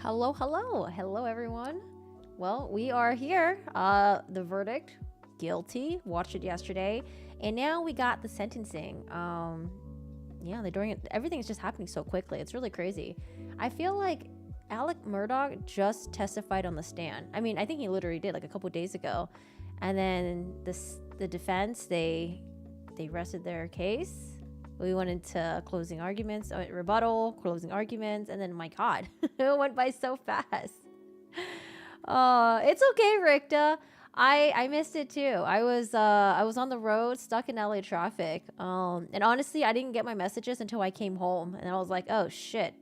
Hello, everyone. Well, we are here. The verdict, guilty. Watched it yesterday, and now we got the sentencing. Yeah, they're doing it. Everything is just happening so quickly. It's really crazy. I feel like Alec Murdoch just testified on the stand. I mean, I think he literally did like a couple days ago, and then the defense they rested their case. We went into closing arguments, rebuttal, closing arguments, and then my God, it went by so fast. It's okay, Rikta. I missed it too. I was on the road, stuck in LA traffic. And honestly, I didn't get my messages until I came home, and I was like, oh shit,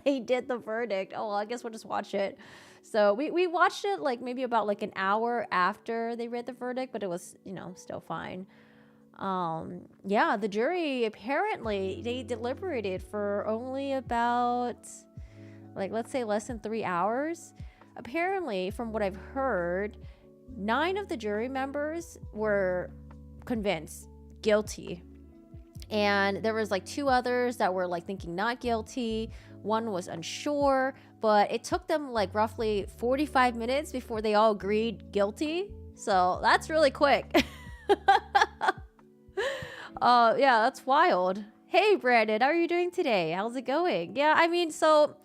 they did the verdict. Oh well, I guess we'll just watch it. So we watched it like maybe about like an hour after they read the verdict, but it was still fine. Yeah, the jury apparently they deliberated for only about like let's say less than 3 hours. Apparently, from what I've heard, 9 of the jury members were convinced guilty, and there was like 2 others that were like thinking not guilty. One was unsure, but it took them like roughly 45 minutes before they all agreed guilty. So that's really quick. Yeah, that's wild. Hey, Brandon, how are you doing today? How's it going? Yeah, I mean, so,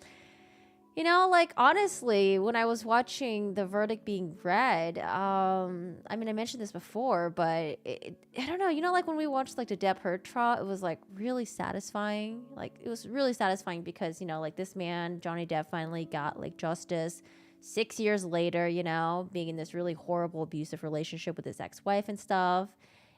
like, honestly, when I was watching the verdict being read, I mean, I mentioned this before, but I don't know, like, when we watched, like, the Depp Heard trial, it was, like, really satisfying. Like, it was really satisfying because, like, this man, Johnny Depp, finally got, like, justice 6 years later, being in this really horrible, abusive relationship with his ex-wife and stuff,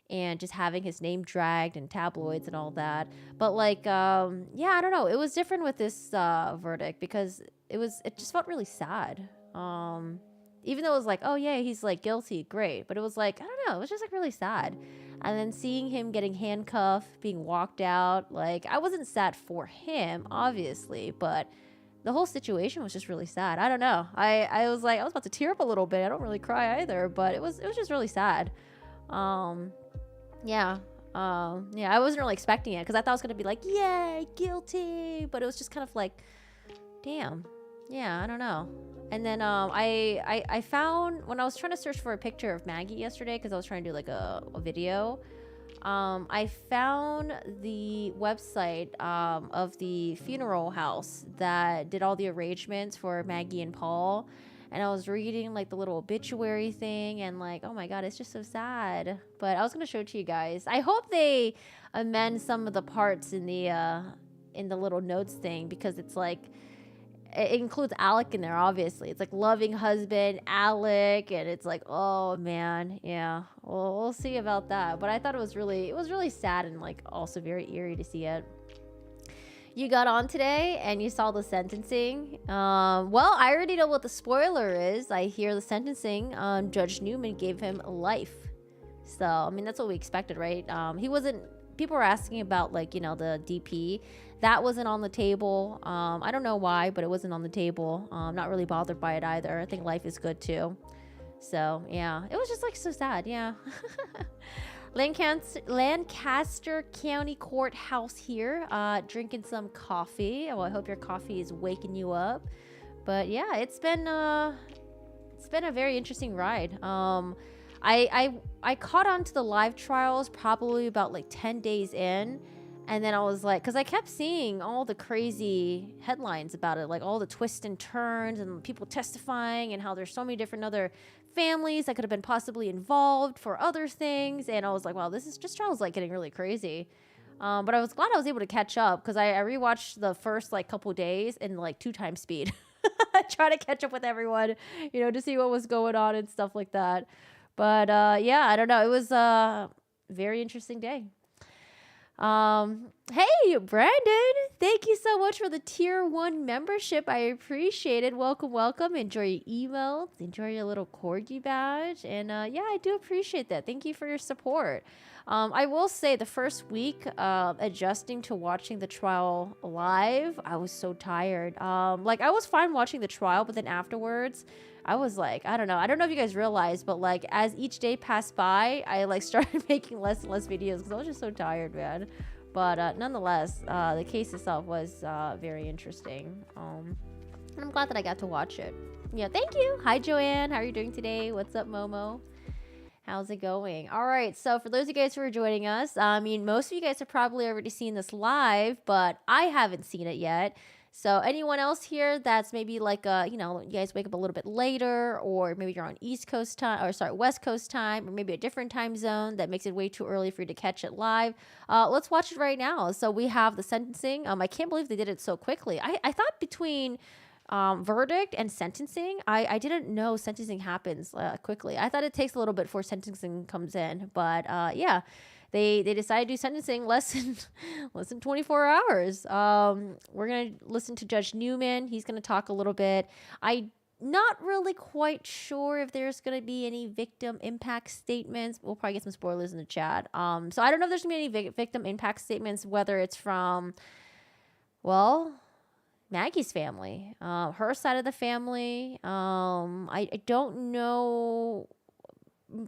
and just having his name dragged in tabloids and all that. But like yeah, I don't know, it was different with this verdict because it just felt really sad. Even though it was like, oh yeah, he's like guilty, great, but it was like, I don't know, it was just like really sad. And then seeing him getting handcuffed, being walked out, like I wasn't sad for him obviously, but the whole situation was just really sad. I don't know, I was like, I was about to tear up a little bit. I don't really cry either, but it was just really sad. Yeah. Yeah, I wasn't really expecting it because I thought it was going to be like, yay, guilty. But it was just kind of like, damn. Yeah, I don't know. And then I found, when I was trying to search for a picture of Maggie yesterday, because I was trying to do like a video, I found the website of the funeral house that did all the arrangements for Maggie and Paul. And I was reading like the little obituary thing and like, oh my God, it's just so sad. But I was going to show it to you guys. I hope they amend some of the parts in the little notes thing, because it's like, it includes Alec in there, obviously. It's like loving husband, Alec. And it's like, oh man. Yeah. Well, we'll see about that. But I thought it was really sad and like also very eerie to see it. You got on today and you saw the sentencing. Well, I already know what the spoiler is. I hear the sentencing. Judge Newman gave him life. So, I mean, that's what we expected, right? People were asking about like, the DP. That wasn't on the table. I don't know why, but it wasn't on the table. I'm not really bothered by it either. I think life is good too. So, yeah, it was just like so sad. Yeah. Lancaster County Courthouse here, drinking some coffee. Well, I hope your coffee is waking you up. But yeah, it's been a very interesting ride. I caught on to the live trials probably about like 10 days in, and then I was like, because I kept seeing all the crazy headlines about it, like all the twists and turns and people testifying and how there's so many different other families that could have been possibly involved for other things. And I was like, wow, this trial's like getting really crazy. But I was glad I was able to catch up because I rewatched the first like couple days in like 2 times speed. Try to catch up with everyone, to see what was going on and stuff like that. But yeah, I don't know. It was a very interesting day. Hey, Brandon, thank you so much for the tier 1 membership. I appreciate it. Welcome. Enjoy your emails. Enjoy your little corgi badge. And yeah, I do appreciate that. Thank you for your support. I will say the first week adjusting to watching the trial live, I was so tired. Like I was fine watching the trial, but then afterwards I was like, I don't know if you guys realize, but like as each day passed by, I like started making less and less videos because I was just so tired, man. But nonetheless, the case itself was very interesting. I'm glad that I got to watch it. Yeah, thank you. Hi, Joanne. How are you doing today? What's up, Momo? How's it going? All right. So for those of you guys who are joining us, I mean, most of you guys have probably already seen this live, but I haven't seen it yet. So anyone else here that's maybe like, you know, you guys wake up a little bit later, or maybe you're on East Coast time, or sorry, West Coast time, or maybe a different time zone that makes it way too early for you to catch it live. Let's watch it right now. So we have the sentencing. I can't believe they did it so quickly. I thought between verdict and sentencing, I didn't know sentencing happens quickly. I thought it takes a little bit before sentencing comes in, but yeah, they decided to do sentencing less than 24 hours. We're gonna listen to Judge Newman. He's gonna talk a little bit. I'm not really quite sure if there's gonna be any victim impact statements. We'll probably get some spoilers in the chat. So I don't know if there's gonna be any victim impact statements, whether it's from, well, Maggie's family, her side of the family. I don't know.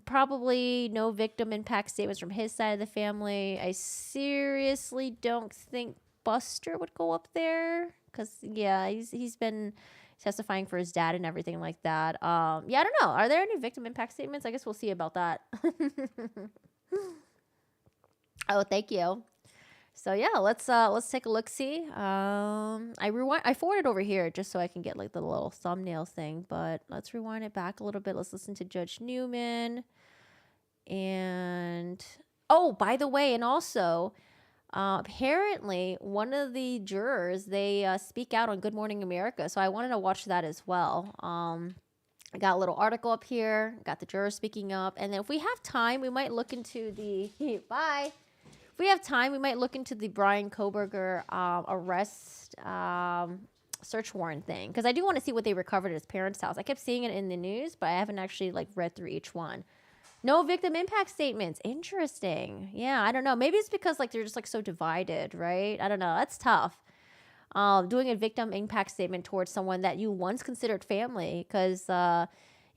Probably no victim impact statements from his side of the family. I seriously don't think Buster would go up there because yeah, he's been testifying for his dad and everything like that. Yeah, I don't know. Are there any victim impact statements? I guess we'll see about that. Oh, thank you. So yeah, let's take a look. See, I forwarded over here just so I can get like the little thumbnail thing. But let's rewind it back a little bit. Let's listen to Judge Newman. And oh, by the way, and also, apparently one of the jurors, they speak out on Good Morning America. So I wanted to watch that as well. I got a little article up here. Got the jurors speaking up, and then if we have time, we might look into the bye. If we have time, we might look into the Brian Koberger arrest search warrant thing, because I do want to see what they recovered at his parents' house. I kept seeing it in the news, but I haven't actually like read through each one. No victim impact statements. Interesting. Yeah, I don't know. Maybe it's because like they're just like so divided, right? I don't know. That's tough. Doing a victim impact statement towards someone that you once considered family, because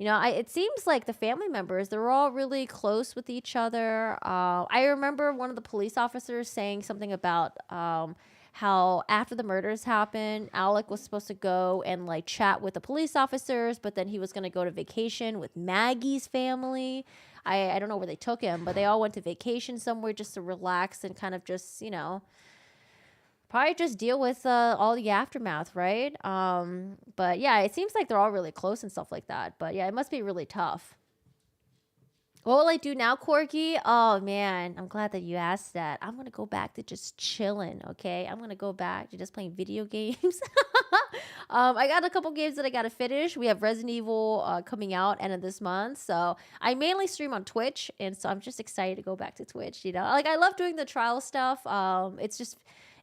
you know, it seems like the family members, they're all really close with each other. I remember one of the police officers saying something about how after the murders happened, Alec was supposed to go and like chat with the police officers, but then he was going to go to vacation with Maggie's family. I don't know where they took him, but they all went to vacation somewhere just to relax and kind of just, you know, probably just deal with all the aftermath, right? But yeah, it seems like they're all really close and stuff like that. But yeah, it must be really tough. What will I do now, Corky? Oh man, I'm glad that you asked that. I'm gonna go back to just chilling, okay? I'm gonna go back to just playing video games. I got a couple games that I gotta finish. We have Resident Evil coming out end of this month, so I mainly stream on Twitch, and so I'm just excited to go back to Twitch. You know, like I love doing the trial stuff.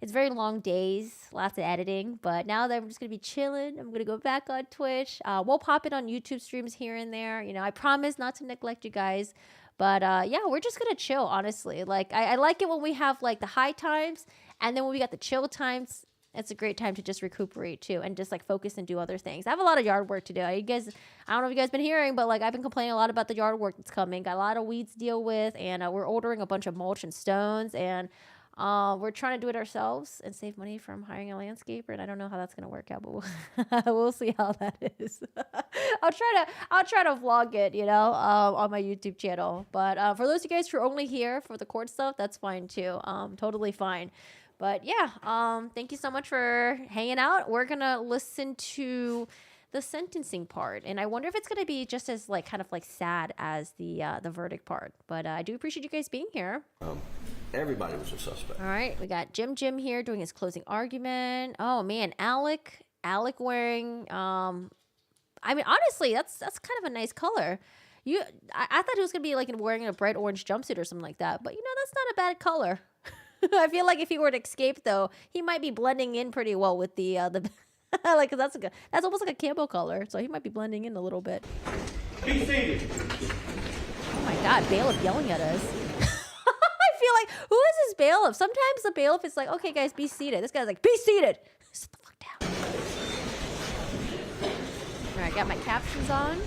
It's very long days, lots of editing, but now that I'm just going to be chilling, I'm going to go back on Twitch. We'll pop it on YouTube streams here and there. You know, I promise not to neglect you guys, but yeah, we're just going to chill, honestly. Like, I like it when we have like the high times, and then when we got the chill times, it's a great time to just recuperate too, and just like focus and do other things. I have a lot of yard work to do. You guys, I don't know if you guys been hearing, but like I've been complaining a lot about the yard work that's coming. Got a lot of weeds to deal with, and we're ordering a bunch of mulch and stones, and we're trying to do it ourselves and save money from hiring a landscaper, and I don't know how that's gonna work out, but we'll see how that is. I'll try to vlog it, you know, on my YouTube channel. But for those of you guys who are only here for the court stuff, that's fine too. Totally fine. But yeah, thank you so much for hanging out. We're gonna listen to the sentencing part, and I wonder if it's gonna be just as like kind of like sad as the verdict part. But I do appreciate you guys being here. Everybody was a suspect. All right, we got Jim here doing his closing argument. Oh man, Alec wearing I mean, honestly, that's kind of a nice color. I thought he was gonna be like wearing a bright orange jumpsuit or something like that, but you know, that's not a bad color. I feel like if he were to escape though, he might be blending in pretty well with the like, cause that's almost like a camo color, so he might be blending in a little bit. Be seated. Oh my God, bailiff yelling at us. I feel like, who is this bailiff? Sometimes the bailiff is like, okay guys, be seated. This guy's like, be seated. Sit the fuck down. All right, got my captions on.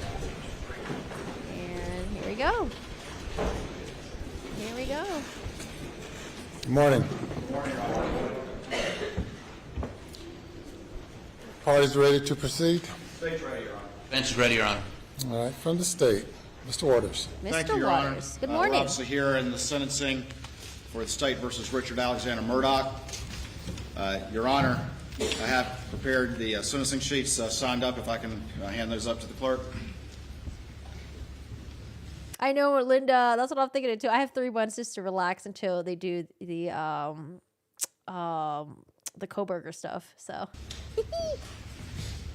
And here we go. Here we go. Good morning. Parties ready to proceed? State's ready, Your Honor. Bench is ready, Your Honor. All right, from the state, Mr. Waters. Thank you, Mr. Your Honor. Waters, good We're morning. obviously here in the sentencing for the state versus Richard Alexander Murdoch. Your Honor, I have prepared the sentencing sheets signed up. If I can hand those up to the clerk. I know, Linda. That's what I'm thinking of too. I have 3 months just to relax until they do the Coburger stuff. So,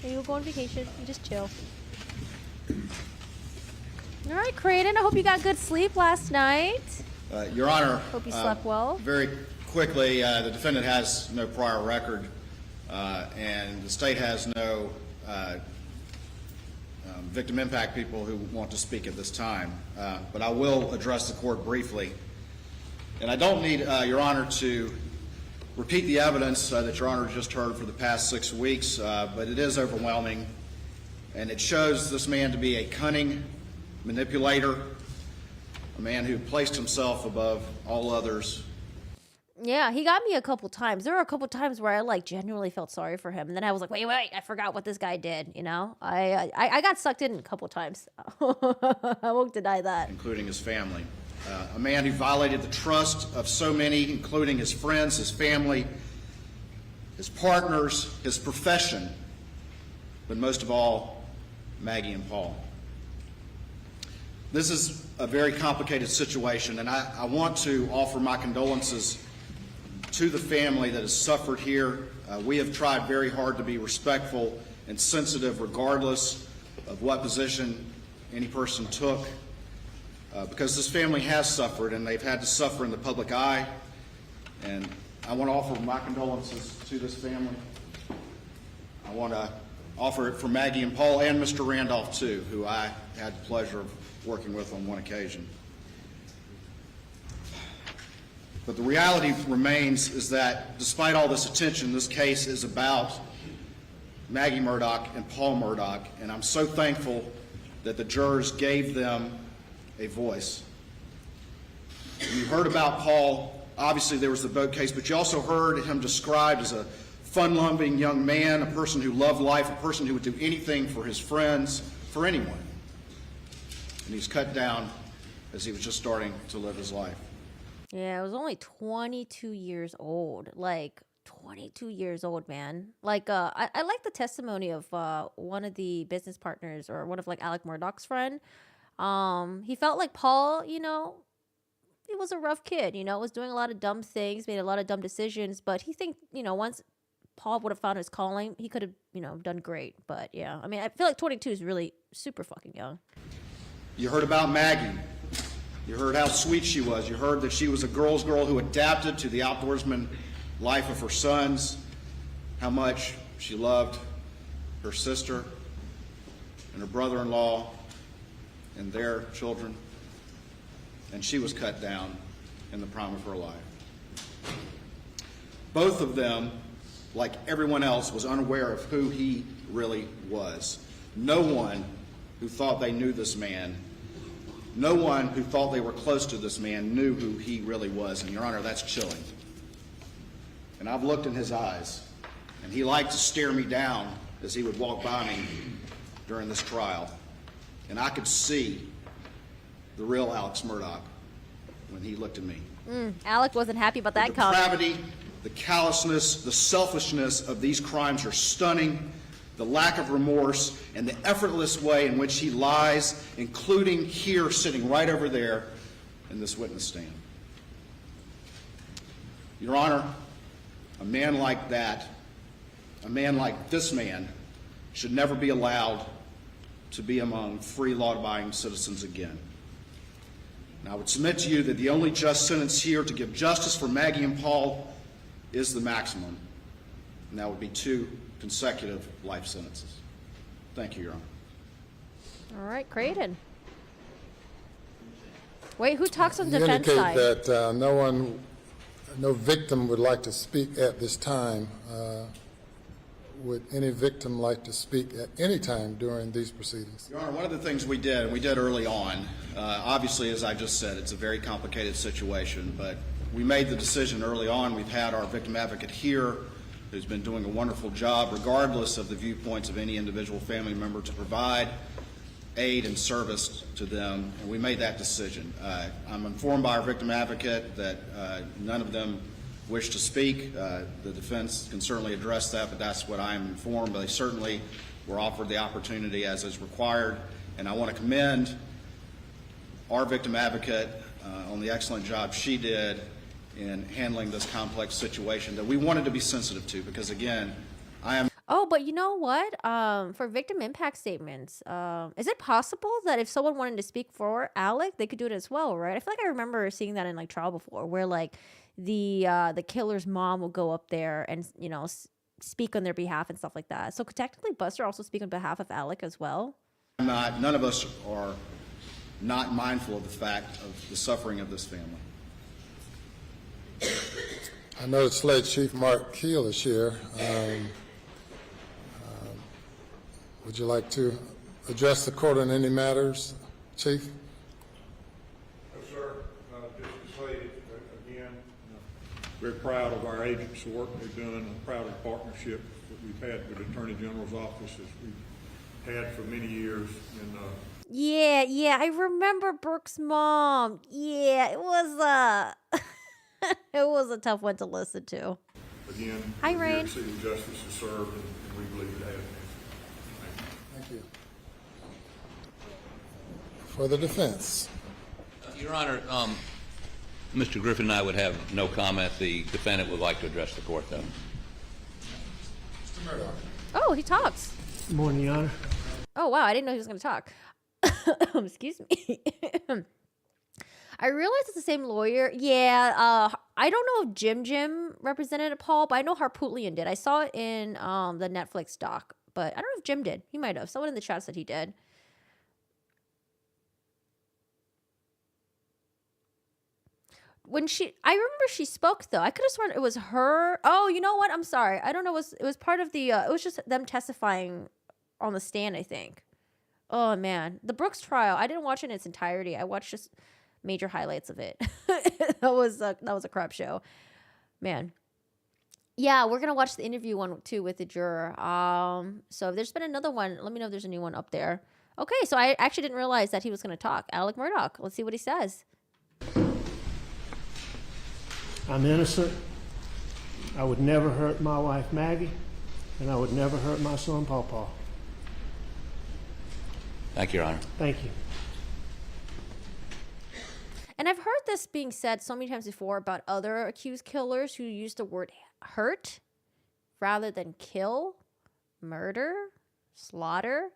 maybe we'll go on vacation and just chill. All right, Creighton. I hope you got good sleep last night. Your Honor, Hope you slept well. Very quickly, the defendant has no prior record, and the state has no victim impact people who want to speak at this time. But I will address the court briefly. And I don't need, Your Honor, to repeat the evidence that Your Honor just heard for the past 6 weeks, but it is overwhelming, and it shows this man to be a cunning manipulator, a man who placed himself above all others. Yeah, he got me a couple times. There were a couple times where I like genuinely felt sorry for him, and then I was like, wait, I forgot what this guy did. You know, I got sucked in a couple times. I won't deny that. Including his family. A man who violated the trust of so many, including his friends, his family, his partners, his profession, but most of all, Maggie and Paul. This is a very complicated situation, and I want to offer my condolences to the family that has suffered here. We have tried very hard to be respectful and sensitive regardless of what position any person took, because this family has suffered and they've had to suffer in the public eye. And I want to offer my condolences to this family. I want to offer it for Maggie and Paul and Mr. Randolph too, who I had the pleasure of working with on one occasion. But the reality remains is that despite all this attention, this case is about Maggie Murdoch and Paul Murdoch, and I'm so thankful that the jurors gave them a voice. You heard about Paul. Obviously there was the boat case, but you also heard him described as a fun-loving young man, a person who loved life, a person who would do anything for his friends, for anyone. And he's cut down as he was just starting to live his life. Yeah, I was only 22 years old. Like 22 years old, man. Like I like the testimony of one of the business partners, or one of like Alec Murdoch's friend. He felt like Paul, you know, he was a rough kid, you know, was doing a lot of dumb things, made a lot of dumb decisions, but he think, you know, once Paul would have found his calling, he could have, you know, done great. But yeah, I mean, I feel like 22 is really super fucking young. You heard about Maggie. You heard how sweet she was. You heard that she was a girl's girl who adapted to the outdoorsman life of her sons, how much she loved her sister and her brother-in-law and their children. And she was cut down in the prime of her life. Both of them, like everyone else, was unaware of who he really was. No one who thought they knew this man, no one who thought they were close to this man knew who he really was. And, Your Honor, that's chilling. And I've looked in his eyes, and he liked to stare me down as he would walk by me during this trial. And I could see the real Alex Murdoch when he looked at me. Alec wasn't happy about that The comment. depravity, the callousness, the selfishness of these crimes are stunning. The lack of remorse and the effortless way in which he lies, including here sitting right over there in this witness stand. Your Honor, a man like that, a man like this man, should never be allowed to be among free, law-abiding citizens again. And I would submit to you that the only just sentence here to give justice for Maggie and Paul is the maximum, and that would be 2 consecutive life sentences. Thank you, Your Honor. All right, Creighton. Wait, who talks on the You defense indicate side? that no victim would like to speak at this time. Would any victim like to speak at any time during these proceedings? Your Honor, one of the things we did early on, obviously, as I just said, it's a very complicated situation, but we made the decision early on. We've had our victim advocate here who's been doing a wonderful job, regardless of the viewpoints of any individual family member, to provide aid and service to them, and we made that decision. I'm informed by our victim advocate that none of them wish to speak. The defense can certainly address that, but that's what I am informed. But they certainly were offered the opportunity as is required, and I want to commend our victim advocate on the excellent job she did in handling this complex situation that we wanted to be sensitive to, because again, I am. Oh, but you know what? For victim impact statements, is it possible that if someone wanted to speak for Alec, they could do it as well, right? I feel like I remember seeing that in like trial before, where like the killer's mom will go up there and speak on their behalf and stuff like that. So could technically Buster also speak on behalf of Alec as well? None of us are not mindful of the fact of the suffering of this family. I know SLED Chief Mark Keel is here. Would you like to address the court on any matters, Chief? Yes, sir. Just to say, again, very proud of our agents, the work they've done. I'm proud of the partnership that we've had with the Attorney General's office as we've had for many years. And Yeah, I remember Brooke's mom. Yeah, it was it was a tough one to listen to. again, Hi, we're here Rain. to see the justice is served, and we believe it has been. Thank you. For the defense. Your Honor, Mr. Griffin and I would have no comment. The defendant would like to address the court, though. Mr. Murdoch. Oh, he talks. Good morning, Your Honor. Oh, wow, I didn't know he was going to talk. Excuse me. I realized it's the same lawyer. Yeah, I don't know if Jim represented Paul, but I know Harpootlian did. I saw it in the Netflix doc, but I don't know if Jim did. He might have. Someone in the chat said he did. I remember she spoke though. I could have sworn it was her. Oh, you know what? I'm sorry. I don't know. It was part of the. It was just them testifying on the stand, I think. Oh man, the Brooks trial. I didn't watch it in its entirety. I watched just major highlights of it. that was a crap show, man. Yeah, we're gonna watch the interview one too with the juror. So if there's been another one, let me know if there's a new one up there. Okay, so I actually didn't realize that he was gonna talk. Alec Murdoch. Let's see what he says. I'm innocent. I would never hurt my wife, Maggie, and I would never hurt my son, Paw Paw. Thank you, Your Honor. Thank you. And I've heard this being said so many times before about other accused killers who use the word hurt rather than kill, murder, slaughter.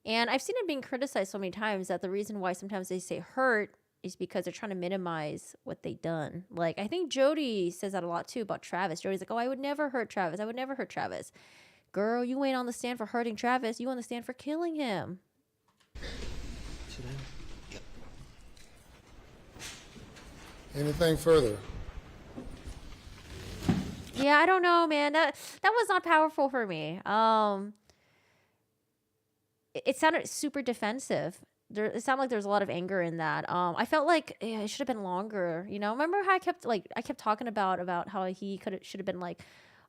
And I've seen it being criticized so many times that the reason why sometimes they say hurt is because they're trying to minimize what they done. Like, I think Jody says that a lot too about Travis. Jody's like, oh, I would never hurt Travis. I would never hurt Travis. Girl, you ain't on the stand for hurting Travis. You on the stand for killing him. Anything further? Yeah, I don't know, man. That was not powerful for me. It sounded super defensive. It sounded like there was a lot of anger in that. I felt like it should have been longer. Remember how I kept talking about how he should have been like,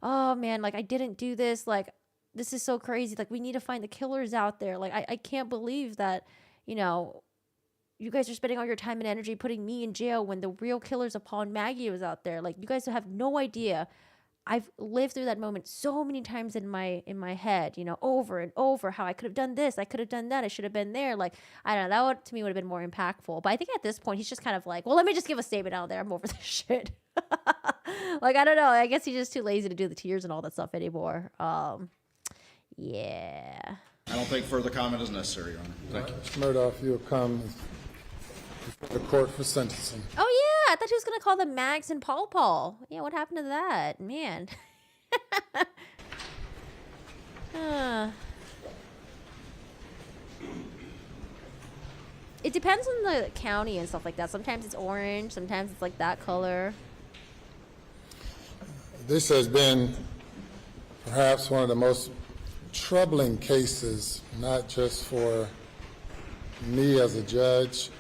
oh man, like I didn't do this. Like this is so crazy. Like we need to find the killers out there. Like I can't believe that, you guys are spending all your time and energy putting me in jail when the real killers of Paul and Maggie was out there. Like you guys have no idea. I've lived through that moment so many times in my head, over and over, how I could have done this, I could have done that, I should have been there. Like, I don't know, that would, to me would have been more impactful. But I think at this point, he's just kind of like, well, let me just give a statement out there. I'm over this shit. Like, I don't know. I guess he's just too lazy to do the tears and all that stuff anymore. Yeah. I don't think further comment is necessary, Your Honor. Thank you. Mr. Murdoch, you'll come before the court for sentencing. Oh, yeah. I thought he was going to call them Mags and Paul. Yeah, what happened to that? Man. It depends on the county and stuff like that. Sometimes it's orange. Sometimes it's like that color. This has been perhaps one of the most troubling cases, not just for me as a judge,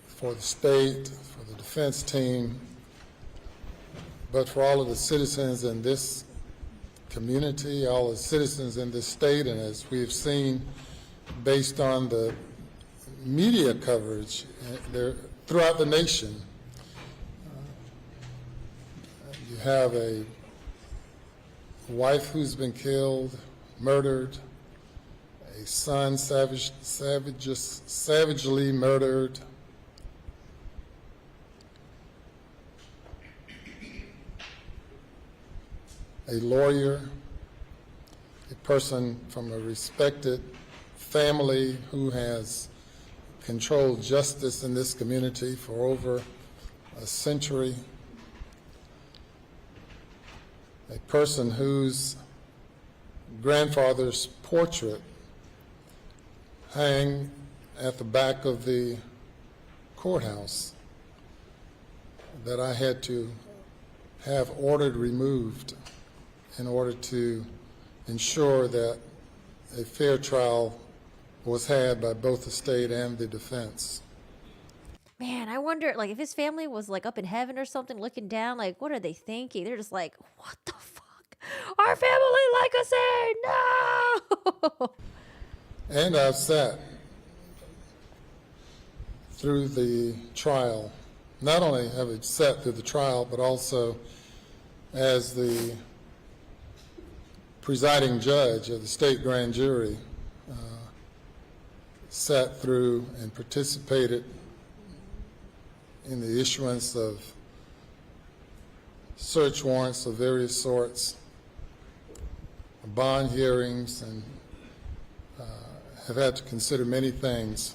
for the state, for the defense team, but for all of the citizens in this community, all the citizens in this state, and as we have seen based on the media coverage throughout the nation, you have a wife who's been killed, murdered, a son savagely murdered, a lawyer, a person from a respected family who has controlled justice in this community for over a century, a person whose grandfather's portrait hang at the back of the courthouse that I had to have ordered removed in order to ensure that a fair trial was had by both the state and the defense. Man, I wonder, like, if his family was, like, up in heaven or something looking down, like, what are they thinking? They're just like, what the fuck? Our family, like I said, no! And I've sat through the trial. Not only have I sat through the trial, but also as the presiding judge of the state grand jury, sat through and participated in the issuance of search warrants of various sorts, bond hearings, and have had to consider many things.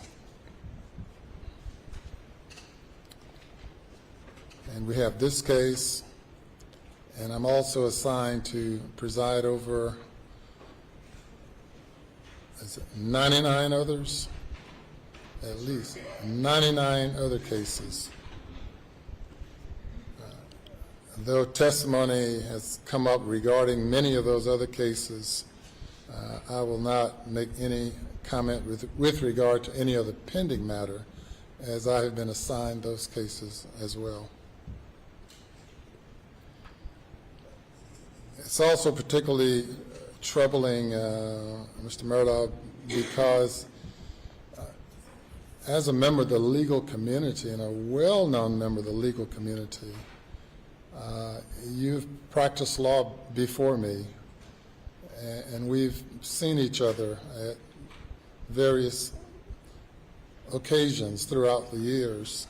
And we have this case, and I'm also assigned to preside over 99 others, at least 99 other cases. Though testimony has come up regarding many of those other cases, I will not make any comment with regard to any other pending matter, as I have been assigned those cases as well. It's also particularly troubling, Mr. Murdoch, because as a member of the legal community and a well-known member of the legal community, you've practiced law before me, and we've seen each other at various occasions throughout the years.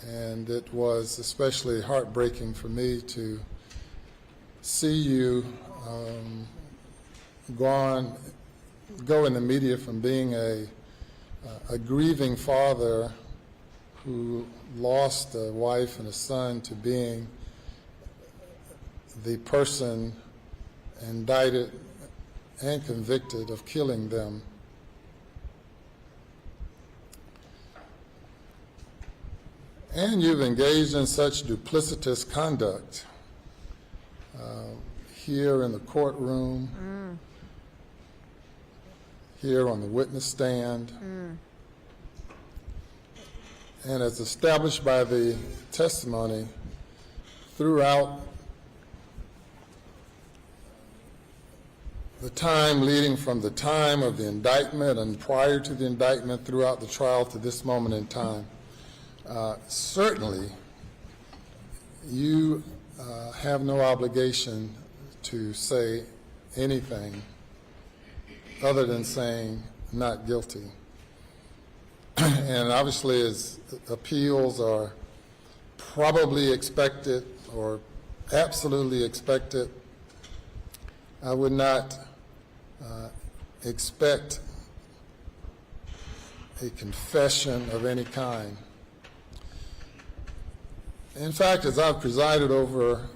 And it was especially heartbreaking for me to see you go in the media from being a grieving father who lost a wife and a son to being the person indicted and convicted of killing them. And you've engaged in such duplicitous conduct here in the courtroom, here on the witness stand, and as established by the testimony throughout the time leading from the time of the indictment and prior to the indictment throughout the trial to this moment in time. Certainly, you have no obligation to say anything other than saying not guilty. And obviously, as appeals are probably expected or absolutely expected, I would not expect a confession of any kind. In fact, as I've presided over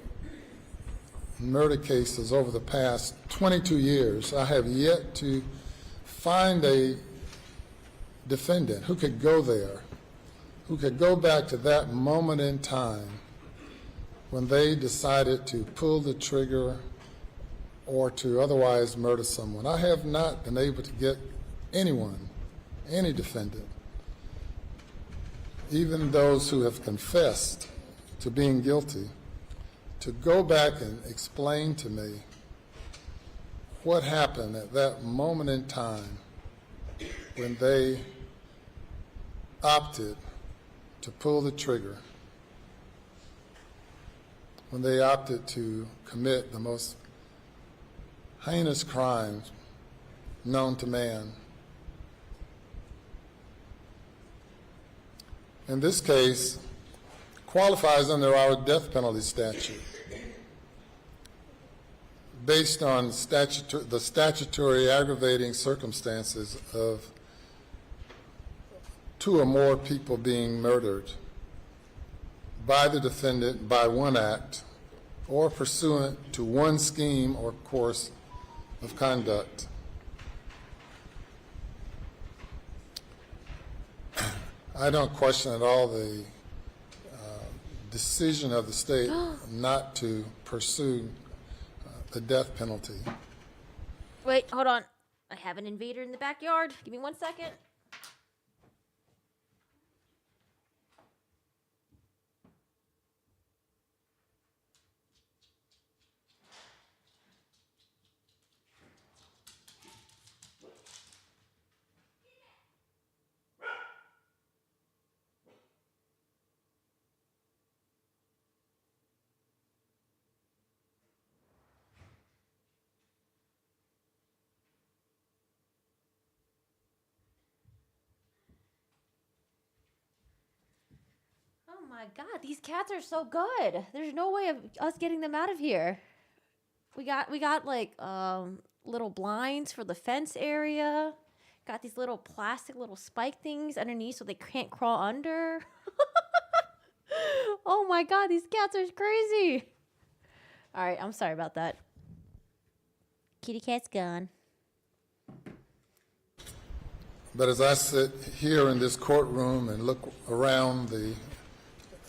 murder cases over the past 22 years, I have yet to find a defendant who could go there, who could go back to that moment in time when they decided to pull the trigger or to otherwise murder someone. I have not been able to get anyone, any defendant, even those who have confessed to being guilty, to go back and explain to me what happened at that moment in time when they opted to pull the trigger, when they opted to commit the most heinous crimes known to man. In this case, qualifies under our death penalty statute based on the statutory aggravating circumstances of 2 or more people being murdered by the defendant by one act or pursuant to one scheme or course of conduct. I don't question at all the decision of the state not to pursue the death penalty. Wait, hold on. I have an invader in the backyard. Give me 1 second. Oh my God, these cats are so good. There's no way of us getting them out of here. We got like little blinds for the fence area. Got these little plastic little spike things underneath so they can't crawl under. Oh my God, these cats are crazy. All right, I'm sorry about that. Kitty cat's gone. But as I sit here in this courtroom and look around the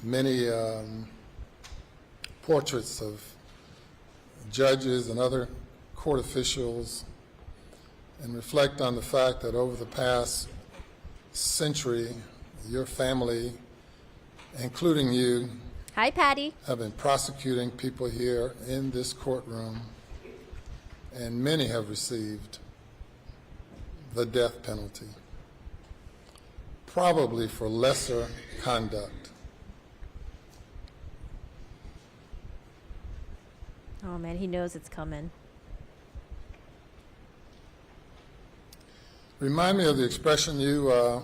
many portraits of judges and other court officials and reflect on the fact that over the past century, your family, including you, Hi, Patty. have been prosecuting people here in this courtroom, and many have received the death penalty, probably for lesser conduct. Oh man, he knows it's coming. Remind me of the expression you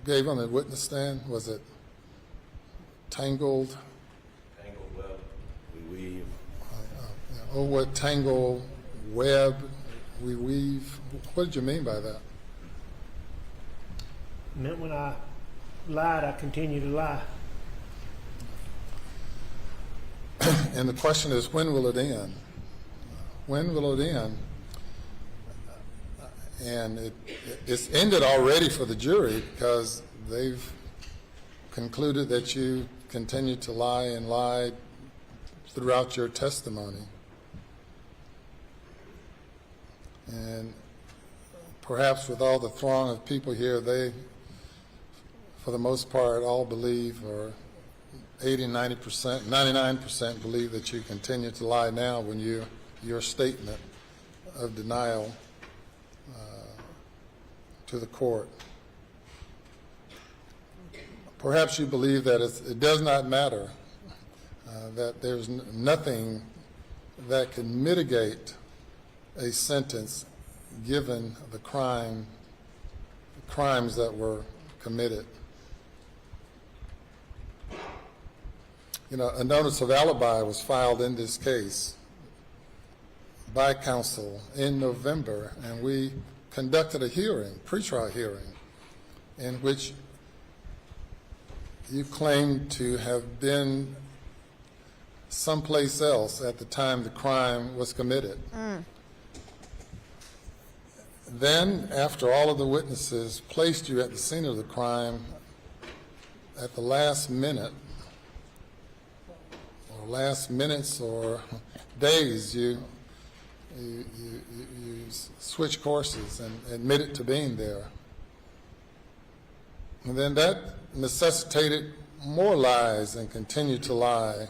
gave on the witness stand. Was it tangled? Tangled web, we weave. Oh, what tangled web we weave. What did you mean by that? It meant when I lied, I continue to lie. And the question is, when will it end? When will it end? And it's ended already for the jury because they've concluded that you continued to lie and lied throughout your testimony. And perhaps with all the throng of people here, they, for the most part, all believe, or 80, 90%, 99% believe that you continue to lie now when your statement of denial to the court. Perhaps you believe that it does not matter, that there's nothing that can mitigate a sentence given the crimes that were committed. You know, a notice of alibi was filed in this case by counsel in November, and we conducted a hearing, pretrial hearing, in which you claimed to have been someplace else at the time the crime was committed. Then, after all of the witnesses placed you at the scene of the crime, at the last minute, or last minutes or days, you switch courses and admitted to being there. And then that necessitated more lies and continue to lie.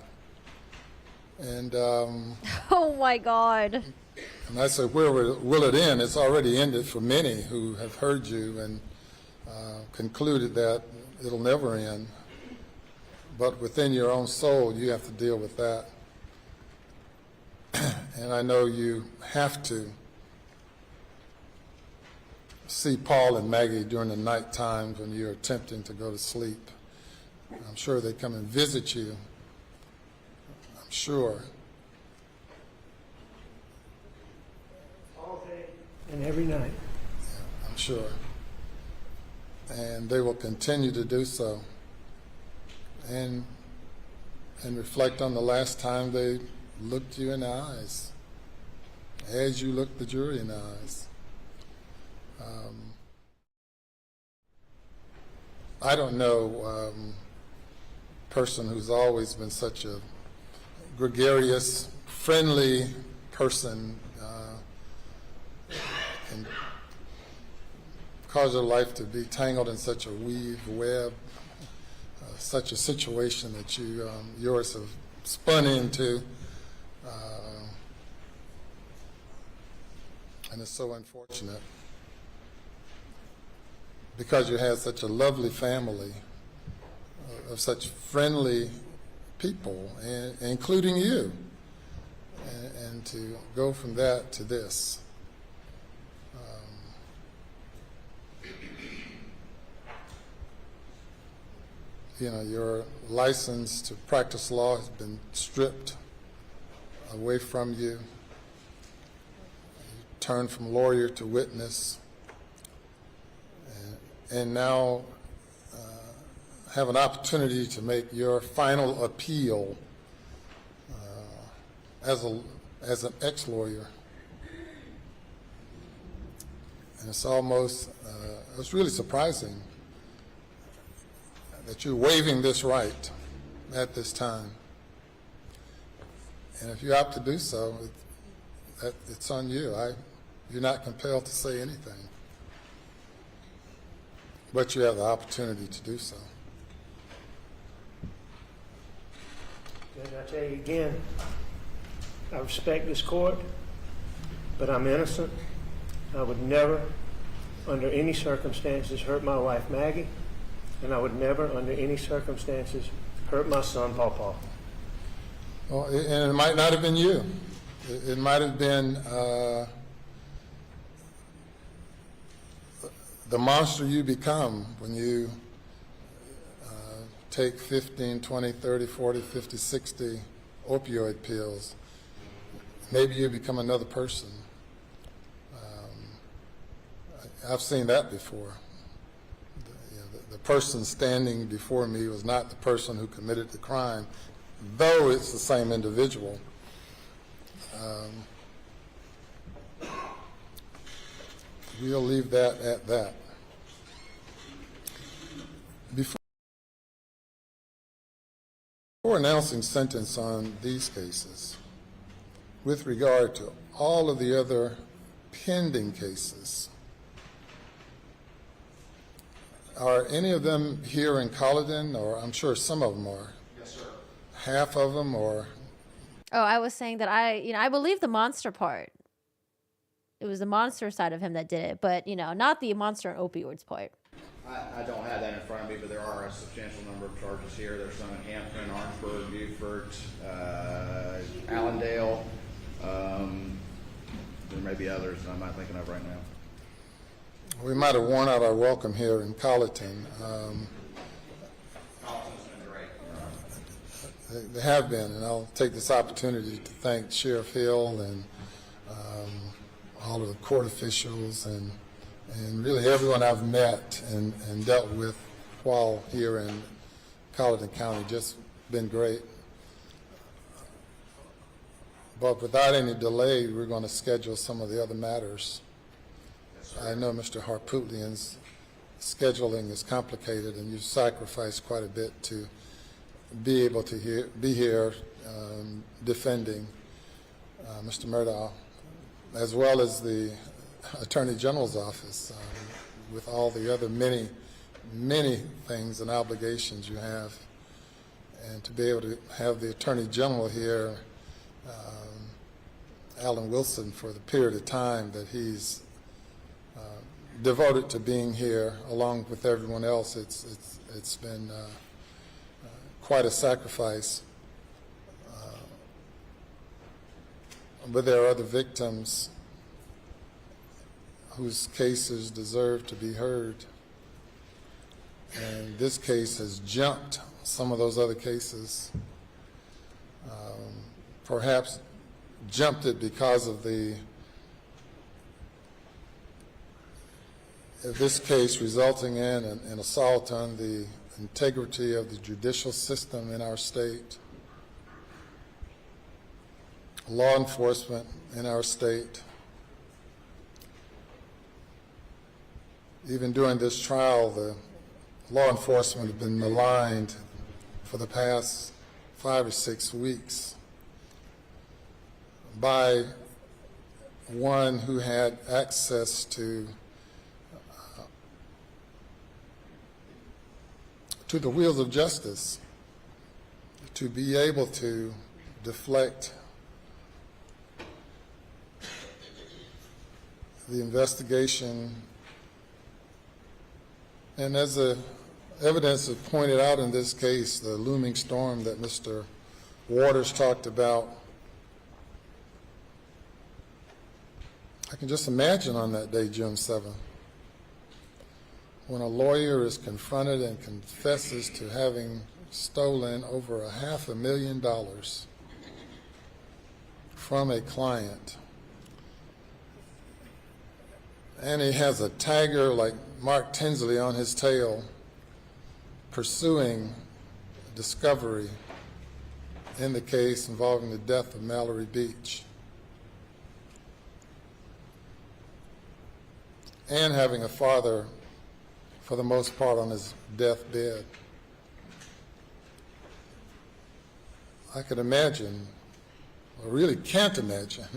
And Oh my God. and I said, where will it end? It's already ended for many who have heard you and concluded that it'll never end. But within your own soul, you have to deal with that. And I know you have to see Paul and Maggie during the night times when you're attempting to go to sleep. I'm sure they come and visit you. I'm sure. All day and every night. I'm sure. And they will continue to do so. And reflect on the last time they looked you in the eyes, as you looked the jury in the eyes. I don't know person who's always been such a gregarious, friendly person can cause your life to be tangled in such a weave, web, such a situation that yours have spun into, and it's so unfortunate because you had such a lovely family of such friendly people, including you, and to go from that to this. You know, your license to practice law has been stripped away from you. You turned from lawyer to witness, and now have an opportunity to make your final appeal as an ex-lawyer. And it's almost, it's really surprising that you're waiving this right at this time. And if you opt to do so, it's on you. You're not compelled to say anything. But you have the opportunity to do so. Judge, I tell you again, I respect this court, but I'm innocent. I would never, under any circumstances, hurt my wife, Maggie, and I would never, under any circumstances, hurt my son, Paul. Well, and it might not have been you. It might have been the monster you become when you take 15, 20, 30, 40, 50, 60 opioid pills. Maybe you become another person. I've seen that before. The person standing before me was not the person who committed the crime, though it's the same individual. We'll leave that at that. Before announcing sentence on these cases, with regard to all of the other pending cases, are any of them here in Colleton, or I'm sure some of them are? Yes, sir. Half of them, or? Oh, I was saying that I believe the monster part. It was the monster side of him that did it, but, not the monster and opioids part. I don't have that in front of me, but there are a substantial number of charges here. There's some in Hampton, Orangeburg, Beaufort, Allendale. There may be others I'm not thinking of right now. We might have worn out our welcome here in Colleton. Colleton's been great. They have been, and I'll take this opportunity to thank Sheriff Hill and all of the court officials and really everyone I've met and dealt with while here in Colleton County. Just been great. But without any delay, we're going to schedule some of the other matters. I know Mr. Harpootlian's scheduling is complicated, and you've sacrificed quite a bit to be able to be here defending Mr. Murdaugh, as well as the Attorney General's office, with all the other many things and obligations you have and to be able to have the Attorney General here, Alan Wilson, for the period of time that he's devoted to being here, along with everyone else. It's been quite a sacrifice. But there are other victims whose cases deserve to be heard. And this case has jumped some of those other cases. Perhaps jumped it because of this case resulting in an assault on the integrity of the judicial system in our state, law enforcement in our state. Even during this trial, the law enforcement have been maligned for the past 5 or 6 weeks by one who had access to the wheels of justice, to be able to deflect the investigation. And as the evidence is pointed out in this case, the looming storm that Mr. Waters talked about, I can just imagine on that day, June 7th, when a lawyer is confronted and confesses to having stolen over $500,000 from a client, and he has a tiger like Mark Tinsley on his tail pursuing discovery in the case involving the death of Mallory Beach, and having a father, for the most part, on his deathbed. I could imagine, I really can't imagine,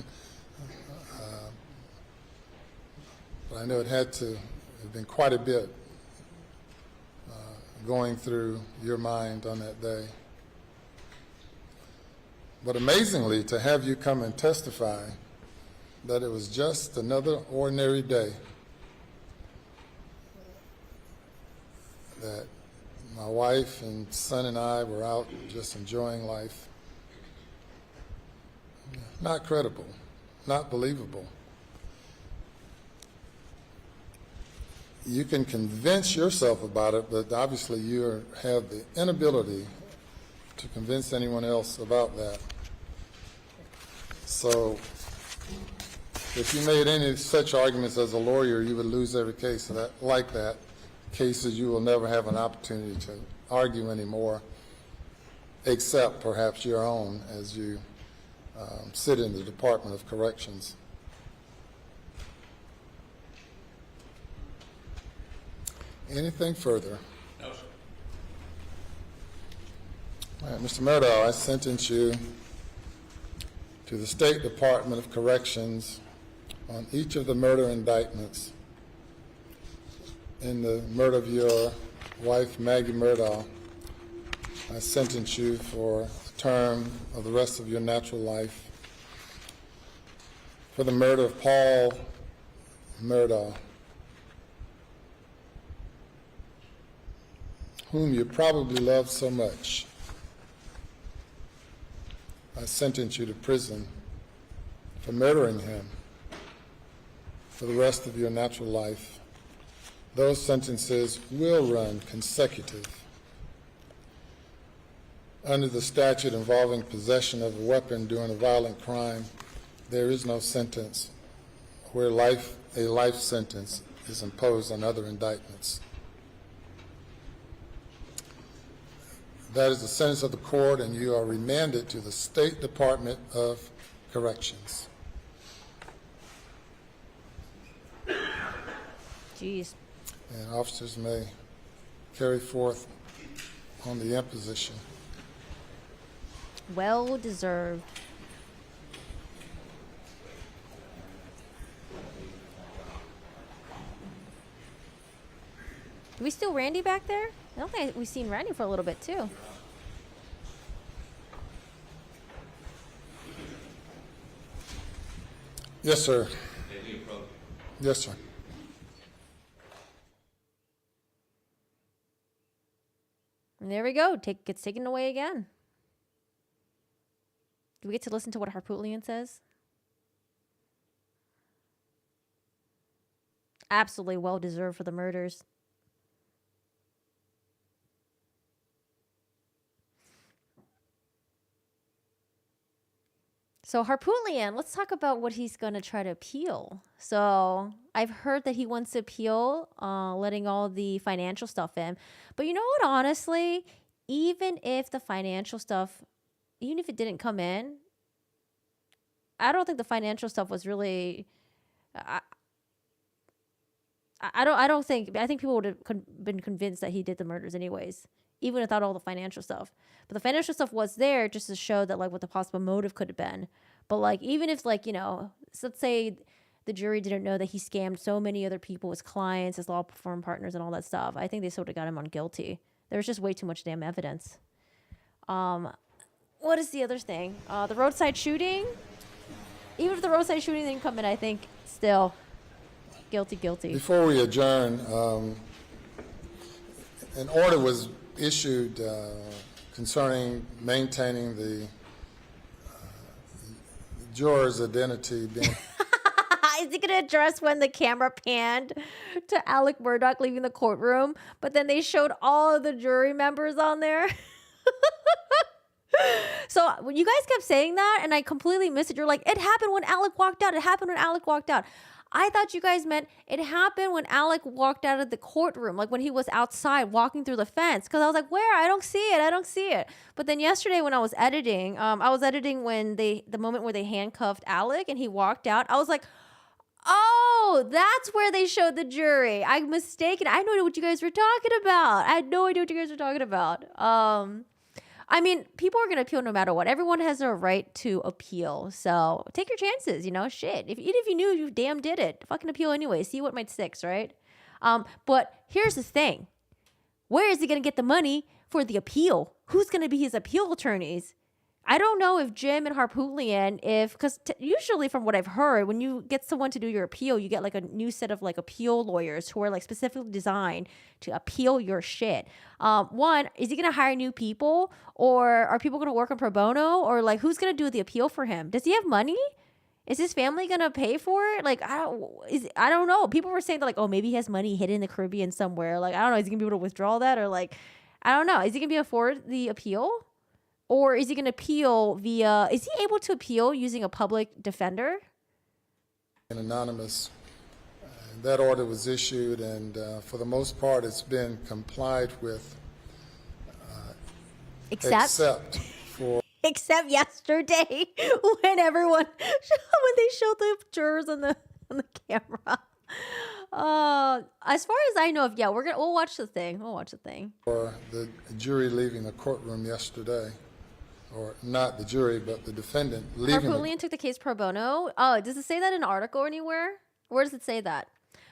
but I know it had to have been quite a bit going through your mind on that day. But amazingly, to have you come and testify that it was just another ordinary day, that my wife and son and I were out just enjoying life. Not credible, not believable. You can convince yourself about it, but obviously you have the inability to convince anyone else about that. So if you made any such arguments as a lawyer, you would lose every case like that. Cases you will never have an opportunity to argue anymore, except perhaps your own as you sit in the Department of Corrections. Anything further? No, sir. All right, Mr. Murdaugh, I sentence you to the State Department of Corrections on each of the murder indictments in the murder of your wife, Maggie Murdaugh. I sentence you for a term of the rest of your natural life for the murder of Paul Murdaugh, whom you probably love so much. I sentence you to prison for murdering him for the rest of your natural life. Those sentences will run consecutive. Under the statute involving possession of a weapon during a violent crime, there is no sentence where a life sentence is imposed on other indictments. That is the sentence of the court, and you are remanded to the State Department of Corrections. Jeez. And officers may carry forth on the imposition. Well deserved. Do we still Randy back there? I don't think we've seen Randy for a little bit too. Yes, sir. May we approach? Yes, sir. And there we go. Gets taken away again. Do we get to listen to what Harpootlian says? Absolutely well deserved for the murders. So Harpootlian, let's talk about what he's going to try to appeal. So I've heard that he wants to appeal letting all the financial stuff in. But you know what, honestly, even if the financial stuff, even if it didn't come in, I don't think the financial stuff was really... I think people would have been convinced that he did the murders anyways, even without all the financial stuff. But the financial stuff was there just to show that, like, what the possible motive could have been. But, like, even if, like, you know, so let's say the jury didn't know that he scammed so many other people, his clients, his law firm partners, and all that stuff, I think they sort of got him on guilty. There was just way too much damn evidence. What is the other thing? The roadside shooting? Even if the roadside shooting didn't come in, I think still... Guilty. Before we adjourn, an order was issued concerning maintaining the juror's identity being... Is he going to address when the camera panned to Alec Murdaugh leaving the courtroom, but then they showed all of the jury members on there? So when you guys kept saying that, and I completely missed it, you're like, it happened when Alec walked out. It happened when Alec walked out. I thought you guys meant it happened when Alec walked out of the courtroom, like when he was outside walking through the fence. Because I was like, where? I don't see it. But then yesterday when I was editing when the moment where they handcuffed Alec and he walked out. I was like, oh, that's where they showed the jury. I'm mistaken. I had no idea what you guys were talking about. I mean, people are going to appeal no matter what. Everyone has a right to appeal. So take your chances, you know, shit. Even if you knew, you damn did it. Fucking appeal anyway. See what might sticks, right? But here's the thing. Where is he going to get the money for the appeal? Who's going to be his appeal attorneys? I don't know if Jim and Harpootlian, because usually from what I've heard, when you get someone to do your appeal, you get like a new set of like appeal lawyers who are like specifically designed to appeal your shit. One, is he going to hire new people, or are people going to work on pro bono, or like who's going to do the appeal for him? Does he have money? Is his family going to pay for it? Like, I don't know. People were saying that like, oh, maybe he has money hidden in the Caribbean somewhere. Like, I don't know. Is he going to be able to withdraw that? Or like, I don't know. Is he going to be able to afford the appeal? Or is he going to appeal is he able to appeal using a public defender? An anonymous. That order was issued, and for the most part, it's been complied with. Except for... Except yesterday when they showed the jurors on the camera. As far as I know, we'll watch the thing. For the jury leaving the courtroom yesterday. Or not the jury, but the defendant leaving. Harpootlian took the case pro bono. Oh, does it say that in an article anywhere? Where does it say that?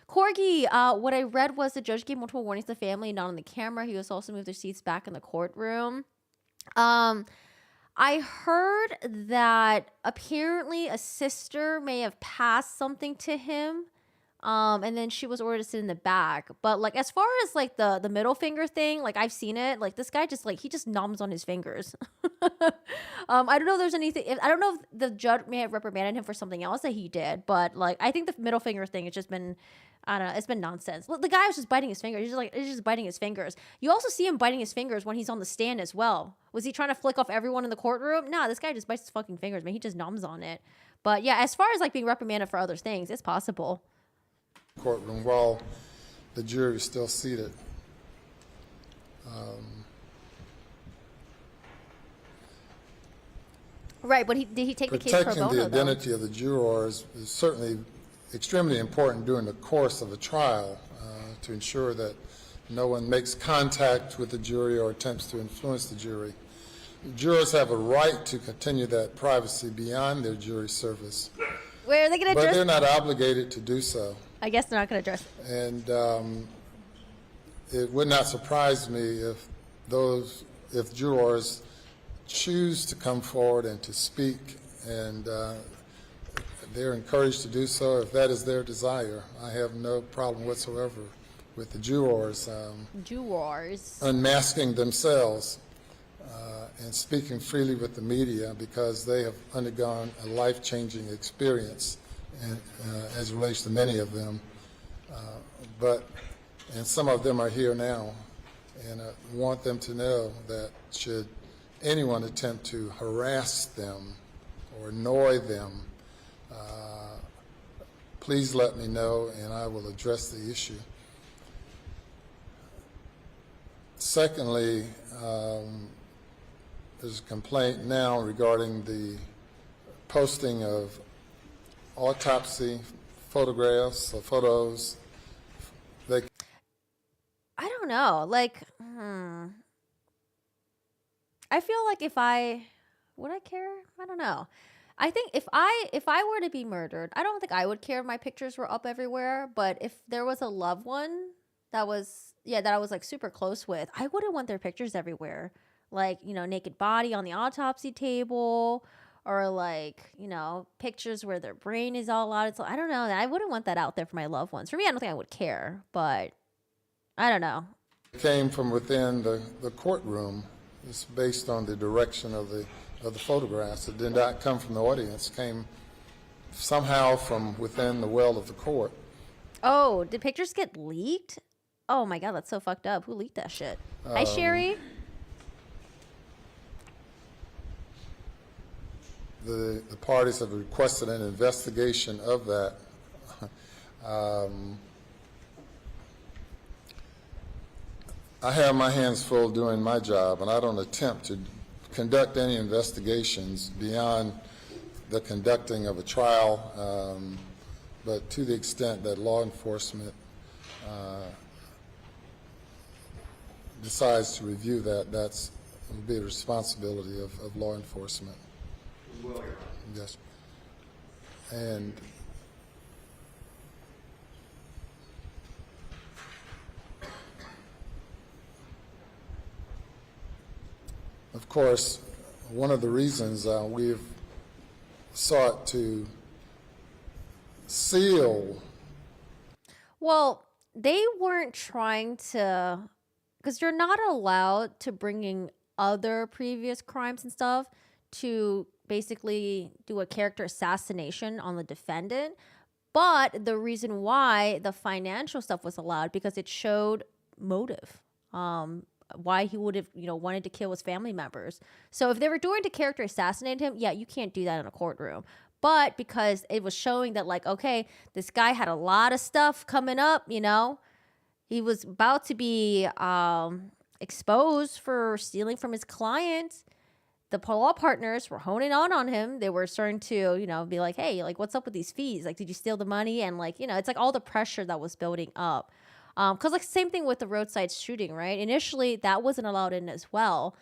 Corgi, what I read was the judge gave multiple warnings to the family, not on the camera. He was also moved their seats back in the courtroom. I heard that apparently a sister may have passed something to him. And then she was ordered to sit in the back. But like, as far as like the middle finger thing, like I've seen it, like this guy just like, he just numbs on his fingers. I don't know if there's anything, I don't know if the judge may have reprimanded him for something else that he did, but like, I think the middle finger thing has just been, I don't know, it's been nonsense. Look, the guy was just biting his fingers. He's just biting his fingers. You also see him biting his fingers when he's on the stand as well. Was he trying to flick off everyone in the courtroom? Nah, this guy just bites his fucking fingers, man. He just numbs on it. But yeah, as far as like being reprimanded for other things, it's possible. Courtroom while the jury is still seated. Right, but did he take the case pro bono, Protecting the identity of the jurors is certainly extremely important during the course of a trial to ensure that no one makes contact with the jury or attempts to influence the jury. Jurors have a right to continue that privacy beyond their jury service. Where are they going to address? But they're not obligated to do so. I guess they're not going to address it. And it would not surprise me if jurors choose to come forward and to speak and they're encouraged to do so if that is their desire. I have no problem whatsoever with the jurors Jurors. unmasking themselves and speaking freely with the media because they have undergone a life-changing experience as it relates to many of them. And some of them are here now, and I want them to know that should anyone attempt to harass them or annoy them, please let me know and I will address the issue. Secondly, there's a complaint now regarding the posting of autopsy photographs or photos. I don't know. Like, I feel like would I care? I don't know. I think if I were to be murdered, I don't think I would care if my pictures were up everywhere. But if there was a loved one that I was like super close with, I wouldn't want their pictures everywhere. Like, you know, naked body on the autopsy table, or like, you know, pictures where their brain is all out. So I don't know. I wouldn't want that out there for my loved ones. For me, I don't think I would care, but I don't know. It came from within the courtroom. It's based on the direction of the photographs. It did not come from the audience. It came somehow from within the well of the court. Oh, did pictures get leaked? Oh my God, that's so fucked up. Who leaked that shit? Hi, Sherry. The parties have requested an investigation of that. I have my hands full doing my job, and I don't attempt to conduct any investigations beyond the conducting of a trial, but to the extent that law enforcement decides to review that, that's would be the responsibility of law enforcement. Yes. And of course, one of the reasons we've sought to seal. Well, they weren't trying to, because you're not allowed to bring in other previous crimes and stuff to basically do a character assassination on the defendant. But the reason why the financial stuff was allowed, because it showed motive. Why he would have, you know, wanted to kill his family members. So if they were doing to character assassinate him, yeah, you can't do that in a courtroom. But because it was showing that, like, okay, this guy had a lot of stuff coming up, you know, he was about to be exposed for stealing from his client. The law partners were honing on him. They were starting to, you know, be like, hey, like, what's up with these fees? Like, did you steal the money? And, like, you know, it's like all the pressure that was building up. Because, like, same thing with the roadside shooting, right? Initially, that wasn't allowed in as well,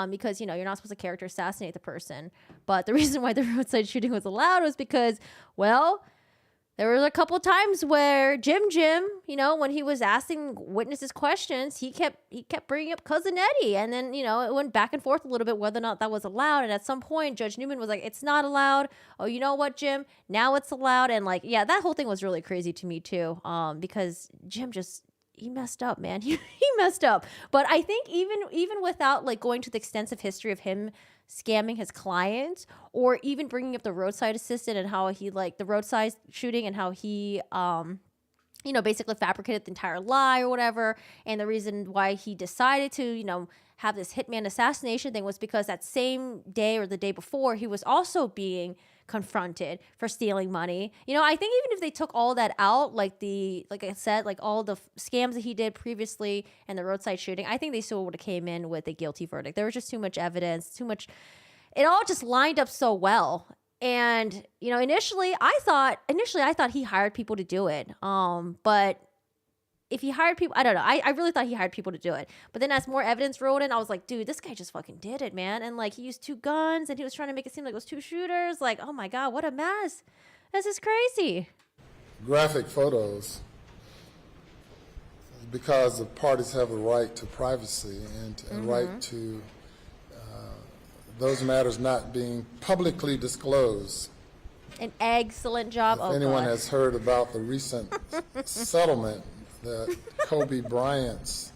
because, you know, you're not supposed to character assassinate the person. But the reason why the roadside shooting was allowed was because, well, there was a couple of times where Jim, you know, when he was asking witnesses questions, he kept bringing up Cousin Eddie. And then, you know, it went back and forth a little bit whether or not that was allowed. And at some point, Judge Newman was like, it's not allowed. Oh, you know what, Jim? Now it's allowed. And, like, yeah, that whole thing was really crazy to me, too, because Jim he messed up, man. He messed up. But I think even without, like, going to the extensive history of him scamming his clients, or even bringing up the roadside assistant and how he, like, the roadside shooting and how he you know, basically fabricated the entire lie or whatever, and the reason why he decided to, you know, have this hitman assassination thing was because that same day or the day before, he was also being confronted for stealing money. You know, I think even if they took all that out, like I said, like all the scams that he did previously and the roadside shooting, I think they still would have came in with a guilty verdict. There was just too much evidence, it all just lined up so well. And, you know, initially I thought he hired people to do it. But if he hired people, I don't know. I really thought he hired people to do it. But then as more evidence rolled in, I was like, dude, this guy just fucking did it, man. And, like, he used 2 guns and he was trying to make it seem like it was 2 shooters. Like, oh my God, what a mess. This is crazy. Graphic photos, because the parties have a right to privacy and a right to those matters not being publicly disclosed. An excellent job. If Oh, anyone God. has heard about the recent settlement that Kobe Bryant's,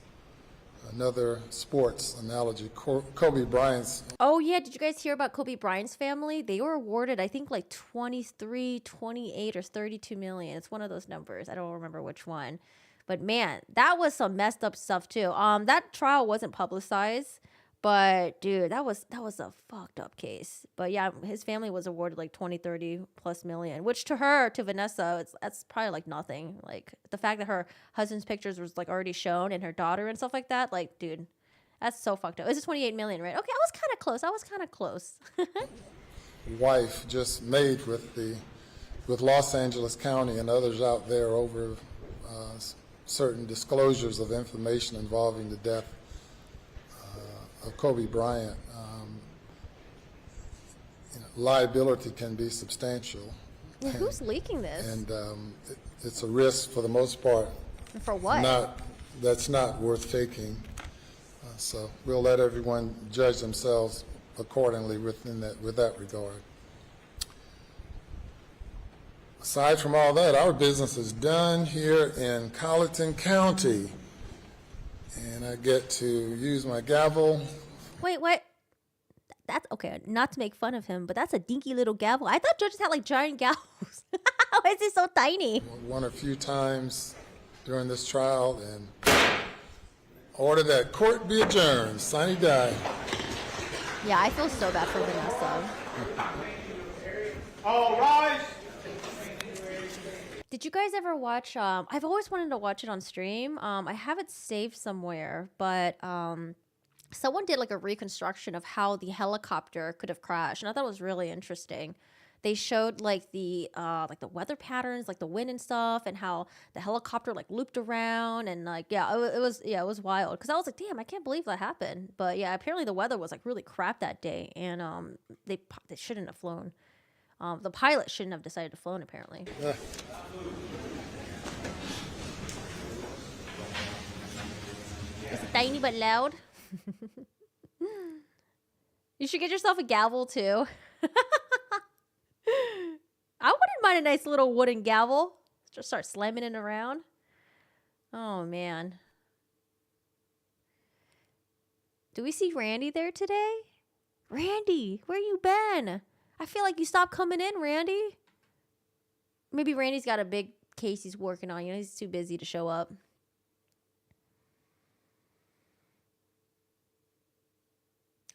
another sports analogy, Kobe Bryant's, Oh, yeah. Did you guys hear about Kobe Bryant's family? They were awarded, I think, like 23, 28, or 32 million. It's one of those numbers. I don't remember which one. But man, that was some messed up stuff too. That trial wasn't publicized, but dude, that was a fucked up case. But yeah, his family was awarded like 20, 30 plus million, which to her, to Vanessa, that's probably like nothing. Like the fact that her husband's pictures was like already shown and her daughter and stuff like that, like dude, that's so fucked up. It was 28 million, right? Okay, I was kind of close. wife just made with Los Angeles County and others out there over certain disclosures of information involving the death of Kobe Bryant. Liability can be substantial, Yeah, who's leaking this? and it's a risk for the most part. And for what? That's not worth taking. So we'll let everyone judge themselves accordingly with that regard. Aside from all that, our business is done here in Colleton County. And I get to use my gavel. Wait, what? That's okay. Not to make fun of him, but that's a dinky little gavel. I thought judges had like giant gavels. Why is it so tiny? One or few times during this trial and order that court be adjourned. Sine die. Yeah, I feel so bad for Vanessa. All rise. Did you guys ever watch? I've always wanted to watch it on stream. I have it saved somewhere, but someone did like a reconstruction of how the helicopter could have crashed, and I thought it was really interesting. They showed like the weather patterns, like the wind and stuff, and how the helicopter like looped around, and like it was wild. Because I was like, damn, I can't believe that happened. But yeah, apparently the weather was like really crap that day, and they shouldn't have flown. The pilot shouldn't have decided to flown apparently. It's tiny but loud. You should get yourself a gavel too. I wouldn't mind a nice little wooden gavel. Just start slamming it around. Oh man. Do we see Randy there today? Randy, where you been? I feel like you stopped coming in, Randy. Maybe Randy's got a big case he's working on. You know, he's too busy to show up.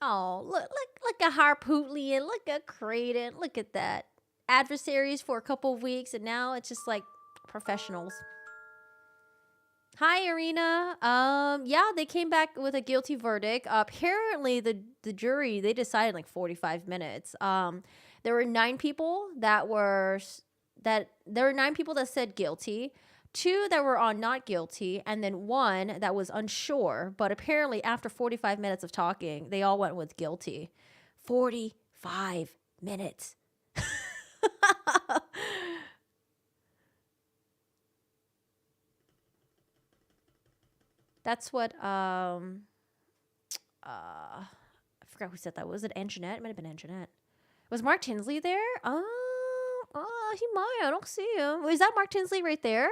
Oh, look at Harpootlian, look at Creighton, look at that. Adversaries for a couple of weeks, and now it's just like professionals. Hi, Arena. Yeah, they came back with a guilty verdict. Apparently, the jury, they decided in like 45 minutes. There were 9 people that said guilty, 2 that were on not guilty, and then 1 that was unsure. But apparently, after 45 minutes of talking, they all went with guilty. 45 minutes. That's what I forgot who said that. Was it Anjanette? It might have been Anjanette. Was Mark Tinsley there? He might. I don't see him. Is that Mark Tinsley right there?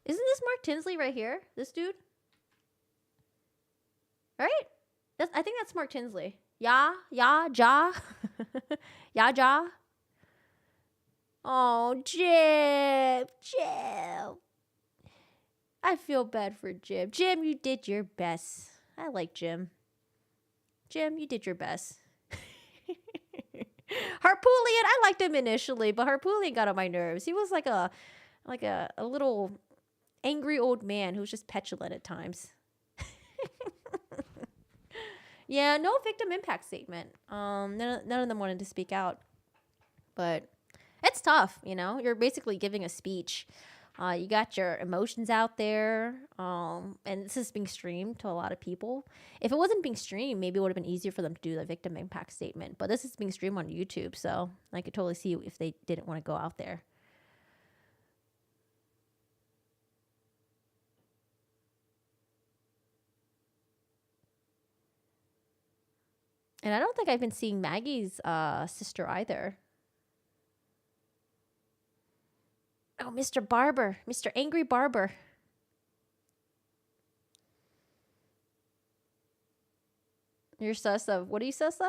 Isn't this Mark Tinsley right here? This dude? Right? I think that's Mark Tinsley. Ja. Ja. Oh, Jim. I feel bad for Jim. Jim, you did your best. I like Jim. Jim, you did your best. Harpootlian, I liked him initially, but Harpootlian got on my nerves. He was like a little angry old man who was just petulant at times. Yeah, no victim impact statement. None of them wanted to speak out. But it's tough, you know? You're basically giving a speech. You got your emotions out there, and this is being streamed to a lot of people. If it wasn't being streamed, maybe it would have been easier for them to do the victim impact statement. But this is being streamed on YouTube, so I could totally see if they didn't want to go out there. And I don't think I've been seeing Maggie's sister either. Oh, Mr. Barber. Mr. Angry Barber. You're sus of. What are you sus of?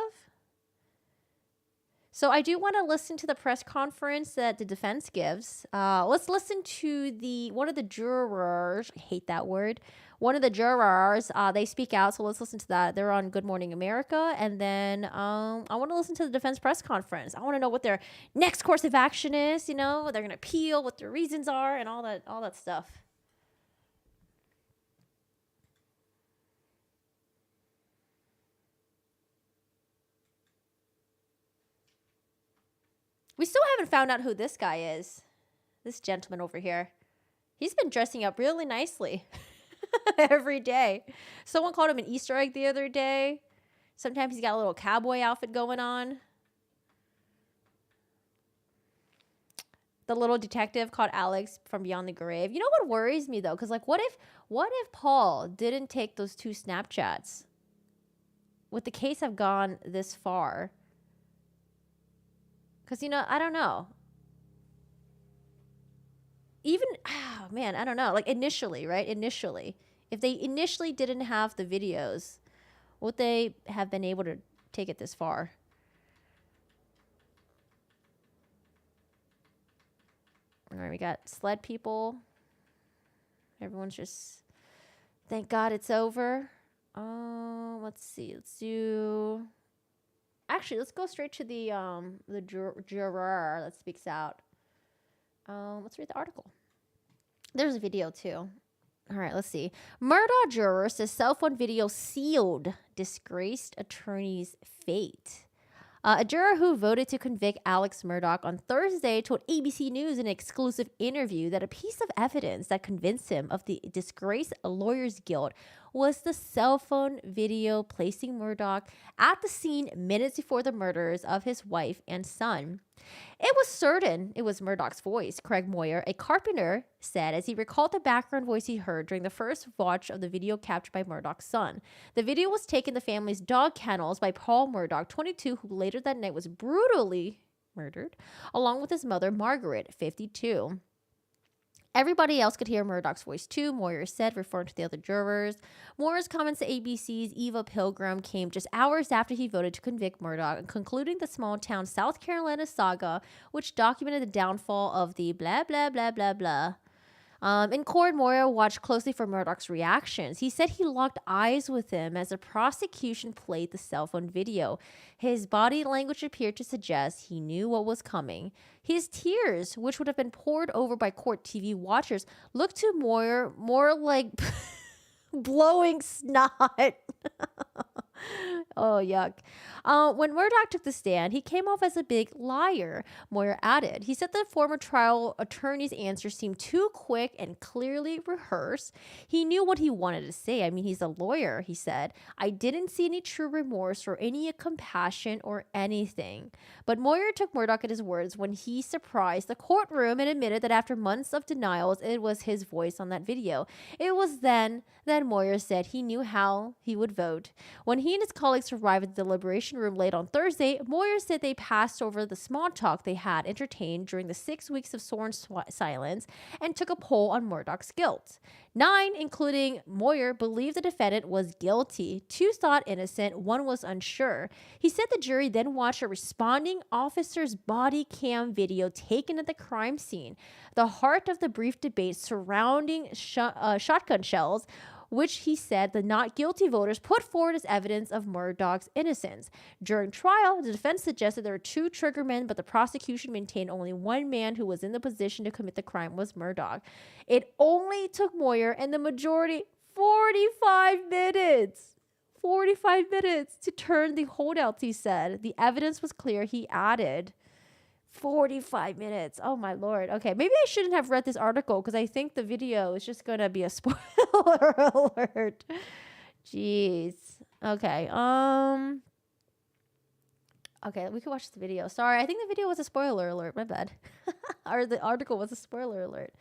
So I do want to listen to the press conference that the defense gives. Let's listen to one of the jurors. I hate that word. One of the jurors. They speak out. So let's listen to that. They're on Good Morning America, and then I want to listen to the defense press conference. I want to know what their next course of action is. You know, they're gonna appeal, what their reasons are, and all that stuff. We still haven't found out who this guy is. This gentleman over here. He's been dressing up really nicely every day. Someone called him an Easter egg the other day. Sometimes he's got a little cowboy outfit going on. The little detective called Alex from Beyond the Grave. You know what worries me though? Because like, what if Paul didn't take those 2 Snapchats? Would the case have gone this far? Because, you know, I don't know. Even, oh man, I don't know. Like initially, right? Initially. If they initially didn't have the videos, would they have been able to take it this far? All right, we got sled people. Everyone's just, thank God it's over. Let's see. Let's do... Actually, let's go straight to the juror that speaks out. Let's read the article. There's a video too. All right, let's see. Murdaugh juror says cell phone video sealed disgraced attorney's fate. A juror who voted to convict Alex Murdaugh on Thursday told ABC News in an exclusive interview that a piece of evidence that convinced him of the disgraced lawyer's guilt was the cell phone video placing Murdaugh at the scene minutes before the murders of his wife and son. It was certain it was Murdaugh's voice, Craig Moyer, a carpenter, said as he recalled the background voice he heard during the first watch of the video captured by Murdaugh's son. The video was taken in the family's dog kennels by Paul Murdaugh, 22, who later that night was brutally murdered, along with his mother, Margaret, 52. Everybody else could hear Murdaugh's voice too, Moyer said, referring to the other jurors. Moyer's comments to ABC's Eva Pilgrim came just hours after he voted to convict Murdaugh, and concluding the small-town South Carolina saga, which documented the downfall of the blah, blah, blah, blah, blah. In court, Moyer watched closely for Murdaugh's reactions. He said he locked eyes with him as the prosecution played the cell phone video. His body language appeared to suggest he knew what was coming. His tears, which would have been poured over by court TV watchers, looked to Moyer more like blowing snot. Oh, yuck. When Murdaugh took the stand, he came off as a big liar, Moyer added. He said the former trial attorney's answer seemed too quick and clearly rehearsed. He knew what he wanted to say. I mean, he's a lawyer, he said. I didn't see any true remorse or any compassion or anything. But Moyer took Murdaugh at his words when he surprised the courtroom and admitted that after months of denials, it was his voice on that video. It was then that Moyer said he knew how he would vote. When he and his colleagues arrived at the deliberation room late on Thursday, Moyer said they passed over the small talk they had entertained during the 6 weeks of sworn silence and took a poll on Murdaugh's guilt. 9, including Moyer, believed the defendant was guilty. 2 thought innocent. 1 was unsure. He said the jury then watched a responding officer's body cam video taken at the crime scene. The heart of the brief debate surrounding shotgun shells, which he said the not guilty voters put forward as evidence of Murdaugh's innocence. During trial, the defense suggested there were 2 triggermen, but the prosecution maintained only 1 man who was in the position to commit the crime was Murdaugh. It only took Moyer and the majority 45 minutes. 45 minutes to turn the holdouts, he said. The evidence was clear, he added. 45 minutes. Oh, my Lord. Okay, maybe I shouldn't have read this article because I think the video is just going to be a spoiler alert. Jeez. Okay. Okay, we could watch the video. Sorry, I think the video was a spoiler alert. My bad. Or the article was a spoiler alert.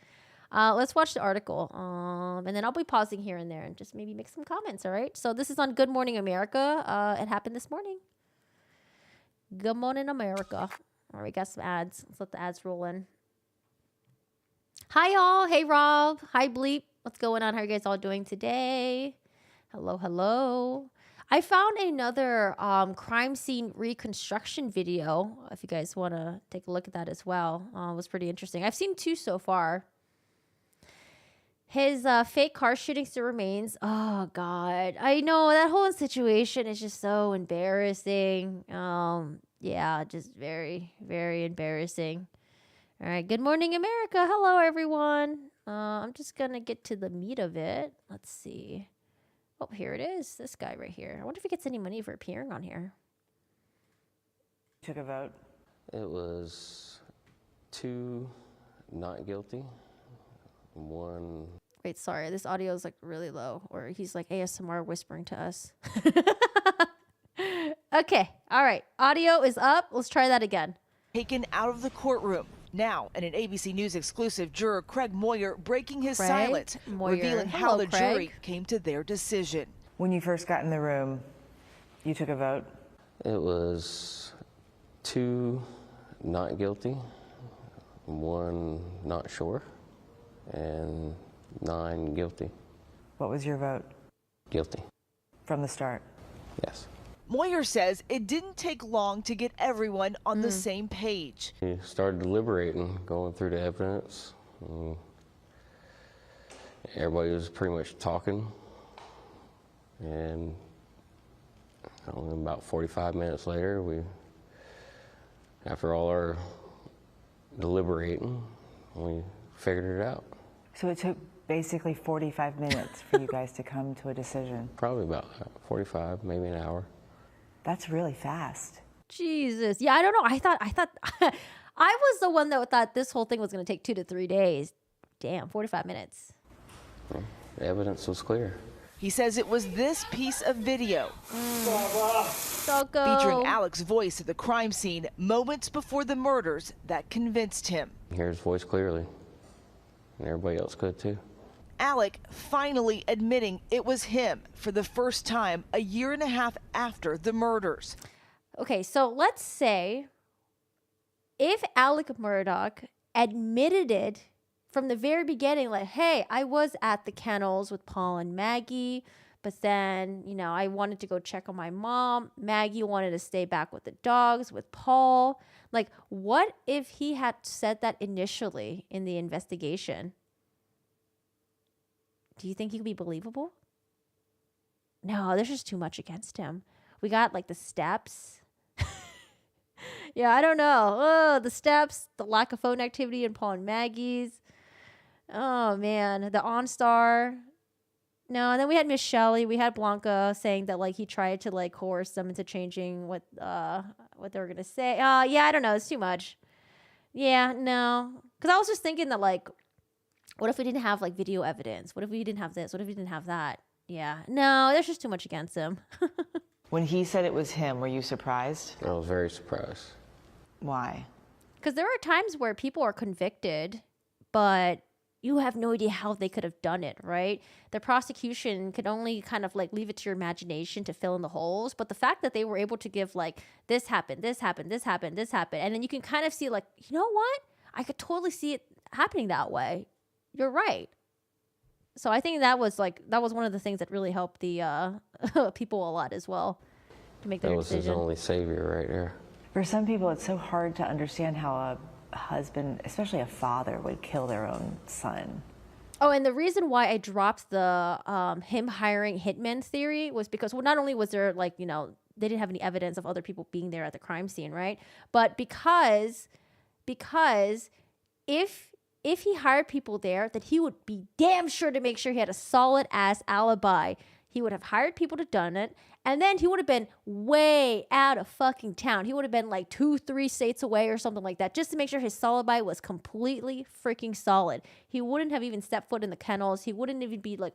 Let's watch the article. And then I'll be pausing here and there and just maybe make some comments, all right? So this is on Good Morning America. It happened this morning. Good Morning America. All right, we got some ads. Let's let the ads roll in. Hi, y'all. Hey, Rob. Hi, Bleep. What's going on? How are you guys all doing today? Hello, hello. I found another crime scene reconstruction video. If you guys want to take a look at that as well. It was pretty interesting. I've seen 2 so far. His fake car shooting still remains. Oh, God. I know that whole situation is just so embarrassing. Yeah, just very, very embarrassing. All right. Good morning, America. Hello, everyone. I'm just going to get to the meat of it. Let's see. Oh, here it is. This guy right here. I wonder if he gets any money for appearing on here. Took a vote. It was 2 not guilty, 1. Wait, sorry. This audio is like really low, or he's like ASMR whispering to us. Okay. All right. Audio is up. Let's try that again. Taken out of the courtroom. Now, in an ABC News exclusive, juror Craig Moyer breaking his Craig silence, Moyer. revealing how Hello, the Craig. jury came to their decision. When you first got in the room, you took a vote. It was 2 not guilty, 1 not sure, and 9 guilty. What was your vote Guilty, from the start? yes. Moyer says it didn't take long to get everyone on the same page. We started deliberating, going through the evidence. Everybody was pretty much talking, and about 45 minutes later, after all our deliberating, we figured it out. So it took basically 45 minutes for you guys to come to a decision. Probably about 45, maybe an hour. That's really fast. Jesus. Yeah, I don't know. I thought I was the one that thought this whole thing was going to take 2 to 3 days. Damn, 45 minutes. The evidence was clear. He says it was this piece of video Doggo. featuring Alec's voice at the crime scene moments before the murders that convinced him. I hear his voice clearly, and everybody else could too. Alec finally admitting it was him for the first time a year and a half after the murders. Okay, so let's say if Alec Murdaugh admitted it from the very beginning, like, hey, I was at the kennels with Paul and Maggie, but then, I wanted to go check on my mom. Maggie wanted to stay back with the dogs with Paul. Like, what if he had said that initially in the investigation? Do you think he could be believable? No, there's just too much against him. We got like the steps. Yeah, I don't know. Oh, the steps, the lack of phone activity in Paul and Maggie's. Oh, man. The OnStar. No, and then we had Miss Shelley. We had Blanca saying that like he tried to like coerce them into changing what they were going to say. Yeah, I don't know. It's too much. Yeah, no. Because I was just thinking that like, what if we didn't have like video evidence? What if we didn't have this? What if we didn't have that? Yeah. No, there's just too much against him. When he said it was him, were you surprised? I was very surprised. Why? Because there are times where people are convicted, but you have no idea how they could have done it, right? The prosecution could only kind of like leave it to your imagination to fill in the holes. But the fact that they were able to give like, this happened, this happened, this happened, this happened. And then you can kind of see like, you know what? I could totally see it happening that way. You're right. So I think that was one of the things that really helped the people a lot as well to make their That was decision. his only savior right there. For some people, it's so hard to understand how a husband, especially a father, would kill their own son. Oh, and the reason why I dropped the him hiring hitmen theory was because, well, not only was there like, they didn't have any evidence of other people being there at the crime scene, right? But because if he hired people there, that he would be damn sure to make sure he had a solid ass alibi. He would have hired people to done it, and then he would have been way out of fucking town. He would have been like 2-3 states away or something like that, just to make sure his alibi was completely freaking solid. He wouldn't have even stepped foot in the kennels. He wouldn't even be like,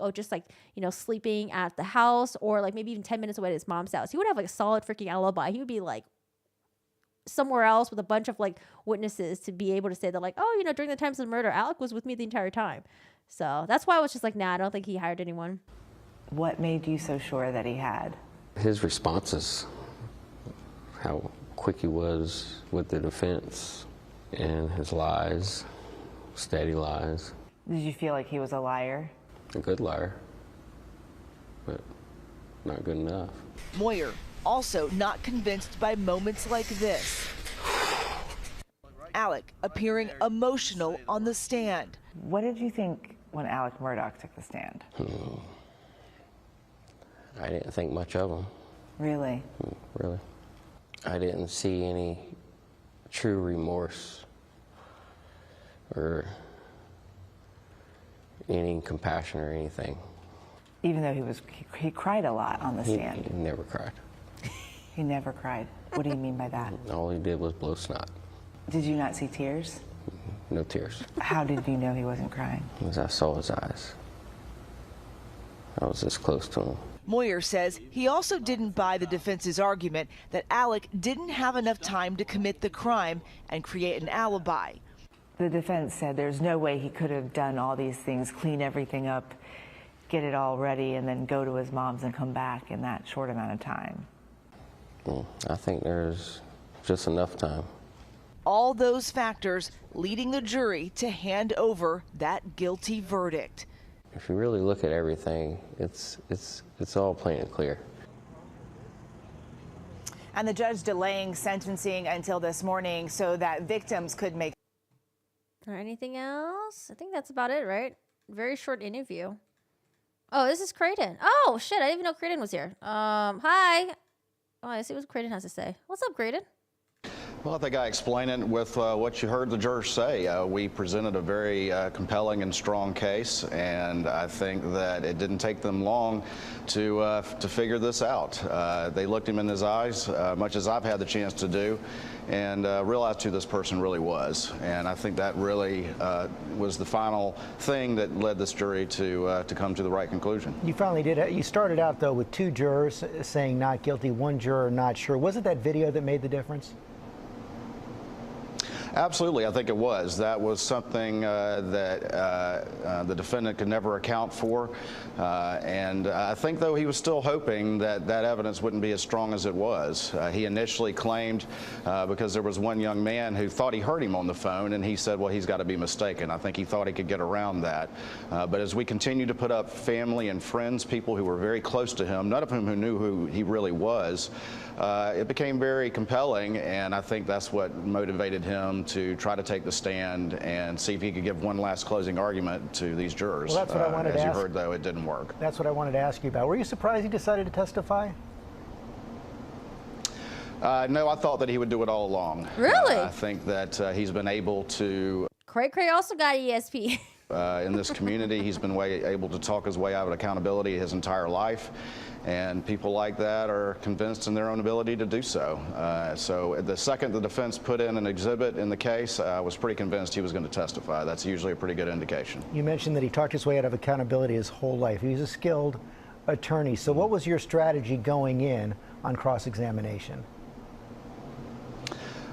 sleeping at the house, or like maybe even 10 minutes away at his mom's house. He would have like a solid freaking alibi. He would be like somewhere else with a bunch of like witnesses to be able to say that like, oh, during the times of the murder, Alec was with me the entire time. So that's why I was just like, nah, I don't think he hired anyone. What made you so sure that he had? His responses, how quick he was with the defense, and his lies, steady lies. Did you feel like he was a liar? A good liar, but not good enough. Moyer also not convinced by moments like this. Alec appearing emotional on the stand. What did you think when Alec Murdaugh took the stand? I didn't think much of him. Really? Really. I didn't see any true remorse or any compassion or anything. Even though he cried a lot on the stand. He never cried. He never cried. What do you mean by that? All he did was blow snot. Did you not see tears? No tears. How did you know he wasn't crying? Because I saw his eyes. I was this close to him. Moyer says he also didn't buy the defense's argument that Alec didn't have enough time to commit the crime and create an alibi. The defense said there's no way he could have done all these things, clean everything up, get it all ready, and then go to his mom's and come back in that short amount of time. I think there's just enough time. All those factors leading the jury to hand over that guilty verdict. If you really look at everything, it's all plain and clear. And the judge delaying sentencing until this morning so that victims could make. Or anything else? I think that's about it, right? Very short interview. Oh, this is Creighton. Oh, shit. I didn't even know Creighton was here. Hi. Oh, I see what Creighton has to say. What's up, Creighton? Well, I think I explained it with what you heard the jurors say. We presented a very compelling and strong case, and I think that it didn't take them long to figure this out. They looked him in his eyes, much as I've had the chance to do, and realized who this person really was. And I think that really was the final thing that led this jury to come to the right conclusion. You finally did it. You started out, though, with 2 jurors saying not guilty, 1 juror not sure. Was it that video that made the difference? Absolutely, I think it was. That was something that the defendant could never account for. And I think, though, he was still hoping that that evidence wouldn't be as strong as it was. He initially claimed, because there was one young man who thought he heard him on the phone, and he said, well, he's got to be mistaken. I think he thought he could get around that. But as we continued to put up family and friends, people who were very close to him, none of whom who knew who he really was, it became very compelling, and I think that's what motivated him to try to take the stand and see if he could give one last closing argument to these jurors. Well, that's what I wanted to ask. As you heard, though, it didn't work. That's what I wanted to ask you about. Were you surprised he decided to testify? No, I thought that he would do it all along. Really? I think that he's been able to... Cray also got ESP. In this community, he's been able to talk his way out of accountability his entire life. And people like that are convinced in their own ability to do so. So the second the defense put in an exhibit in the case, I was pretty convinced he was going to testify. That's usually a pretty good indication. You mentioned that he talked his way out of accountability his whole life. He was a skilled attorney. So what was your strategy going in on cross-examination?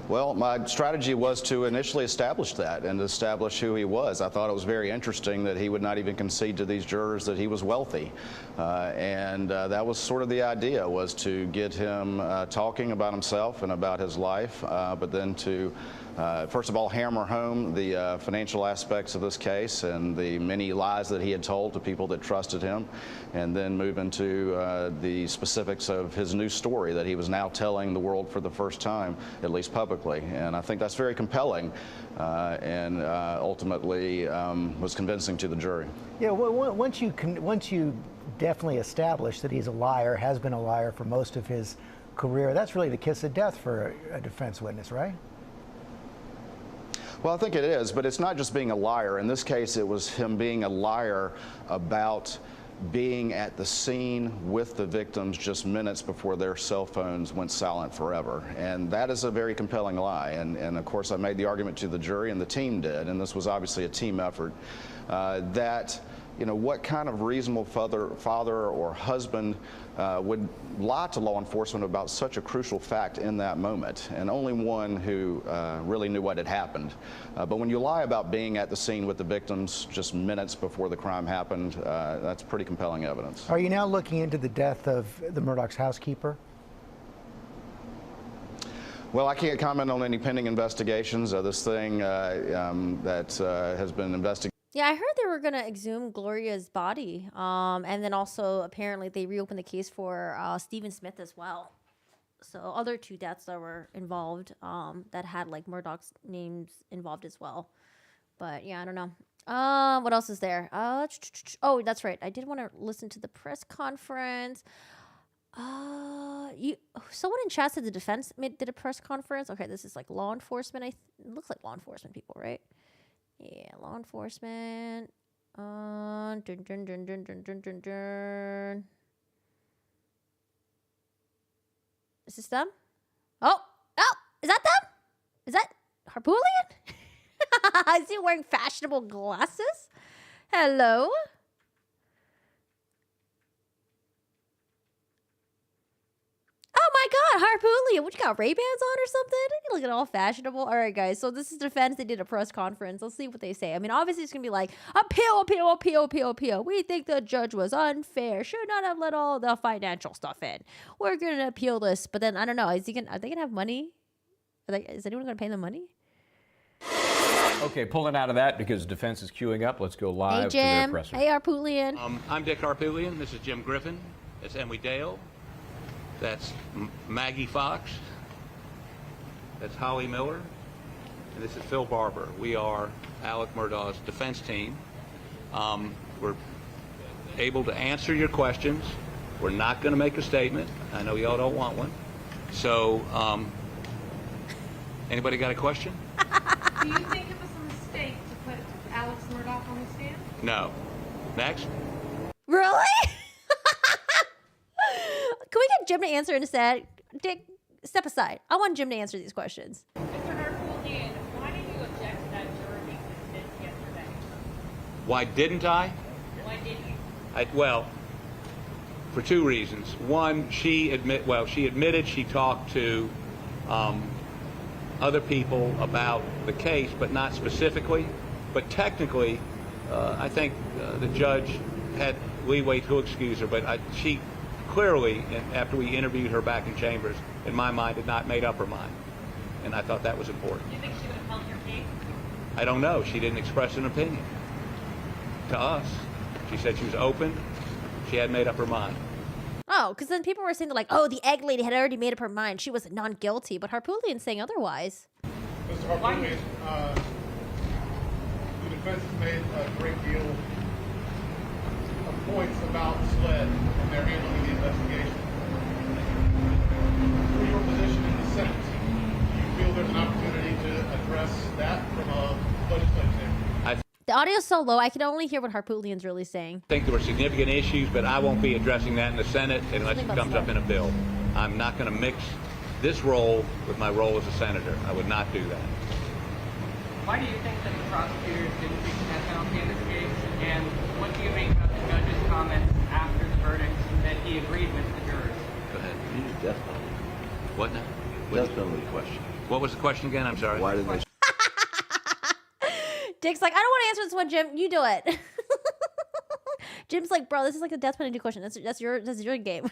Well, my strategy was to initially establish that and establish who he was. I thought it was very interesting that he would not even concede to these jurors that he was wealthy. And that was sort of the idea, was to get him talking about himself and about his life, but then to first of all, hammer home the financial aspects of this case and the many lies that he had told to people that trusted him, and then move into the specifics of his new story that he was now telling the world for the first time, at least publicly. And I think that's very compelling and ultimately was convincing to the jury. Yeah, well, once you definitely establish that he's a liar, has been a liar for most of his career, that's really the kiss of death for a defense witness, right? Well, I think it is, but it's not just being a liar. In this case, it was him being a liar about being at the scene with the victims just minutes before their cell phones went silent forever. And that is a very compelling lie. And of course, I made the argument to the jury, and the team did, and this was obviously a team effort, that, you know, what kind of reasonable father or husband would lie to law enforcement about such a crucial fact in that moment, and only one who really knew what had happened. But when you lie about being at the scene with the victims just minutes before the crime happened, that's pretty compelling evidence. Are you now looking into the death of the Murdaugh's housekeeper? Well, I can't comment on any pending investigations. This thing that has been investigated. Yeah, I heard they were gonna exhume Gloria's body, and then also apparently they reopened the case for Stephen Smith as well. So other 2 deaths that were involved, that had like Murdoch's names involved as well. But yeah, I don't know. What else is there? Oh, that's right. I did want to listen to the press conference. Someone in chat said the defense did a press conference. Okay, this is like law enforcement. It looks like law enforcement people, right? Yeah, law enforcement. Dun, dun, dun, dun, dun, dun, dun, dun. Is this them? Oh, is that them? Is that Harpootlian? Is he wearing fashionable glasses? Hello? Oh my God, Harpootlian, what you got, Ray-Bans on or something? You looking all fashionable. All right, guys, so this is defense. They did a press conference. Let's see what they say. I mean, obviously it's going to be like, appeal. We think the judge was unfair. Should not have let all the financial stuff in. We're going to appeal this. But then, I don't know, are they going to have money? Is anyone going to pay them money? Okay, pulling out of that because defense is queuing up. Let's go live hey, to their Jim. presser. Hey, Harpootlian. I'm Dick Harpootlian. This is Jim Griffin. That's Emily Dale. That's Maggie Fox. That's Holly Miller. And this is Phil Barber. We are Alec Murdaugh's defense team. We're able to answer your questions. We're not going to make a statement. I know y'all don't want one. So, anybody got a question? Do you think it was a mistake to put Alex Murdaugh on the stand? No. Next. Really? Can we get Jim to answer instead? Dick, step aside. I want Jim to answer these questions. Mr. Harpootlian, why did you object to that juror being dismissed yesterday? Why didn't I? Why didn't you? Well, for 2 reasons. One, she admitted she talked to other people about the case, but not specifically. But technically, I think the judge had leeway to excuse her, but she clearly, after we interviewed her back in chambers, in my mind, had not made up her mind. And I thought that was important. Do you think she would have held your case? I don't know. She didn't express an opinion to us. She said she was open. She had made up her mind. Oh, because then people were saying, like, oh, the egg lady had already made up her mind. She was non-guilty. But Harpootlian's saying otherwise. Mr. Harpootlian, the defense has made a great deal of points about SLED and their handling the investigation. For your position in the Senate, do you feel there's an opportunity to address that from a legislative standpoint? The audio's so low, I can only hear what Harpootlian's really saying. I think there were significant issues, but I won't be addressing that in the Senate unless it comes up in a bill. I'm not going to mix this role with my role as a senator. I would not do that. Why do you think that the prosecutors didn't seek the death penalty in this case? And what do you make of the judge's comments after the verdict that he agreed with the jurors? Go ahead. Use death penalty. What now? Death penalty question. What was the question again? I'm sorry. Why did they? Dick's like, I don't want to answer this one, Jim. You do it. Jim's like, bro, this is like a death penalty question. That's your game.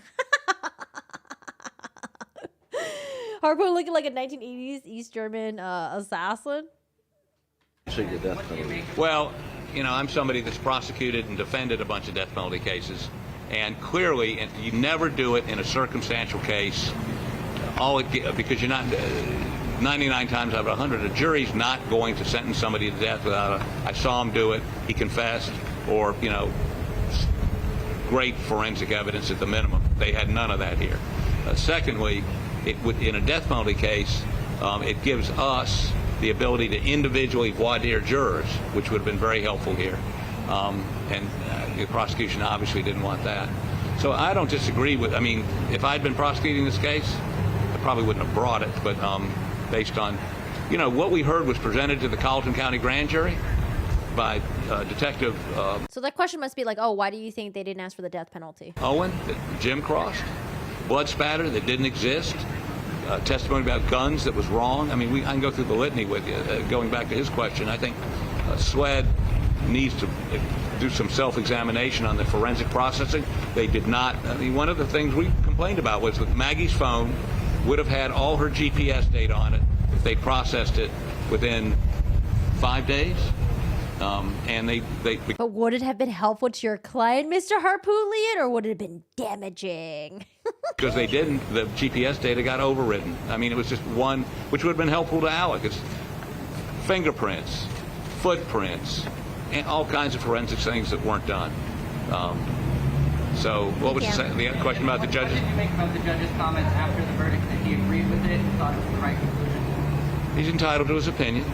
Harpoon looking like a 1980s East German assassin. Well, you know, I'm somebody that's prosecuted and defended a bunch of death penalty cases, and clearly, and you never do it in a circumstantial case. Because you're not. 99 times out of 100, a jury's not going to sentence somebody to death without I saw him do it, he confessed, or, you know, great forensic evidence at the minimum. They had none of that here. Secondly, in a death penalty case, it gives us the ability to individually voir dire jurors, which would have been very helpful here. And the prosecution obviously didn't want that. So I don't disagree with, I mean, if I'd been prosecuting this case, I probably wouldn't have brought it, but based on, you know, what we heard was presented to the Colleton County grand jury by Detective So that question must be like, oh, why do you think they didn't ask for the death penalty? Owen, that Jim crossed, blood spatter that didn't exist, testimony about guns that was wrong. I mean, I can go through the litany with you. Going back to his question, I think SLED needs to do some self-examination on the forensic processing. They did not. I mean, one of the things we complained about was that Maggie's phone would have had all her GPS data on it if they processed it within 5 days. And they But would it have been helpful to your client, Mr. Harpootlian, or would it have been damaging? because they didn't, the GPS data got overridden. I mean, it was just one, which would have been helpful to Alec. It's fingerprints, footprints, and all kinds of forensic things that weren't done. So what was the question about the judges? What did you make about the judge's comments after the verdict that he agreed with it and thought it was the right conclusion? He's entitled to his opinion.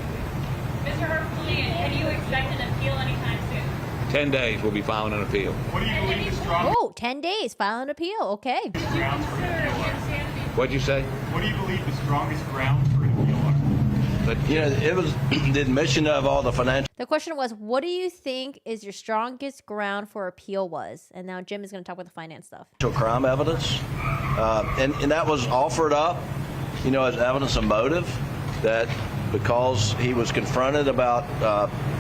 Mr. Harpootlian, can you expect an appeal anytime soon? 10 days we'll be filing an appeal. What do you believe is strong? Oh, 10 days, file an appeal. Okay. Grounds for an appeal? What'd you say? What do you believe the strongest grounds for an appeal are? But It was the admission of all the financial The question was, what do you think is your strongest ground for appeal was? And now Jim is going to talk about the finance stuff. crime evidence, and that was offered up, as evidence of motive, that because he was confronted about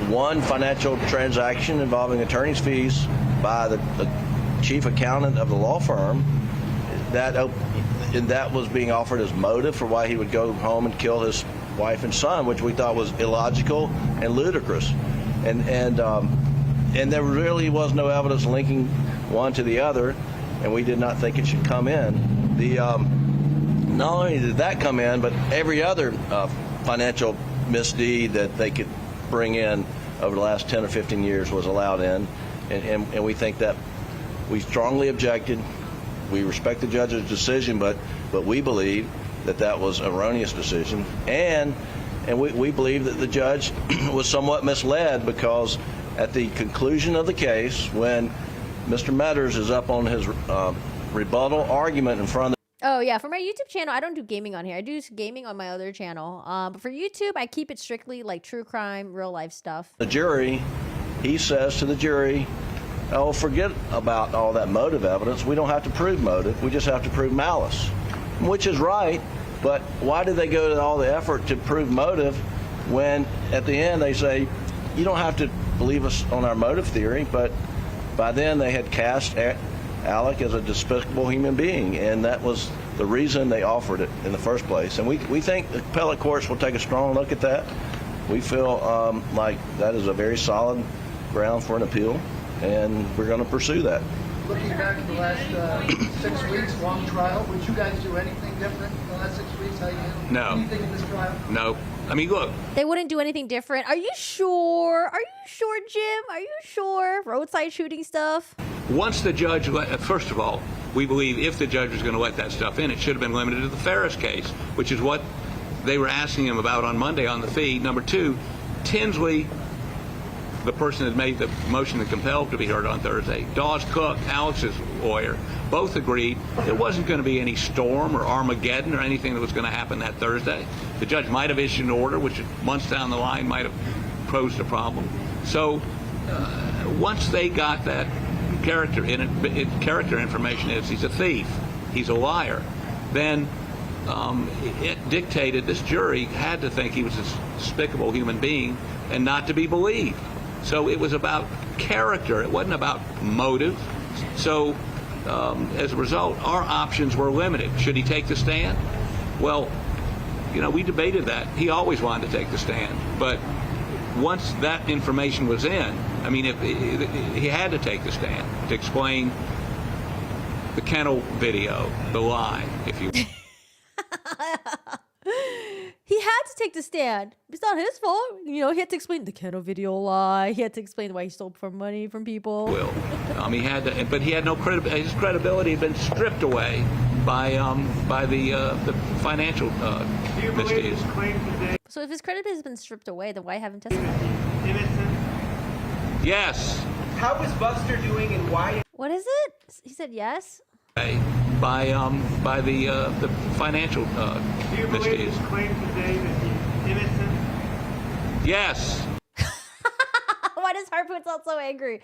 one financial transaction involving attorney's fees by the chief accountant of the law firm, that was being offered as motive for why he would go home and kill his wife and son, which we thought was illogical and ludicrous, and there really was no evidence linking one to the other, and we did not think it should come in. Not only did that come in, but every other financial misdeed that they could bring in over the last 10 or 15 years was allowed in, and we think that we strongly objected. We respect the judge's decision, but we believe that was an erroneous decision, and we believe that the judge was somewhat misled, because at the conclusion of the case, when Mr. Metters is up on his rebuttal argument in front of Oh, yeah. For my YouTube channel, I don't do gaming on here. I do gaming on my other channel. But for YouTube, I keep it strictly like true crime, real life stuff. the jury, he says to the jury, oh, forget about all that motive evidence. We don't have to prove motive. We just have to prove malice, which is right. But why did they go to all the effort to prove motive when at the end they say, you don't have to believe us on our motive theory, but by then they had cast Alec as a despicable human being, and that was the reason they offered it in the first place. And we think the appellate courts will take a strong look at that. We feel like that is a very solid ground for an appeal, and we're going to pursue that. Looking back at the last 6 weeks, long trial, would you guys do anything different in the last 6 weeks? How you handled No. anything in this trial? No. I mean, look. They wouldn't do anything different. Are you sure? Are you sure, Jim? Are you sure? Roadside shooting stuff? Once the judge first of all, we believe if the judge was going to let that stuff in, it should have been limited to the Ferris case, which is what they were asking him about on Monday on the fee. Number two, Tinsley, the person that made the motion to compel to be heard on Thursday, Dawes Cook, Alex's lawyer, both agreed there wasn't going to be any storm or Armageddon or anything that was going to happen that Thursday. The judge might have issued an order, which months down the line might have posed a problem. So once they got that character information is he's a thief, he's a liar, then it dictated this jury had to think he was a despicable human being and not to be believed. So it was about character. It wasn't about motive. So as a result, our options were limited. Should he take the stand? Well, we debated that. He always wanted to take the stand. But once that information was in, I mean, he had to take the stand to explain the kennel video, the lie, if you will. He had to take the stand. It's not his fault. He had to explain the kennel video lie. He had to explain why he stole money from people. He had to, but he had no credibility. His credibility had been stripped away by the financial misdeeds. So if his credibility has been stripped away, then why haven't testified? Yes. How is Buster doing, and why? What is it? He said yes. By the financial Do you believe misdeeds. his claim today that he's innocent? Yes. Why does Harpoon sound so angry?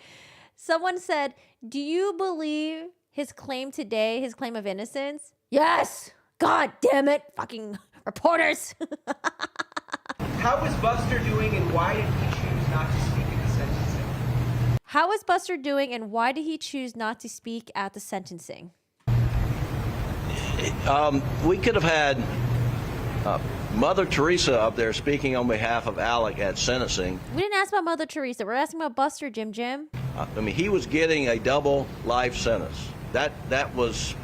Someone said, do you believe his claim today, his claim of innocence? Yes. God damn it. Fucking reporters. How is Buster doing, and why did he choose not to speak at the sentencing? How is Buster doing, and why did he choose not to speak at the sentencing? We could have had Mother Teresa up there speaking on behalf of Alec at sentencing. We didn't ask about Mother Teresa. We're asking about Buster, Jim. I mean, he was getting a double life sentence. That was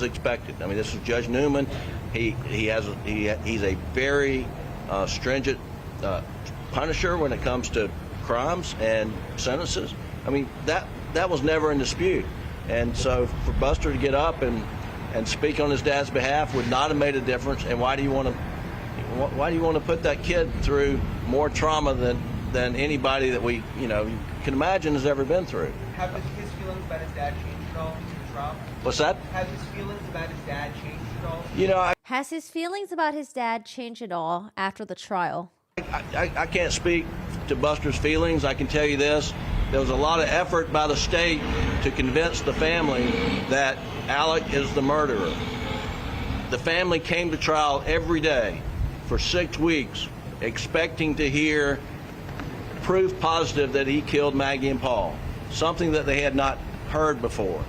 expected. I mean, this is Judge Newman. He's a very stringent punisher when it comes to crimes and sentences. I mean, that was never in dispute. And so for Buster to get up and speak on his dad's behalf would not have made a difference. And why do you want to put that kid through more trauma than anybody that we can imagine has ever been through? Have his feelings about his dad changed at all in the trial? What's that? Have his feelings about his dad changed at all? Has his feelings about his dad changed at all after the trial? I can't speak to Buster's feelings. I can tell you this. There was a lot of effort by the state to convince the family that Alec is the murderer. The family came to trial every day for 6 weeks, expecting to hear proof positive that he killed Maggie and Paul, something that they had not heard before.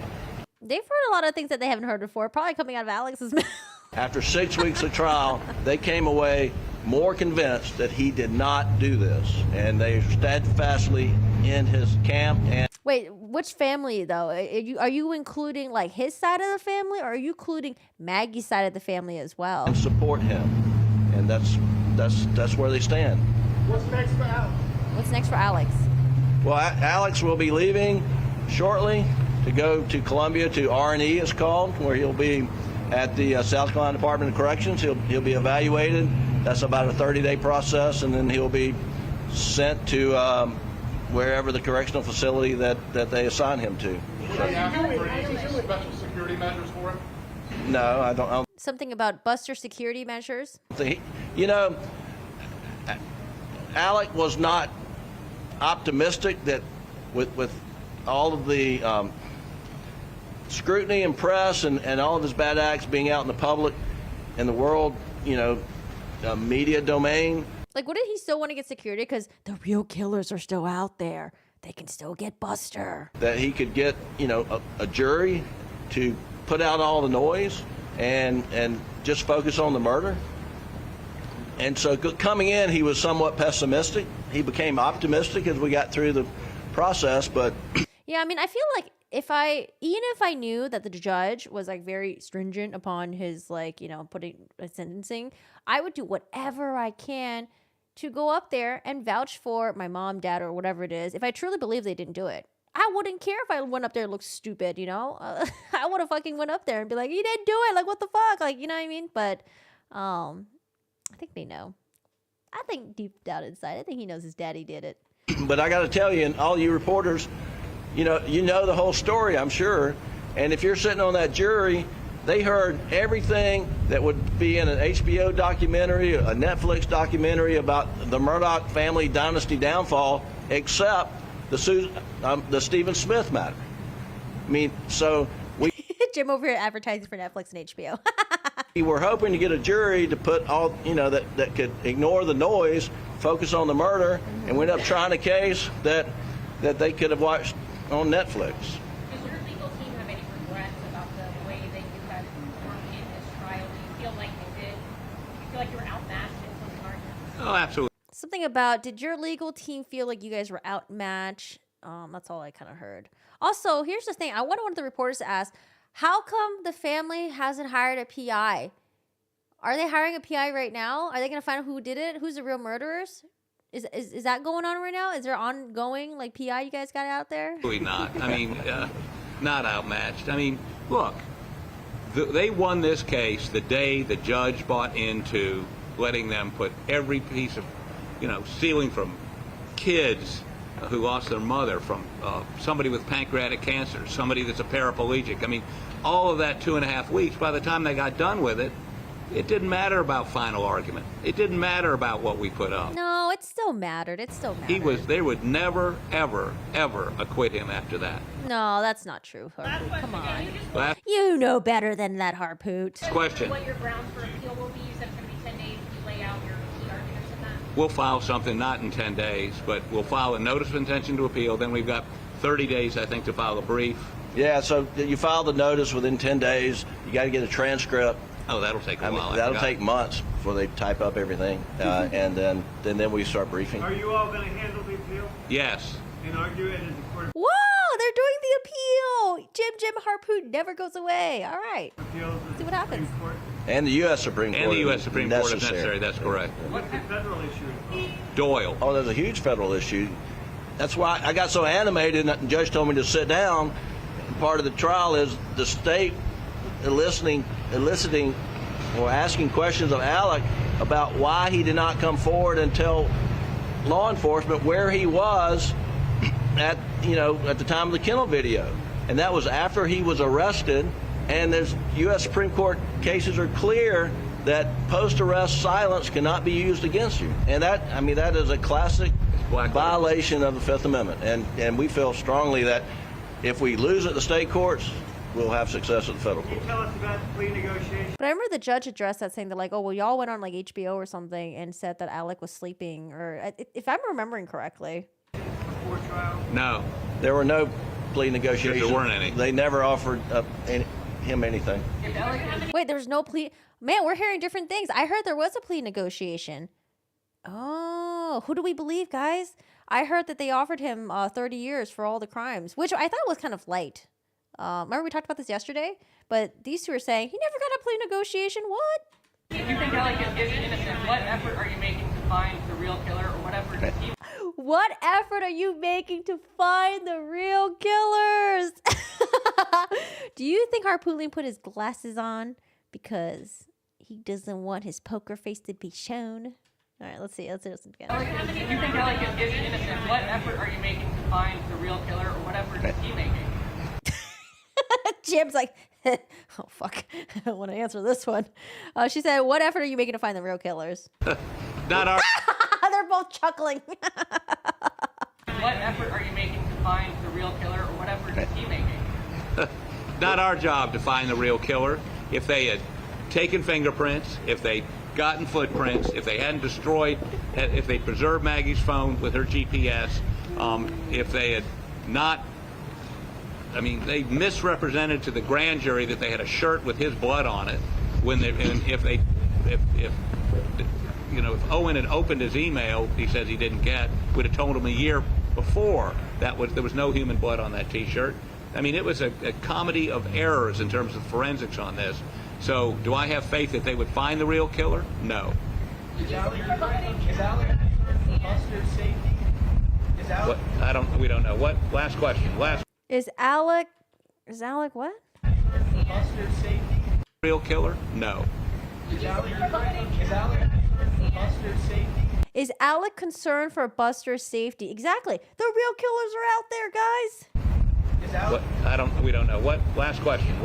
They've heard a lot of things that they haven't heard before, probably coming out of Alex's mouth. After 6 weeks of trial, they came away more convinced that he did not do this, and they steadfastly in his camp. And Wait, which family though? Are you including like his side of the family, or are you including Maggie's side of the family as well? and support him, and that's where they stand. What's next for Alex? What's next for Alex? Well, Alex will be leaving shortly to go to Columbia to R&E, it's called, where he'll be at the South Carolina Department of Corrections. He'll be evaluated. That's about a 30-day process, and then he'll be sent to wherever the correctional facility that they assign him to. Special security measures for him? No, I don't. Something about Buster security measures? Alec was not optimistic that with all of the scrutiny and press and all of his bad acts being out in the public, in the world, media domain. Like, what did he still want to get security? Because the real killers are still out there. They can still get Buster. That he could get, a jury to put out all the noise and just focus on the murder. And so coming in, he was somewhat pessimistic. He became optimistic as we got through the process, but... Yeah, I mean, I feel like even if I knew that the judge was like very stringent upon his putting a sentencing, I would do whatever I can to go up there and vouch for my mom, dad, or whatever it is. If I truly believe they didn't do it, I wouldn't care if I went up there and looked stupid, I would have fucking went up there and be like, you didn't do it. Like, what the fuck? Like, you know what I mean? But I think they know. I think deep down inside, I think he knows his daddy did it. But I got to tell you, and all you reporters, you know the whole story, I'm sure. And if you're sitting on that jury, they heard everything that would be in an HBO documentary, a Netflix documentary about the Murdoch family dynasty downfall, except the Stephen Smith matter. I mean, so we... Jim over here advertising for Netflix and HBO. We were hoping to get a jury to put all, that could ignore the noise, focus on the murder, and we ended up trying a case that they could have watched on Netflix. Does your legal team have any regrets about the way that you guys performed in this trial? Do you feel like they did? Do you feel like you were outmatched in some arguments? Oh, absolutely. Something about, did your legal team feel like you guys were outmatched? That's all I kind of heard. Also, here's the thing. I wanted one of the reporters to ask, how come the family hasn't hired a PI? Are they hiring a PI right now? Are they going to find out who did it? Who's the real murderers? Is that going on right now? Is there ongoing PI you guys got out there? Absolutely not. I mean, not outmatched. I mean, look, they won this case the day the judge bought into letting them put every piece of, stealing from kids who lost their mother, from somebody with pancreatic cancer, somebody that's a paraplegic. I mean, all of that 2.5 weeks, by the time they got done with it, it didn't matter about final argument. It didn't matter about what we put up. No, it still mattered. It still mattered. They would never, ever, ever acquit him after that. No, that's not true, Harpoot. Come on. Last You know better than that, Harpoot. question. What your grounds for appeal will be? You said it's going to be 10 days. Can you lay out your key arguments in that? We'll file something not in 10 days, but we'll file a notice of intention to appeal. Then we've got 30 days, I think, to file a brief. Yeah, so you file the notice within 10 days. You got to get a transcript. Oh, that'll take a while. That'll take months before they type up everything, and then we start briefing. Are you all going to handle the appeal Yes. and argue it in the court of Whoa, they're doing the appeal. Jim Harpoon never goes away. All right. appeals? See what happens. And the U.S. Supreme Court. And the U.S. Supreme Court if necessary. That's correct. What's the federal issue? Doyle. Oh, there's a huge federal issue. That's why I got so animated, and the judge told me to sit down. Part of the trial is the state eliciting or asking questions of Alec about why he did not come forward and tell law enforcement where he was at the time of the kennel video. And that was after he was arrested. And there's U.S. Supreme Court cases are clear that post-arrest silence cannot be used against you. And that is a classic violation of the Fifth Amendment. And we feel strongly that if we lose at the state courts, we'll have success at the federal court. Can you tell us about the plea negotiation? But I remember the judge addressed that, saying that, like, oh, well, y'all went on like HBO or something and said that Alec was sleeping, or if I'm remembering correctly. Before trial? No. There were no plea negotiations. There weren't any. They never offered him anything. Wait, there's no plea. Man, we're hearing different things. I heard there was a plea negotiation. Oh, who do we believe, guys? I heard that they offered him 30 years for all the crimes, which I thought was kind of light. Remember we talked about this yesterday? But these two are saying he never got a plea negotiation. What? If you think Alec is innocent, what effort are you making to find the real killer, or what effort does he... What effort are you making to find the real killers? Do you think Harpootlian put his glasses on because he doesn't want his poker face to be shown? All right, let's see. Let's listen again. If you think Alec is innocent, what effort are you making to find the real killer, or what effort is he making? Jim's like, oh, fuck. I don't want to answer this one. She said, what effort are you making to find the real killers? Not our... They're both chuckling. What effort are you making to find the real killer, or what effort is he making? Not our job to find the real killer. If they had taken fingerprints, if they'd gotten footprints, if they hadn't destroyed, if they preserved Maggie's phone with her GPS, if they had not, they misrepresented to the grand jury that they had a shirt with his blood on it. If Owen had opened his email, he says he didn't get, we'd have told him a year before there was no human blood on that T-shirt. It was a comedy of errors in terms of forensics on this. So, do I have faith that they would find the real killer? No. Is Alec for Buster's safety? We don't know. What? Last question. Is Alec what? For Buster's safety? Real killer? No. Is Alec for Buster's safety? Is Alec concerned for Buster's safety? Exactly. The real killers are out there, guys. We don't know. What? Last question.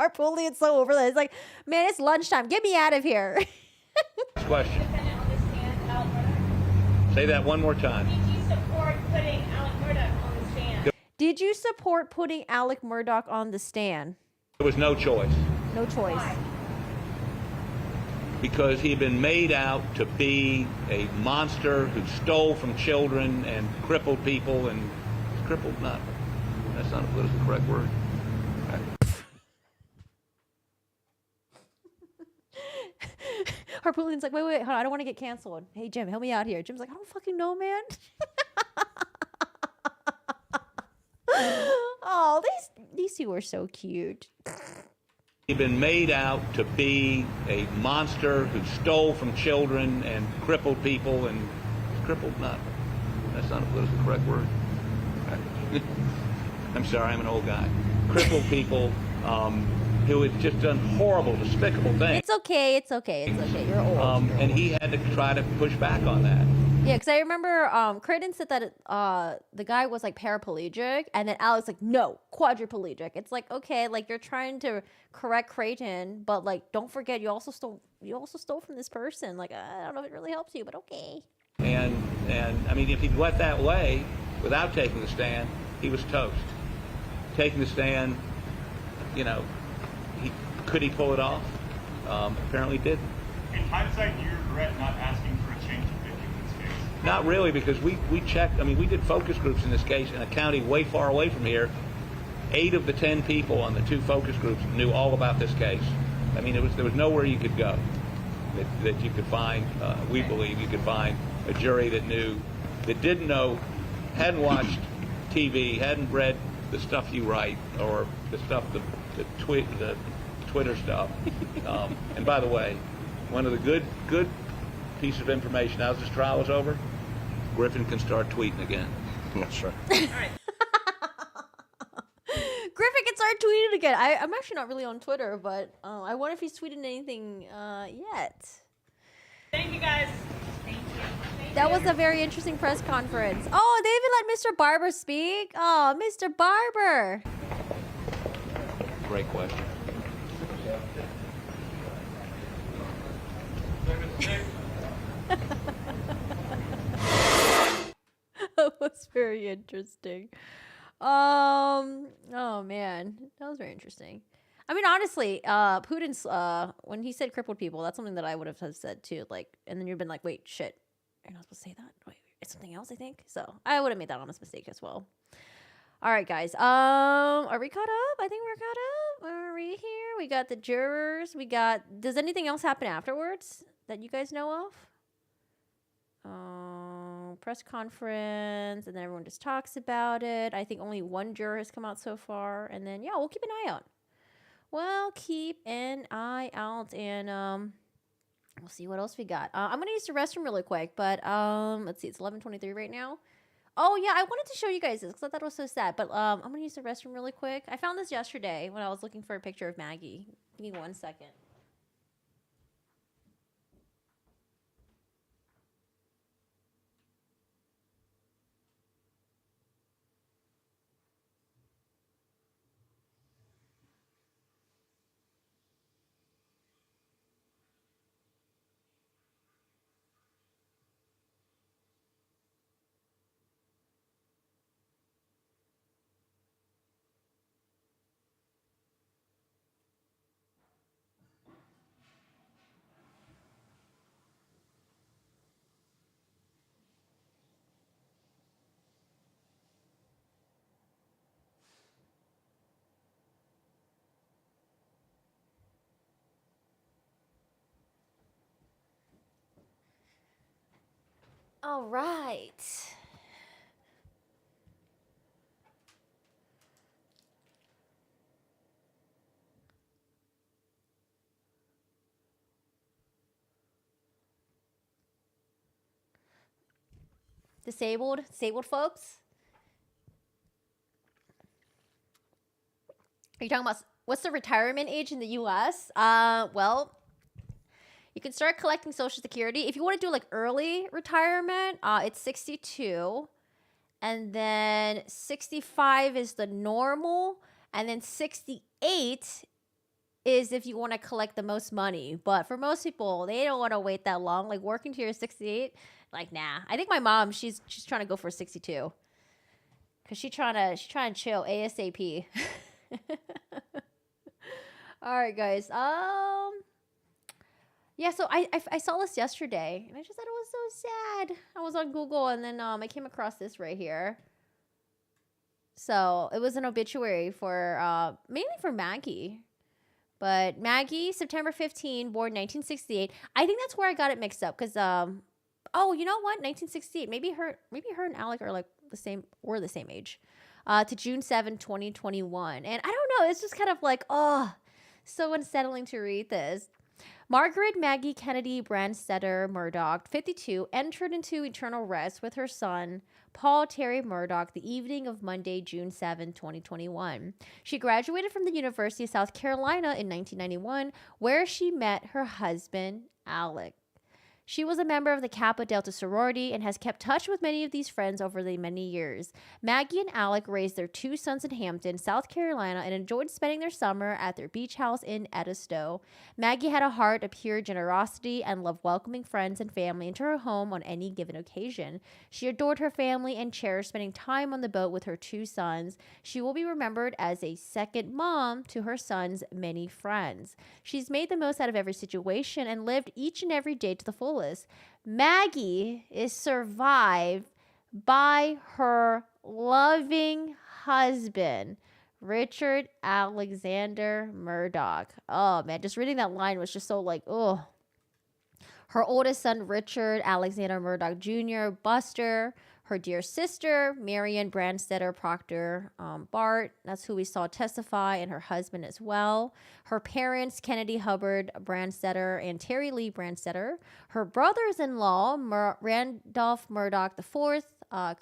Harpootlian's so over that. It's like, man, it's lunchtime. Get me out of here. Last question. Say that one more time. Did you support putting Alec Murdaugh on the stand? There was no choice. No choice. Because he'd been made out to be a monster who stole from children and crippled people and that's not a politically correct word. Harpootlian's like, wait, hold on, I don't want to get canceled. Hey, Jim, help me out here. Jim's like, I don't fucking know, man. Oh, these two are so cute. He'd been made out to be a monster who stole from children and crippled people and that's not a politically correct word. I'm sorry, I'm an old guy. Crippled people who had just done horrible, despicable things. It's okay. You're old. And he had to try to push back on that. Yeah, because I remember Creighton said that the guy was like paraplegic, and then Alex like, no, quadriplegic. It's like, okay, like you're trying to correct Creighton, but like don't forget you also stole from this person. Like I don't know if it really helps you, but okay. And if he'd went that way without taking the stand, he was toast. Taking the stand, could he pull it off? Apparently didn't. In hindsight, do you regret not asking for a change of venue in this case? Not really, because we checked. I mean, we did focus groups in this case in a county way far away from here. 8 of the 10 people on the 2 focus groups knew all about this case. I mean, there was nowhere you could go that you could find. We believe you could find a jury that didn't know, hadn't watched TV, hadn't read the stuff you write or the stuff the Twitter stuff. And by the way, one of the good piece of information as this trial is over, Griffin can start tweeting again. That's right. Griffin can start tweeting again. I'm actually not really on Twitter, but I wonder if he's tweeted anything yet. Thank you, guys. Thank you. That was a very interesting press conference. Oh, they even let Mr. Barber speak. Oh, Mr. Barber. Great question. That was very interesting. Oh man, that was very interesting. I mean, honestly, Putin's when he said crippled people, that's something that I would have said too. Like, and then you've been like, wait, shit, you're not supposed to say that. Wait, it's something else, I think. So I would have made that honest mistake as well. All right, guys. Are we caught up? I think we're caught up. Are we here? We got the jurors. We got. Does anything else happen afterwards that you guys know of? Press conference, and then everyone just talks about it. I think only one juror has come out so far, and then yeah, we'll keep an eye out. Well, keep an eye out, and we'll see what else we got. I'm gonna use the restroom really quick, but let's see, it's 11:23 right now. Oh yeah, I wanted to show you guys this because I thought it was so sad. But I'm gonna use the restroom really quick. I found this yesterday when I was looking for a picture of Maggie. Give me 1 second. All right. Disabled folks. Are you talking about what's the retirement age in the U.S.? Well, you can start collecting Social Security. If you want to do like early retirement, it's 62. And then 65 is the normal. And then 68 is if you want to collect the most money. But for most people, they don't want to wait that long. Like working to your 68, like nah. I think my mom, she's trying to go for 62. Cause she's trying to chill ASAP. All right, guys. Yeah, so I saw this yesterday, and I just thought it was so sad. I was on Google, and then I came across this right here. So it was an obituary for mainly for Maggie. But Maggie, September 15, born 1968. I think that's where I got it mixed up, because oh, you know what? 1968. Maybe her and Alec are like the same. We're the same age. To June 7, 2021. And I don't know, it's just kind of like, oh, so unsettling to read this. Margaret Maggie Kennedy Brandstetter Murdoch, 52, entered into eternal rest with her son, Paul Terry Murdoch, the evening of Monday, June 7, 2021. She graduated from the University of South Carolina in 1991, where she met her husband, Alec. She was a member of the Kappa Delta sorority and has kept touch with many of these friends over the many years. Maggie and Alec raised their 2 sons in Hampton, South Carolina, and enjoyed spending their summer at their beach house in Edisto. Maggie had a heart of pure generosity and loved welcoming friends and family into her home on any given occasion. She adored her family and cherished spending time on the boat with her 2 sons. She will be remembered as a second mom to her sons' many friends. She's made the most out of every situation and lived each and every day to the fullest. Angeles. Maggie is survived by her loving husband, Richard Alexander Murdoch. Oh man, just reading that line was just so like, oh. Her oldest son, Richard Alexander Murdoch Jr., Buster, her dear sister, Marion Branstetter Proctor Bart, that's who we saw testify, and her husband as well. Her parents, Kennedy Hubbard Branstetter and Terry Lee Branstetter. Her brothers-in-law, Randolph Murdoch IV,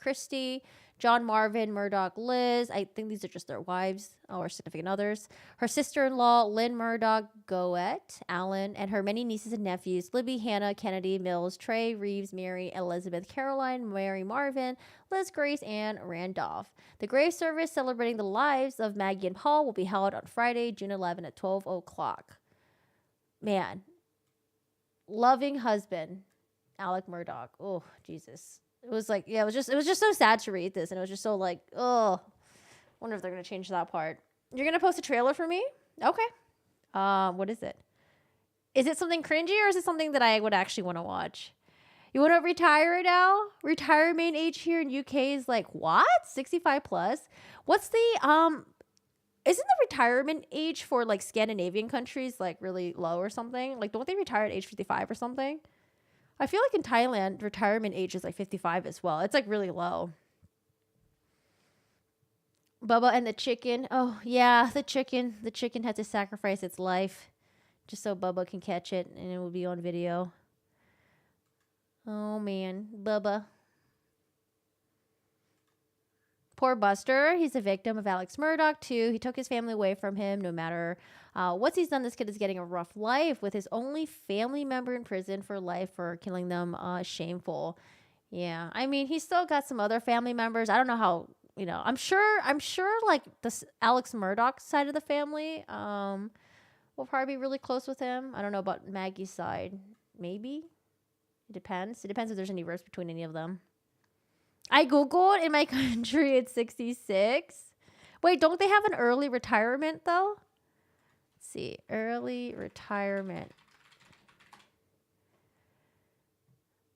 Christy, John Marvin Murdoch Liz. I think these are just their wives or significant others. Her sister-in-law, Lynn Murdoch Goet Allen, and her many nieces and nephews, Libby, Hannah, Kennedy, Mills, Trey, Reeves, Mary, Elizabeth, Caroline, Mary Marvin, Liz Grace, and Randolph. The grave service celebrating the lives of Maggie and Paul will be held on Friday, June 11 at 12 o'clock. Man, loving husband, Alec Murdoch. Oh, Jesus. It was like, yeah, it was just so sad to read this, and it was just so like, oh, wonder if they're gonna change that part. You're gonna post a trailer for me? Okay. What is it? Is it something cringy, or is it something that I would actually want to watch? You want to retire now? Retirement age here in UK is like what? 65 plus? What's the isn't the retirement age for like Scandinavian countries like really low or something? Like don't they retire at age 55 or something? I feel like in Thailand, retirement age is like 55 as well. It's like really low. Bubba and the chicken. Oh, yeah, the chicken. The chicken had to sacrifice its life just so Bubba can catch it and it will be on video. Oh, man. Bubba. Poor Buster. He's a victim of Alex Murdoch, too. He took his family away from him. No matter what he's done, this kid is getting a rough life with his only family member in prison for life for killing them. Shameful. Yeah. I mean, he's still got some other family members. I don't know how, you know, I'm sure like this Alex Murdoch side of the family will probably be really close with him. I don't know about Maggie's side. Maybe. It depends. It depends if there's any rifts between any of them. I Googled in my country it's 66. Wait, don't they have an early retirement though? Let's see. Early retirement.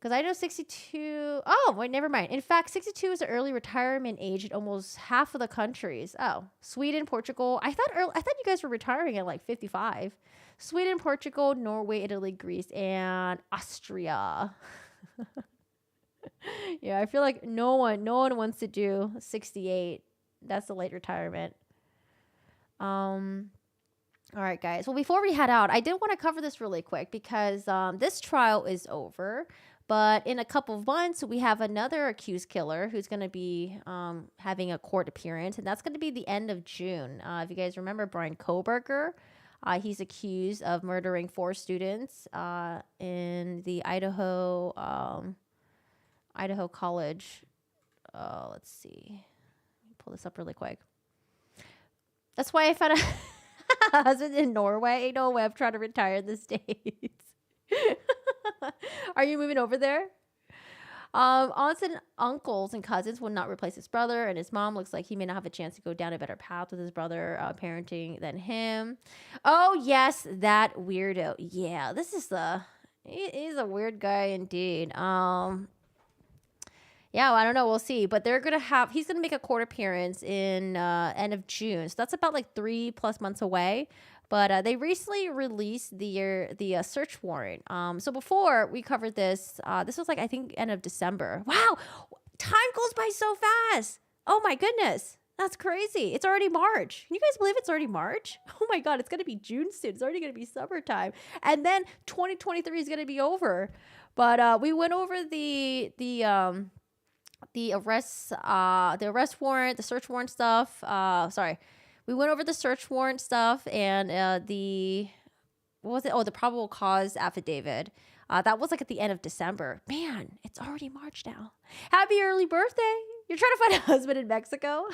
Because I know 62. Oh, wait, never mind. In fact, 62 is the early retirement age in almost half of the countries. Oh, Sweden, Portugal. I thought you guys were retiring at like 55. Sweden, Portugal, Norway, Italy, Greece, and Austria. Yeah, I feel like no one wants to do 68. That's the late retirement. All right, guys. Well, before we head out, I did want to cover this really quick because this trial is over. But in a couple of months, we have another accused killer who's going to be having a court appearance, and that's going to be the end of June. If you guys remember Brian Koberger, he's accused of murdering 4 students in the Idaho College. Let's see. Let me pull this up really quick. That's why I found a husband in Norway. Ain't no way I'm trying to retire in the States. Are you moving over there? Aunts and uncles and cousins will not replace his brother, and his mom looks like he may not have a chance to go down a better path with his brother parenting than him. Oh, yes, that weirdo. Yeah, he's a weird guy indeed. Yeah, well, I don't know. We'll see. But he's going to make a court appearance in end of June. So that's about like 3+ months away. But they recently released the search warrant. So before we covered this, this was like, I think, end of December. Wow. Time goes by so fast. Oh, my goodness. That's crazy. It's already March. Can you guys believe it's already March? Oh, my God. It's going to be June soon. It's already going to be summertime. And then 2023 is going to be over. But we went over the arrest warrant, the search warrant stuff. We went over the search warrant stuff and the probable cause affidavit. That was like at the end of December. Man, it's already March now. Happy early birthday. You're trying to find a husband in Mexico.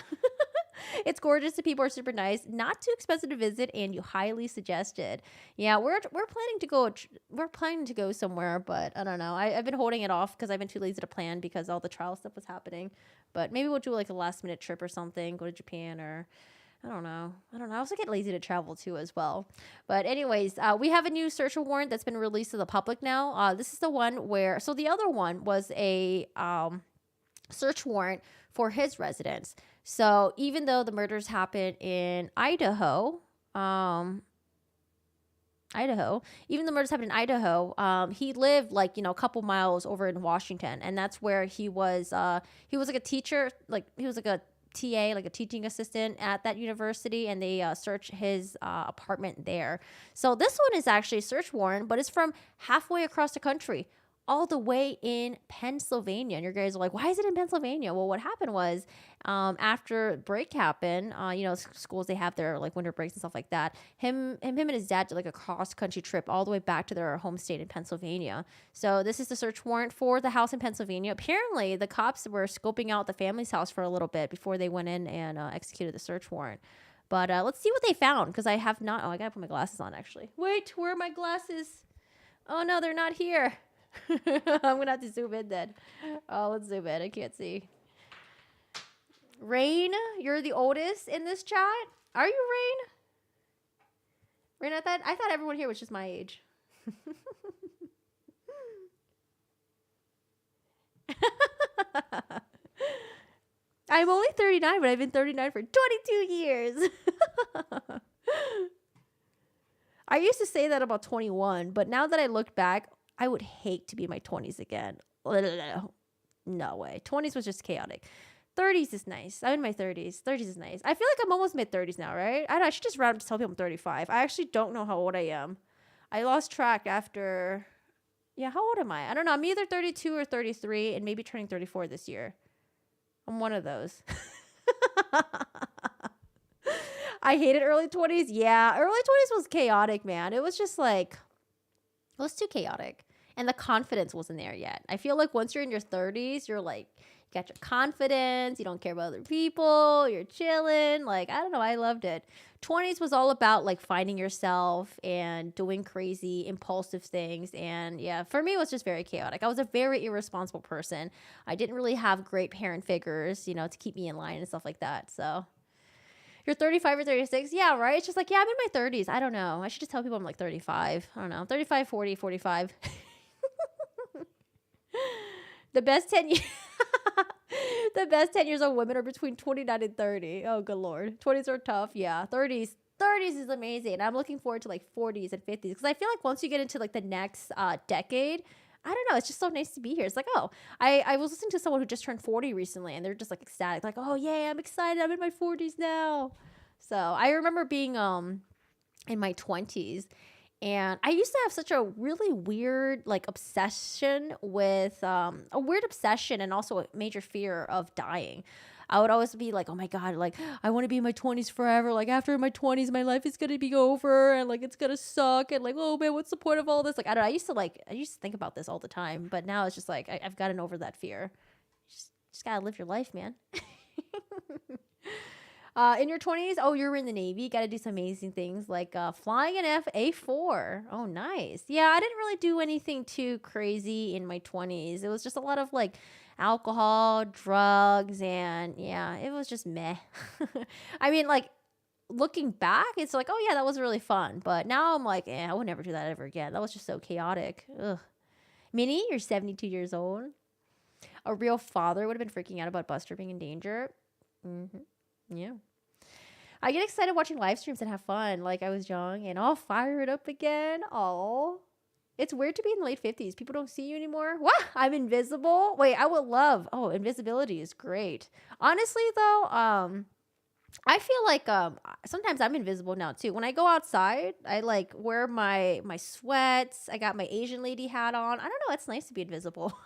It's gorgeous. The people are super nice. Not too expensive to visit, and you highly suggested. Yeah, we're planning to go. We're planning to go somewhere, but I don't know. I've been holding it off because I've been too lazy to plan because all the trial stuff was happening. But maybe we'll do like a last minute trip or something. Go to Japan or I don't know. I also get lazy to travel too as well. But anyways, we have a new search warrant that's been released to the public now. This is the one where, so the other one was a search warrant for his residence. So even though the murders happened in Idaho, even the murders happened in Idaho, he lived like, a couple miles over in Washington. And that's where he was like a teacher, like he was like a TA, like a teaching assistant at that university, and they searched his apartment there. So this one is actually a search warrant, but it's from halfway across the country, all the way in Pennsylvania. And your guys are like, why is it in Pennsylvania? Well, what happened was after break happened, schools, they have their like winter breaks and stuff like that. Him and his dad did like a cross country trip all the way back to their home state in Pennsylvania. So this is the search warrant for the house in Pennsylvania. Apparently, the cops were scoping out the family's house for a little bit before they went in and executed the search warrant. But let's see what they found, because I have not. Oh, I gotta put my glasses on actually. Wait, where are my glasses? Oh no, they're not here. I'm gonna have to zoom in then. Oh, let's zoom in. I can't see. Rain, you're the oldest in this chat. Are you, Rain? Rain, I thought everyone here was just my age. I'm only 39, but I've been 39 for 22 years. I used to say that about 21, but now that I look back, I would hate to be in my 20s again. No way. 20s was just chaotic. 30s is nice. I'm in my 30s. 30s is nice. I feel like I'm almost mid-30s now, right? I should just round up to tell people I'm 35. I actually don't know how old I am. I lost track after... Yeah, how old am I? I don't know. I'm either 32 or 33 and maybe turning 34 this year. I'm one of those. I hated early 20s. Yeah, early 20s was chaotic, man. It was just like... It was too chaotic. And the confidence wasn't there yet. I feel like once you're in your 30s, you're like, you got your confidence. You don't care about other people. You're chilling. Like, I don't know. I loved it. 20s was all about like finding yourself and doing crazy, impulsive things. And yeah, for me, it was just very chaotic. I was a very irresponsible person. I didn't really have great parent figures, to keep me in line and stuff like that. So... You're 35 or 36? Yeah, right? It's just like, yeah, I'm in my 30s. I don't know. I should just tell people I'm like 35. I don't know. 35, 40, 45. The best 10 years... The best 10 years of women are between 29 and 30. Oh, good Lord. 20s are tough. Yeah. 30s is amazing. I'm looking forward to like 40s and 50s. Because I feel like once you get into like the next decade... I don't know. It's just so nice to be here. It's like, oh, I was listening to someone who just turned 40 recently, and they're just like ecstatic. Like, oh, yeah, I'm excited. I'm in my 40s now. So I remember being in my 20s, and I used to have such a really weird like obsession with a weird obsession and also a major fear of dying. I would always be like, oh my God, like, I want to be in my 20s forever. Like, after my 20s, my life is going to be over and like, it's going to suck. And like, oh man, what's the point of all this? Like, I don't know. I used to think about this all the time, but now it's just like, I've gotten over that fear. Just got to live your life, man. In your 20s, oh, you're in the Navy. Got to do some amazing things like flying an A4. Oh, nice. Yeah, I didn't really do anything too crazy in my 20s. It was just a lot of like alcohol, drugs, and yeah, it was just meh. I mean, like, looking back, it's like, oh yeah, that was really fun. But now I'm like, I would never do that ever again. That was just so chaotic. Ugh. Minnie, you're 72 years old. A real father would have been freaking out about Buster being in danger. Yeah. I get excited watching live streams and have fun like I was young, and I'll fire it up again. Oh, it's weird to be in the late 50s. People don't see you anymore. What? I'm invisible? Wait, I would love... Oh, invisibility is great. Honestly, though, I feel like sometimes I'm invisible now, too. When I go outside, I, like, wear my sweats. I got my Asian lady hat on. I don't know. It's nice to be invisible.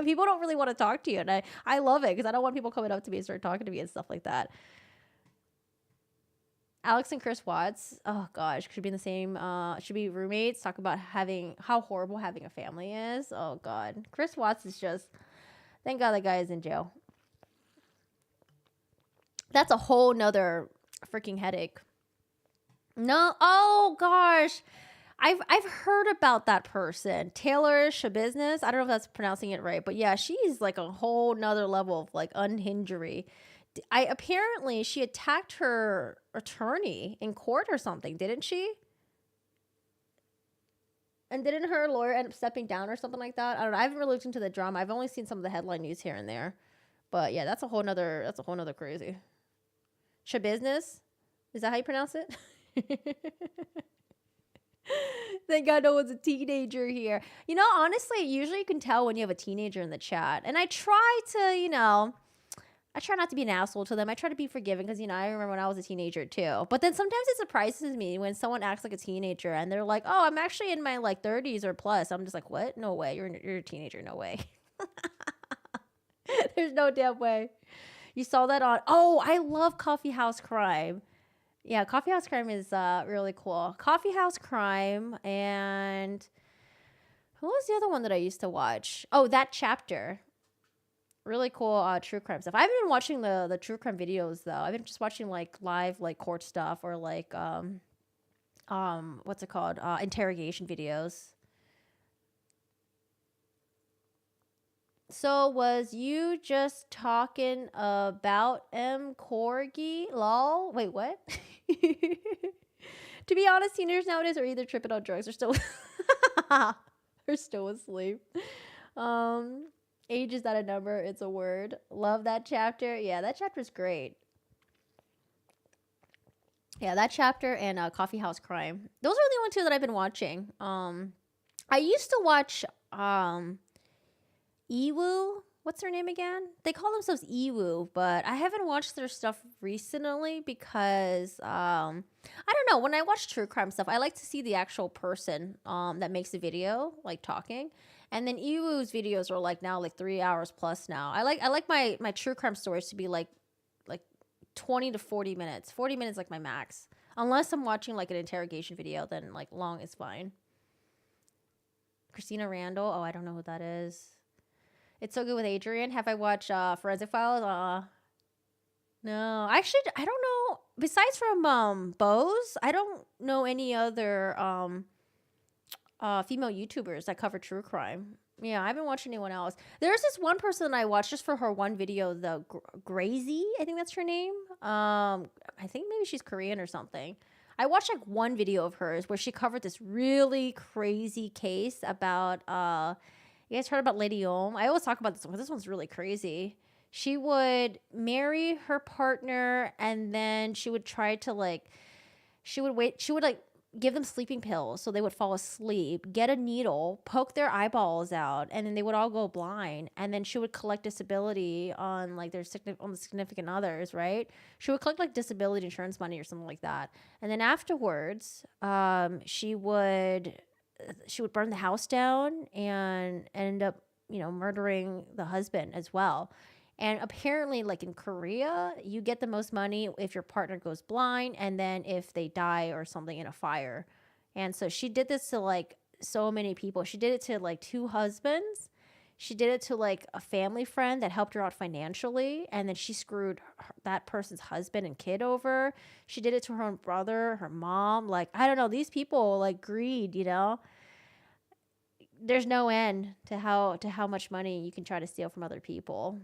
People don't really want to talk to you, and I love it because I don't want people coming up to me and start talking to me and stuff like that. Alex and Chris Watts, oh gosh, should be in the same, should be roommates, talk about how horrible having a family is. Oh God. Chris Watts is just, thank God that guy is in jail. That's a whole nother freaking headache. No, oh gosh. I've heard about that person, Taylor Shabusiness. I don't know if that's pronouncing it right, but yeah, she's like a whole nother level of like unhingery. apparently she attacked her attorney in court or something, didn't she? And didn't her lawyer end up stepping down or something like that? I don't know. I haven't really looked into the drama. I've only seen some of the headline news here and there. But yeah, that's a whole nother crazy. Shabusiness? Is that how you pronounce it? Thank God no one's a teenager here. You know, honestly, usually you can tell when you have a teenager in the chat. And I try to, I try not to be an asshole to them. I try to be forgiving because, I remember when I was a teenager too. But then sometimes it surprises me when someone acts like a teenager and they're like, oh, I'm actually in my 30s or plus. I'm just like, what? No way. You're a teenager. No way. There's no damn way. You saw that on, oh, I love Coffee House Crime. Yeah, Coffee House Crime is really cool. Coffee House Crime, and who was the other one that I used to watch? Oh, That Chapter. Really cool true crime stuff. I haven't been watching the true crime videos though. I've been just watching live court stuff or what's it called? Interrogation videos. So was you just talking about M. Corgi? Lol. Wait, what? To be honest, teenagers nowadays are either tripping on drugs or still asleep. Age is not a number, it's a word. Love That Chapter. Yeah, that chapter's great. Yeah, That Chapter and Coffee House Crime. Those are the only two that I've been watching. I used to watch Ewu. What's their name again? They call themselves Ewu, but I haven't watched their stuff recently because I don't know. When I watch true crime stuff, I like to see the actual person that makes the video, talking. And then Ewu's videos are now 3 hours plus now. I like my true crime stories to be like 20 to 40 minutes. 40 minutes my max. Unless I'm watching an interrogation video, then long is fine. Christina Randall. Oh, I don't know who that is. It's So Good with Adrian. Have I watched Forensic Files? No. Actually, I don't know. Besides from Bose, I don't know any other female YouTubers that cover true crime. Yeah, I haven't watched anyone else. There's this one person that I watched just for her one video, the Grazy, I think that's her name. I think maybe she's Korean or something. I watched one video of hers where she covered this really crazy case about you guys heard about Lady Om? I always talk about this one. This one's really crazy. She would marry her partner and then she would try to she would give them sleeping pills so they would fall asleep, get a needle, poke their eyeballs out, and then they would all go blind. And then she would collect disability on the significant others, right? She would collect disability insurance money or something like that. And then afterwards, she would burn the house down and end up, murdering the husband as well. And apparently, in Korea, you get the most money if your partner goes blind and then if they die or something in a fire. And so she did this to so many people. She did it to 2 husbands. She did it to a family friend that helped her out financially. And then she screwed that person's husband and kid over. She did it to her own brother, her mom. I don't know. These people greed, There's no end to how much money you can try to steal from other people.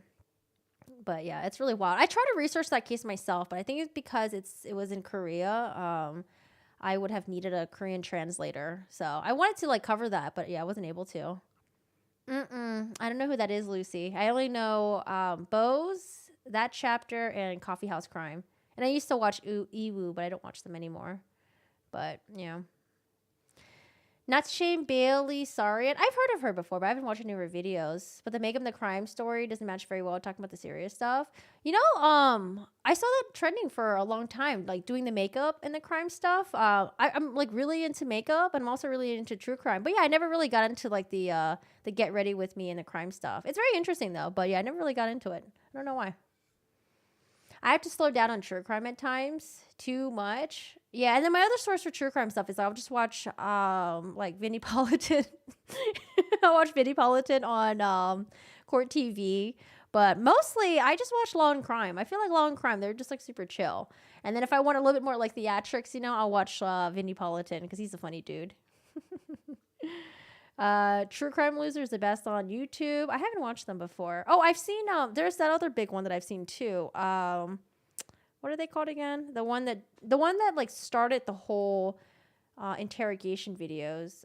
But yeah, it's really wild. I tried to research that case myself, but I think it's because it was in Korea. I would have needed a Korean translator. So I wanted to cover that, but yeah, I wasn't able to. I don't know who that is, Lucy. I only know Bose, That Chapter, and Coffee House Crime. And I used to watch Ewu, but I don't watch them anymore. But, yeah. Not Shane Bailey, sorry. I've heard of her before, but I haven't watched any of her videos. But the Make 'em the Crime story doesn't match very well talking about the serious stuff. I saw that trending for a long time, doing the makeup and the crime stuff. I'm really into makeup, and I'm also really into true crime. But yeah, I never really got into the get ready with me and the crime stuff. It's very interesting though, but yeah, I never really got into it. I don't know why. I have to slow down on true crime at times too much. Yeah, and then my other source for true crime stuff is I'll just watch Vinnie Politan. I'll watch Vinnie Politan on Court TV. But mostly I just watch Law and Crime. I feel like Law and Crime, they're just super chill. And then if I want a little bit more theatrics, I'll watch Vinnie Politan because he's a funny dude. True Crime Loser is the best on YouTube. I haven't watched them before. Oh, I've seen there's that other big one that I've seen too. What are they called again? The one that like started the whole interrogation videos.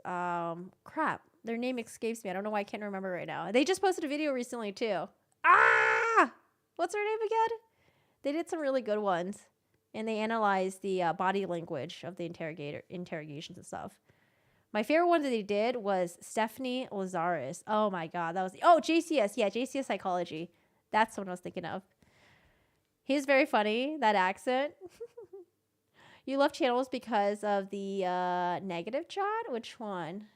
Crap. Their name escapes me. I don't know why I can't remember right now. They just posted a video recently too. Ah! What's her name again? They did some really good ones. And they analyzed the body language of the interrogations and stuff. My favorite one that they did was Stephanie Lazarus. Oh my God. That was, JCS. Yeah, JCS Psychology. That's what I was thinking of. He's very funny, that accent. You love channels because of the negative chat? Which one?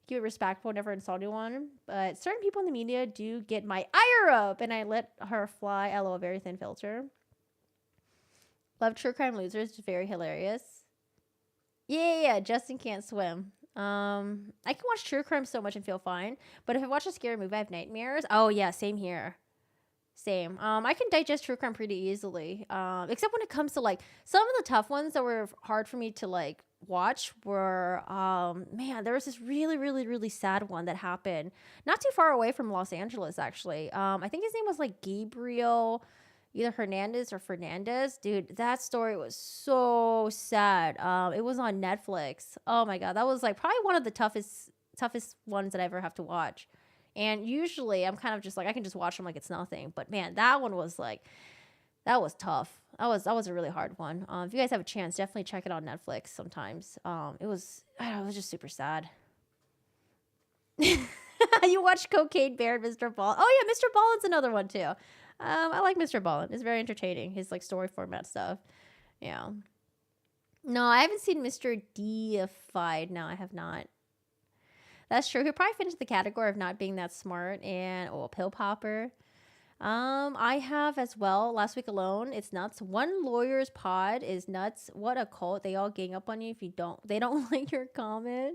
Keep it respectful, never insult anyone. But certain people in the media do get my ire up, and I let her fly. LOL, very thin filter. Love True Crime Losers. It's very hilarious. Yeah. Justin can't swim. I can watch true crime so much and feel fine. But if I watch a scary movie, I have nightmares. Oh, yeah, same here. Same. I can digest true crime pretty easily. Except when it comes to like some of the tough ones that were hard for me to like watch were man, there was this really, really, really sad one that happened not too far away from Los Angeles, actually. I think his name was like Gabriel, either Hernandez or Fernandez. Dude, that story was so sad. It was on Netflix. Oh my God, that was like probably one of the toughest ones that I ever have to watch. And usually I'm kind of just like, I can just watch them like it's nothing. But man, that one was like, that was tough. That was a really hard one. If you guys have a chance, definitely check it on Netflix sometimes. It was just super sad. You watch Cocaine Bear and Mr. Ball. Oh yeah, Mr. Ballen's another one too. I like Mr. Ballen. It's very entertaining. His like story format stuff. Yeah. No, I haven't seen Mr. Deified. No, I have not. That's true. He'll probably fit into the category of not being that smart and pill popper. I have as well. Last week alone, it's nuts. One lawyer's pod is nuts. What a cult! They all gang up on you if they don't like your comment.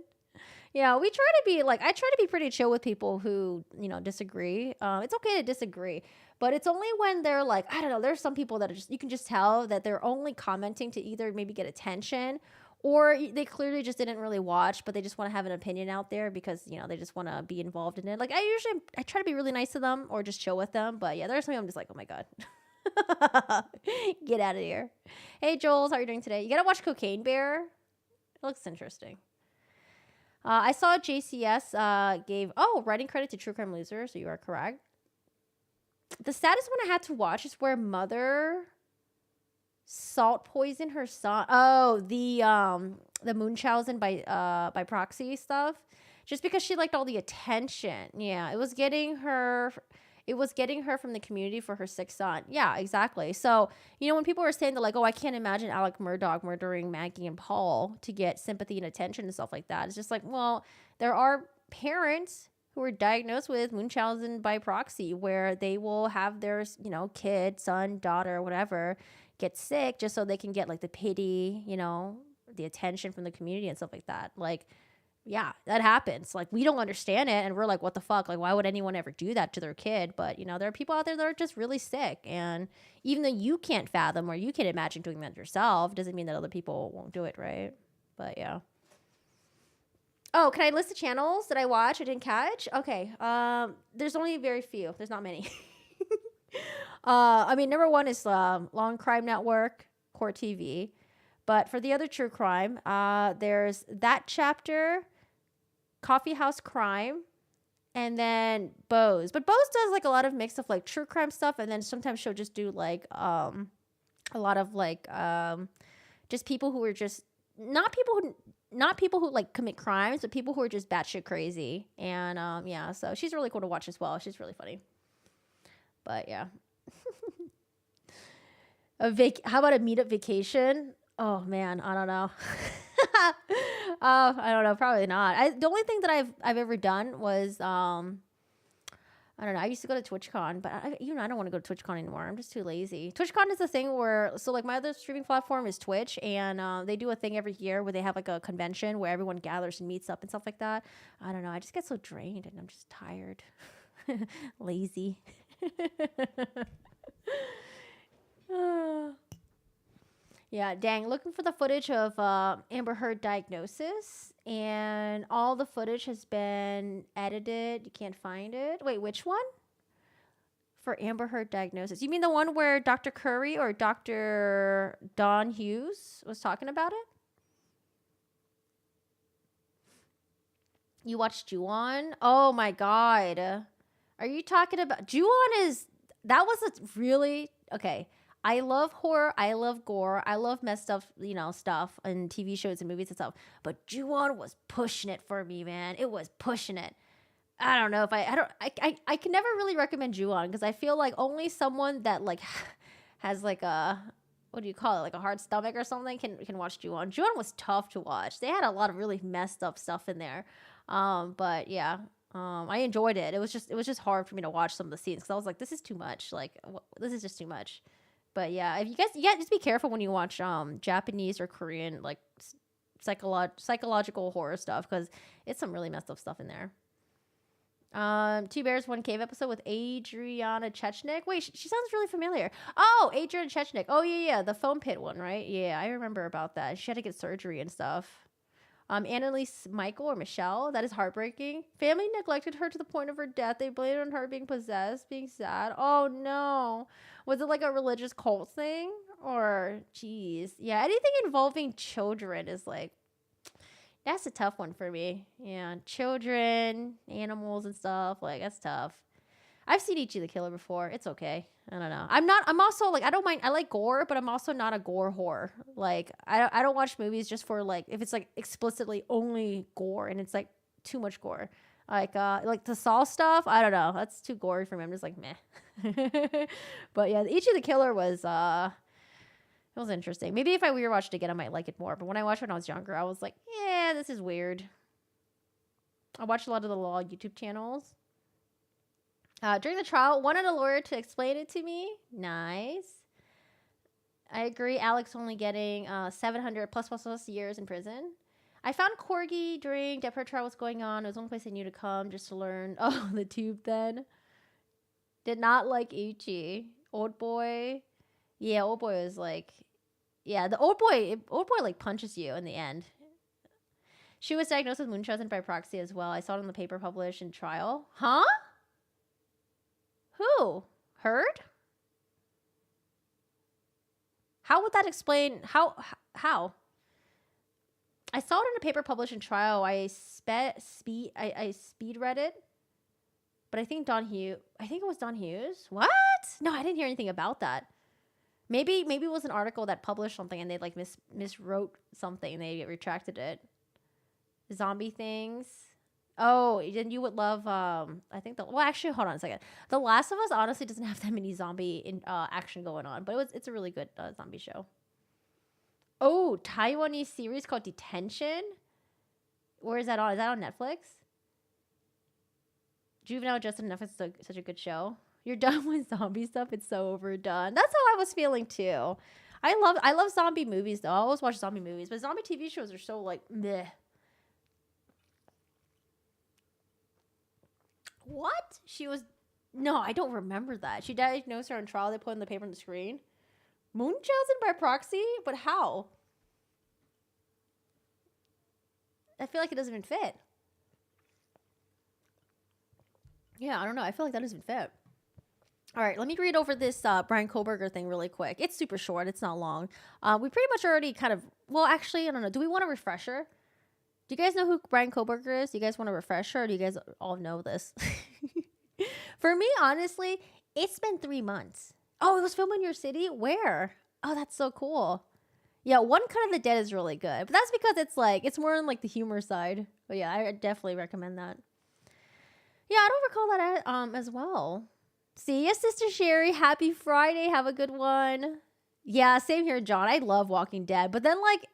Yeah, we try to be like, I try to be pretty chill with people who disagree. It's okay to disagree, but it's only when they're like, I don't know. There's some people that are you can just tell that they're only commenting to either maybe get attention, or they clearly just didn't really watch, but they just want to have an opinion out there because, they just want to be involved in it. Like, I try to be really nice to them or just chill with them. But yeah, there's something I'm just like, oh my God. Get out of here. Hey, Jules, how are you doing today? You got to watch Cocaine Bear. It looks interesting. I saw JCS gave, writing credit to True Crime Loser, so you are correct. The saddest one I had to watch is where mother salt poison her son. Oh, the Munchausen by proxy stuff. Just because she liked all the attention. Yeah, it was getting her from the community for her sick son. Yeah, exactly. So, when people were saying that like, oh, I can't imagine Alec Murdaugh murdering Maggie and Paul to get sympathy and attention and stuff like that. It's just like, well, there are parents who are diagnosed with Munchausen by proxy where they will have their, kid, son, daughter, whatever, get sick just so they can get like the pity, the attention from the community and stuff like that. Like, yeah, that happens. Like, we don't understand it and we're like, what the fuck? Like, why would anyone ever do that to their kid? But, there are people out there that are just really sick. And even though you can't fathom or you can't imagine doing that yourself, doesn't mean that other people won't do it, right? But yeah. Oh, can I list the channels that I watch I didn't catch? Okay. There's only very few. There's not many. Number one is Long Crime Network, Court TV. But for the other true crime, there's That Chapter, Coffee House Crime, and then Bose. But Bose does like a lot of mix of like true crime stuff, and then sometimes she'll just do like a lot of like just people who are just not people who like commit crimes, but people who are just batshit crazy. And yeah, so she's really cool to watch as well. She's really funny. But yeah. How about a meetup vacation? Oh man, I don't know. I don't know, probably not. The only thing that I've ever done was I don't know. I used to go to TwitchCon, but I don't want to go to TwitchCon anymore. I'm just too lazy. TwitchCon is the thing where, so like my other streaming platform is Twitch, and they do a thing every year where they have like a convention where everyone gathers and meets up and stuff like that. I don't know. I just get so drained and I'm just tired, lazy. Yeah, dang. Looking for the footage of Amber Heard diagnosis, and all the footage has been edited. You can't find it. Wait, which one? For Amber Heard diagnosis. You mean the one where Dr. Curry or Dr. Don Hughes was talking about it? You watched Ju-on? Oh my god. Are you talking about Ju-on that was a really okay. I love horror, I love gore, I love messed up, stuff and TV shows and movies and stuff. But Ju-on was pushing it for me, man. It was pushing it. I don't know if I can never really recommend Ju-on because I feel like only someone that like has like a what do you call it, like a hard stomach or something can watch Ju-on. Ju-on was tough to watch. They had a lot of really messed up stuff in there. But yeah, I enjoyed it. It was just hard for me to watch some of the scenes because I was like, this is too much. Like this is just too much. But yeah, if you guys, just be careful when you watch Japanese or Korean like psychological horror stuff because it's some really messed up stuff in there. Two Bears, One Cave episode with Adriana Chechnik. Wait, she sounds really familiar. Oh, Adriana Chechnik. Oh yeah, the foam pit one, right? Yeah, I remember about that. She had to get surgery and stuff. Annalise Michael or Michelle. That is heartbreaking. Family neglected her to the point of her death. They blamed it on her being possessed, being sad. Oh no. Was it like a religious cult thing? Or, geez. Yeah, anything involving children is like, that's a tough one for me. Yeah, children, animals and stuff. Like, that's tough. I've seen Ichi the Killer before. It's okay. I don't know. I'm also like, I don't mind. I like gore, but I'm also not a gore whore. Like, I don't watch movies just for like, if it's like explicitly only gore and it's like too much gore. Like the Saw stuff, I don't know. That's too gory for me. I'm just like, meh. But yeah, Ichi the Killer was, it was interesting. Maybe if I rewatched it again, I might like it more. But when I watched it when I was younger, I was like, yeah, this is weird. I watched a lot of the law YouTube channels. During the trial, wanted a lawyer to explain it to me. Nice. I agree. Alex only getting 700 plus years in prison. I found Corgi during Depp trial was going on. It was the only place I knew to come just to learn. Oh, the tube then. Did not like Ichi. Old boy. Yeah, old boy was like, yeah, the old boy like punches you in the end. She was diagnosed with Munchausen by proxy as well. I saw it in the paper published in trial. Huh? Who? Heard? How would that explain? How? I saw it in a paper published in trial. I speed read it. But I think it was Don Hughes. What? No, I didn't hear anything about that. Maybe it was an article that published something and they like miswrote something and they retracted it. Zombie things. Oh, then you would love, I think actually, hold on a second. The Last of Us honestly doesn't have that many zombie action going on, but it's a really good zombie show. Oh, Taiwanese series called Detention. Where is that on? Is that on Netflix? Juvenile Justice on Netflix is such a good show. You're done with zombie stuff. It's so overdone. That's how I was feeling too. I love zombie movies though. I always watch zombie movies, but zombie TV shows are so like meh. What? No, I don't remember that. She diagnosed her on trial. They put in the paper on the screen. Munchausen by proxy? But how? I feel like it doesn't even fit. Yeah, I don't know. I feel like that doesn't fit. All right, let me read over this Brian Koberger thing really quick. It's super short. It's not long. We pretty much already kind of... Well, actually, I don't know. Do we want a refresher? Do you guys know who Brian Koberger is? Do you guys want a refresher, or do you guys all know this? For me, honestly, it's been 3 months. Oh, it was filmed in your city? Where? Oh, that's so cool. Yeah, One Cut of the Dead is really good. But that's because it's more on like the humor side. But yeah, I definitely recommend that. Yeah, I don't recall that as well. See ya, Sister Sherry. Happy Friday. Have a good one. Yeah, same here, John. I love Walking Dead. But then, like,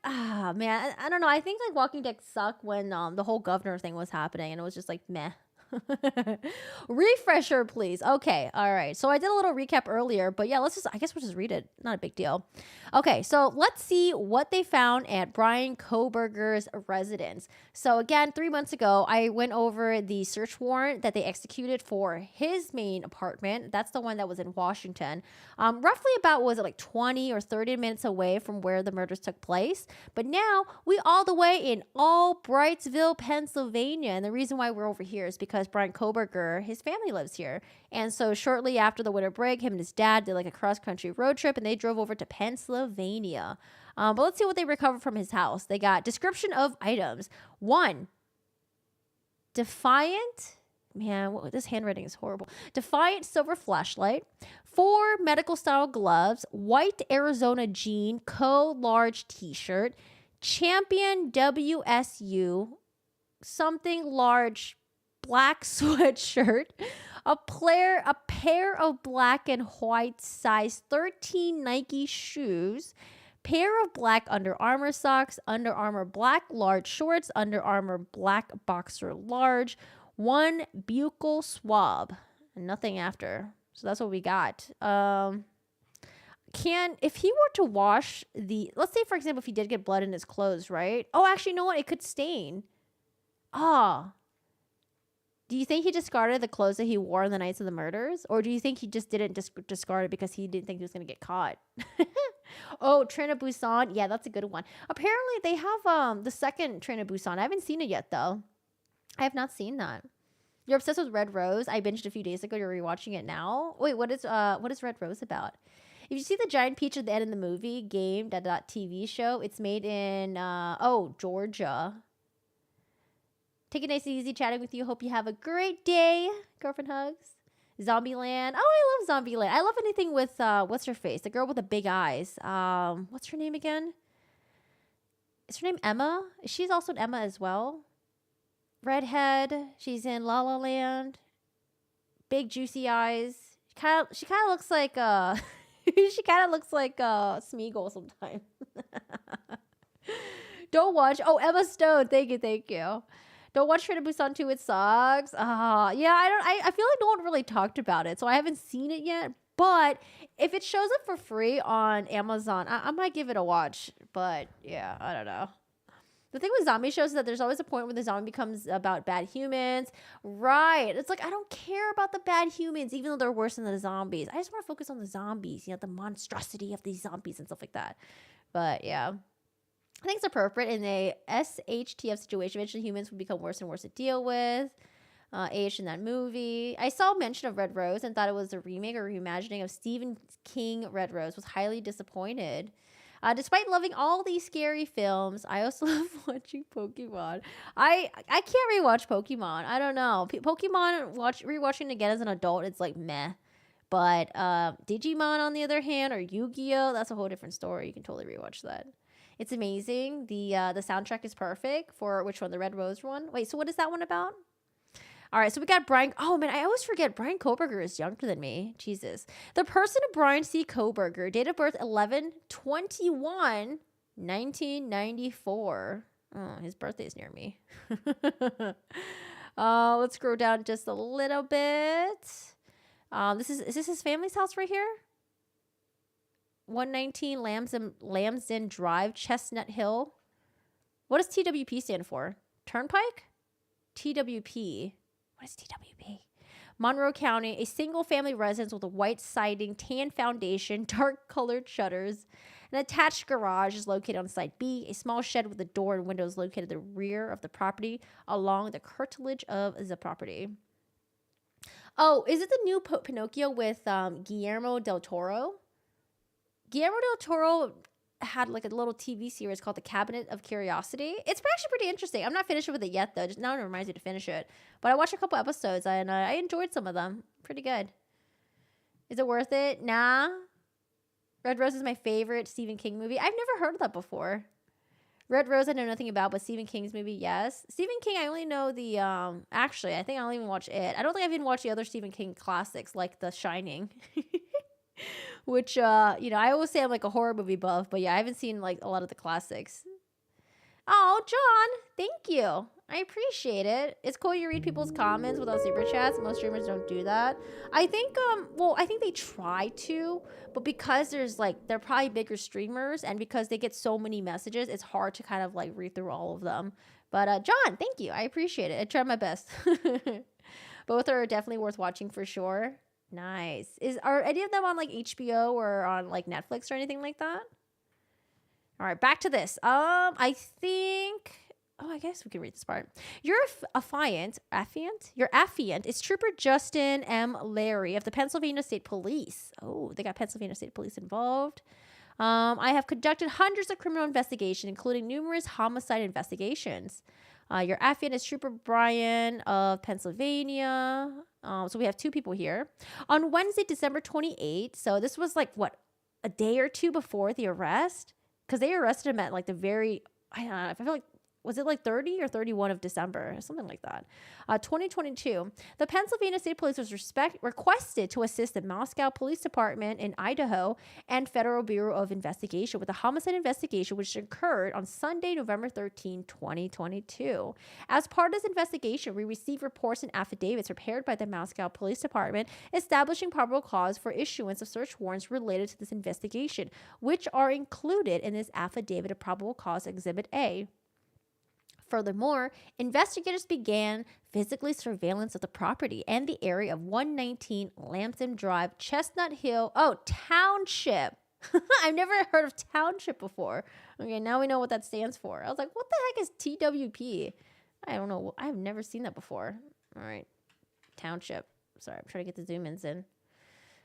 man, I don't know. I think, like, Walking Dead sucked when the whole governor thing was happening. And it was just, like, meh. Refresher, please. Okay. All right. So I did a little recap earlier, but yeah, I guess we'll just read it. Not a big deal. Okay. So let's see what they found at Brian Koberger's residence. So again, 3 months ago, I went over the search warrant that they executed for his main apartment. That's the one that was in Washington. Roughly about, was it like 20 or 30 minutes away from where the murders took place. But now we all the way in Albrightsville, Pennsylvania. And the reason why we're over here is because Brian Koberger, his family lives here. And so shortly after the winter break, him and his dad did like a cross-country road trip and they drove over to Pennsylvania. But let's see what they recovered from his house. They got description of items. 1, Defiant. Man, this handwriting is horrible. Defiant silver flashlight. 4 medical style gloves. White Arizona jean, large t-shirt. Champion WSU, something large black sweatshirt. A pair of black and white size 13 Nike shoes. Pair of black Under Armour socks. Under Armour black large shorts. Under Armour black boxer large. 1 buccal swab. And nothing after. So that's what we got. If he were to wash let's say for example, if he did get blood in his clothes, right? Oh, actually, you know what? It could stain. Do you think he discarded the clothes that he wore on the nights of the murders? Or do you think he just didn't discard it because he didn't think he was going to get caught? Oh, Train to Busan. Yeah, that's a good one. Apparently, they have the second Train to Busan. I haven't seen it yet, though. I have not seen that. You're obsessed with Red Rose. I binged a few days ago. You're rewatching it now. Wait, what is Red Rose about? If you see the giant peach at the end of the movie, game, that TV show, it's made in, Georgia. Take it nice and easy chatting with you. Hope you have a great day. Girlfriend hugs. Zombieland. Oh, I love Zombieland. I love anything with, what's her face? The girl with the big eyes. What's her name again? Is her name Emma? She's also an Emma as well. Redhead. She's in La La Land. Big juicy eyes. She kind of looks like, she kind of looks like Smeagol sometimes. Don't watch. Oh, Emma Stone. Thank you. Don't watch Train to Busan 2. It sucks. Yeah, I feel like no one really talked about it, so I haven't seen it yet. But if it shows up for free on Amazon, I might give it a watch. But yeah, I don't know. The thing with zombie shows is that there's always a point where the zombie becomes about bad humans. Right. It's like, I don't care about the bad humans, even though they're worse than the zombies. I just want to focus on the zombies, the monstrosity of these zombies and stuff like that. But yeah, I think it's appropriate in a SHTF situation. Eventually humans would become worse and worse to deal with. Aged in that movie. I saw mention of Red Rose and thought it was a remake or reimagining of Stephen King Red Rose. Was highly disappointed. Despite loving all these scary films, I also love watching Pokemon. I can't rewatch Pokemon. I don't know. Pokemon rewatching again as an adult, it's like meh. But Digimon, on the other hand, or Yu-Gi-Oh, that's a whole different story. You can totally rewatch that. It's amazing. The soundtrack is perfect for which one? The Red Rose one? Wait, so what is that one about? All right, so we got Brian. Oh, man, I always forget Brian Koberger is younger than me. Jesus. The person of Brian C. Koberger, date of birth 11/21/1994. Oh, his birthday is near me. Let's scroll down just a little bit. Is this his family's house right here? 119 Lambsden Drive, Chestnut Hill. What does TWP stand for? Turnpike? TWP. What is TWP? Monroe County, a single-family residence with a white siding, tan foundation, dark-colored shutters. An attached garage is located on site B. A small shed with a door and windows located at the rear of the property along the curtilage of the property. Oh, is it the new Pinocchio with Guillermo del Toro? Guillermo del Toro had like a little TV series called The Cabinet of Curiosity. It's actually pretty interesting. I'm not finished with it yet, though. Just now it reminds me to finish it. But I watched a couple episodes and I enjoyed some of them. Pretty good. Is it worth it? Nah. Red Rose is my favorite Stephen King movie. I've never heard of that before. Red Rose I know nothing about, but Stephen King's movie, yes. Stephen King, I only know the, actually, I think I only even watch it. I don't think I've even watched the other Stephen King classics like The Shining. Which, I always say I'm like a horror movie buff, but yeah, I haven't seen like a lot of the classics. Oh, John, thank you. I appreciate it. It's cool you read people's comments without super chats. Most streamers don't do that. I think I think they try to, but because they're probably bigger streamers, and because they get so many messages, it's hard to kind of like read through all of them. But John, thank you. I appreciate it. I tried my best. Both are definitely worth watching for sure. Nice. Are any of them on like HBO or on like Netflix or anything like that? All right, back to this. I think. Oh, I guess we can read this part. Your affiant is Trooper Justin M. Larry of the Pennsylvania State Police. Oh, they got Pennsylvania State Police involved. I have conducted hundreds of criminal investigations, including numerous homicide investigations. Your affiant is Trooper Brian of Pennsylvania. So we have two people here. On Wednesday, December 28th, so this was like, what, a day or two before the arrest? Because they arrested him at like the very, I don't know, I feel like, was it like 30 or 31 of December? Something like that. 2022, the Pennsylvania State Police was requested to assist the Moscow Police Department in Idaho and Federal Bureau of Investigation with a homicide investigation which occurred on Sunday, November 13, 2022. As part of this investigation, we received reports and affidavits prepared by the Moscow Police Department establishing probable cause for issuance of search warrants related to this investigation, which are included in this affidavit of probable cause Exhibit A. Furthermore, investigators began physically surveillance of the property and the area of 119 Lamson Drive, Chestnut Hill. Oh, Township. I've never heard of Township before. Okay, now we know what that stands for. I was like, what the heck is TWP? I don't know. I've never seen that before. All right. Township. Sorry, I'm trying to get the zoom ins in.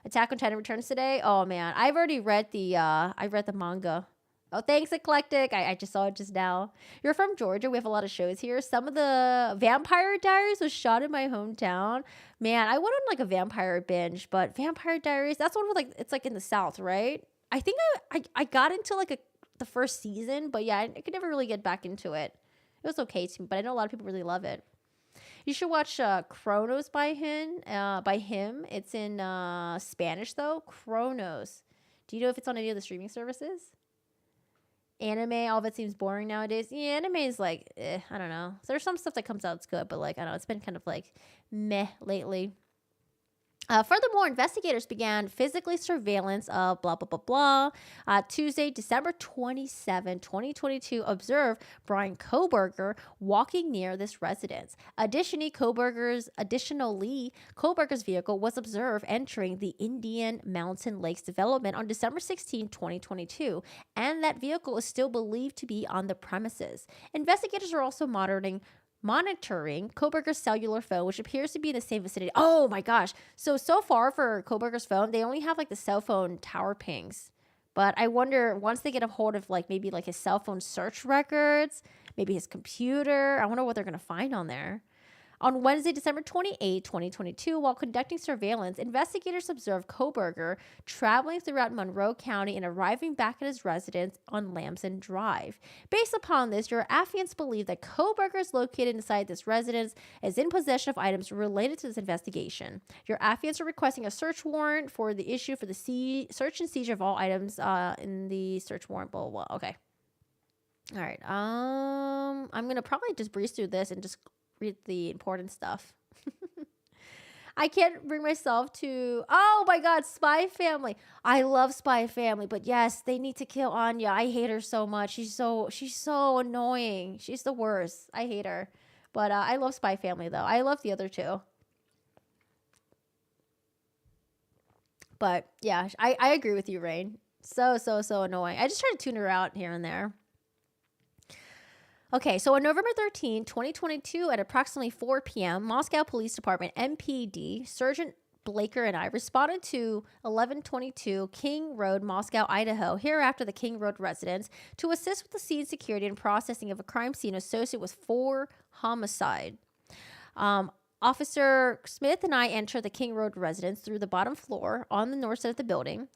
Attack on Titan returns today. Oh man, I've already read the manga. Oh, thanks, Eclectic. I just saw it just now. You're from Georgia. We have a lot of shows here. Some of the Vampire Diaries was shot in my hometown. Man, I went on like a vampire binge, but Vampire Diaries, that's one with like, it's like in the South, right? I think I got into like the first season, but yeah, I could never really get back into it. It was okay to me, but I know a lot of people really love it. You should watch Chronos by him. It's in Spanish though. Chronos. Do you know if it's on any of the streaming services? Anime, all of it seems boring nowadays. Yeah, anime is like, I don't know. So there's some stuff that comes out that's good, but like, I don't know, it's been kind of like meh lately. Furthermore, investigators began physically surveillance of blah, blah, blah, blah. Tuesday, December 27, 2022, observed Brian Kohberger walking near this residence. Additionally, Kohberger's vehicle was observed entering the Indian Mountain Lakes development on December 16, 2022, and that vehicle is still believed to be on the premises. Investigators are also monitoring Kohberger's cellular phone, which appears to be in the same vicinity. Oh my gosh. So far for Kohberger's phone, they only have like the cell phone tower pings. But I wonder, once they get a hold of like maybe like his cell phone search records, maybe his computer, I wonder what they're going to find on there. On Wednesday, December 28, 2022, while conducting surveillance, investigators observed Kohberger traveling throughout Monroe County and arriving back at his residence on Lamson Drive. Based upon this, your affiants believe that Kohberger is located inside this residence, is in possession of items related to this investigation. Your affiants are requesting a search warrant for the issue for the search and seizure of all items in the search warrant, blah, blah, blah. Okay. All right. I'm going to probably just breeze through this and just read the important stuff. I can't bring myself to, oh my God, Spy Family. I love Spy Family, but yes, they need to kill Anya. I hate her so much. She's so annoying. She's the worst. I hate her. But I love Spy Family though. I love the other two. But yeah, I agree with you, Rain. So annoying. I just try to tune her out here and there. Okay, so on November 13, 2022, at approximately 4 p.m., Moscow Police Department, MPD, Sergeant Blaker and I responded to 1122 King Road, Moscow, Idaho, hereafter the King Road residence, to assist with the scene security and processing of a crime scene associated with 4 homicide. Officer Smith and I entered the King Road residence through the bottom floor on the north side of the building.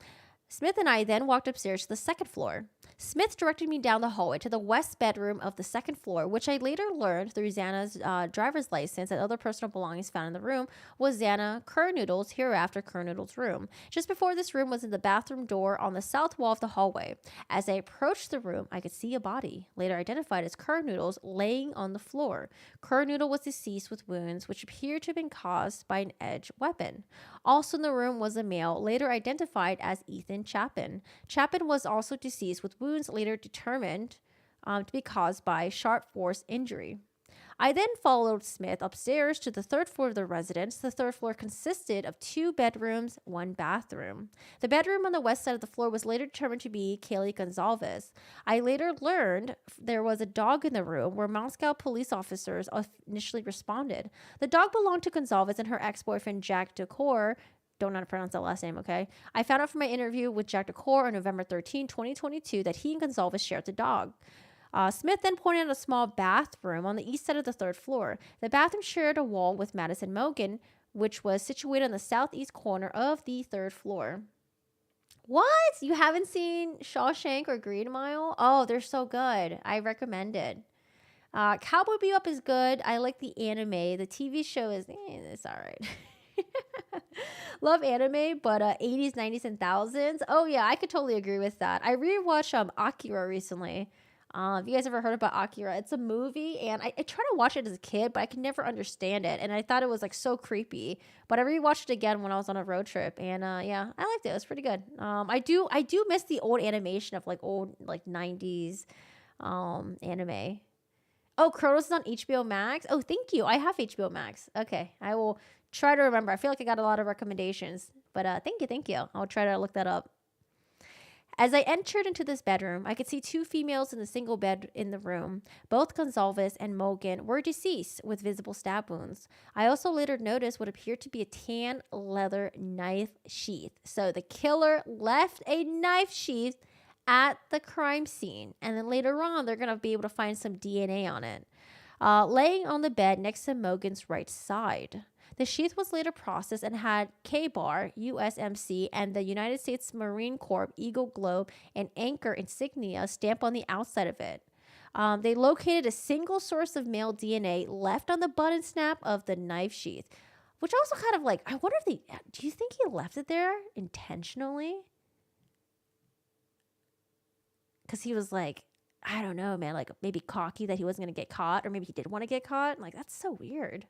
Smith and I then walked upstairs to the second floor. Smith directed me down the hallway to the west bedroom of the second floor, which I later learned through Xana's driver's license and other personal belongings found in the room was Xana Kernoodle's, hereafter Kernoodle's room. Just before this room was in the bathroom door on the south wall of the hallway. As I approached the room, I could see a body, later identified as Kernoodle's, laying on the floor. Kernoodle was deceased with wounds which appeared to have been caused by an edged weapon. Also in the room was a male, later identified as Ethan Chapin. Chapin was also deceased with wounds later determined to be caused by sharp force injury. I then followed Smith upstairs to the third floor of the residence. The third floor consisted of 2 bedrooms, 1 bathroom. The bedroom on the west side of the floor was later determined to be Kaylee Gonzalez. I later learned there was a dog in the room where Moscow police officers initially responded. The dog belonged to Gonzalez and her ex-boyfriend Jack Decor. Don't know how to pronounce that last name, okay? I found out from my interview with Jack Decor on November 13, 2022 that he and Gonzalez shared the dog. Smith then pointed out a small bathroom on the east side of the third floor. The bathroom shared a wall with Madison Mogan, which was situated on the southeast corner of the third floor. What? You haven't seen Shawshank or Green Mile? Oh, they're so good. I recommend it. Cowboy Bebop is good. I like the anime. The TV show is, it's all right. Love anime, but 80s, 90s, and 1000s. Oh, yeah, I could totally agree with that. I rewatched Akira recently. Have you guys ever heard about Akira? It's a movie, and I tried to watch it as a kid, but I could never understand it, and I thought it was like so creepy. But I rewatched it again when I was on a road trip, and yeah, I liked it. It was pretty good. I do miss the old animation of like old like 90s anime. Oh, Kronos is on HBO Max. Oh, thank you. I have HBO Max. Okay, I will try to remember. I feel like I got a lot of recommendations, but thank you. I'll try to look that up. As I entered into this bedroom, I could see 2 females in the single bed in the room. Both Gonzalez and Mogan were deceased with visible stab wounds. I also later noticed what appeared to be a tan leather knife sheath. So the killer left a knife sheath at the crime scene, and then later on they're going to be able to find some DNA on it. Laying on the bed next to Mogan's right side. The sheath was later processed and had K-Bar, USMC, and the United States Marine Corps Eagle Globe and Anchor insignia stamped on the outside of it. They located a single source of male DNA left on the button snap of the knife sheath, which also kind of like, I wonder if do you think he left it there intentionally? Because he was like, I don't know, man, like maybe cocky that he wasn't going to get caught, or maybe he did want to get caught. Like, that's so weird.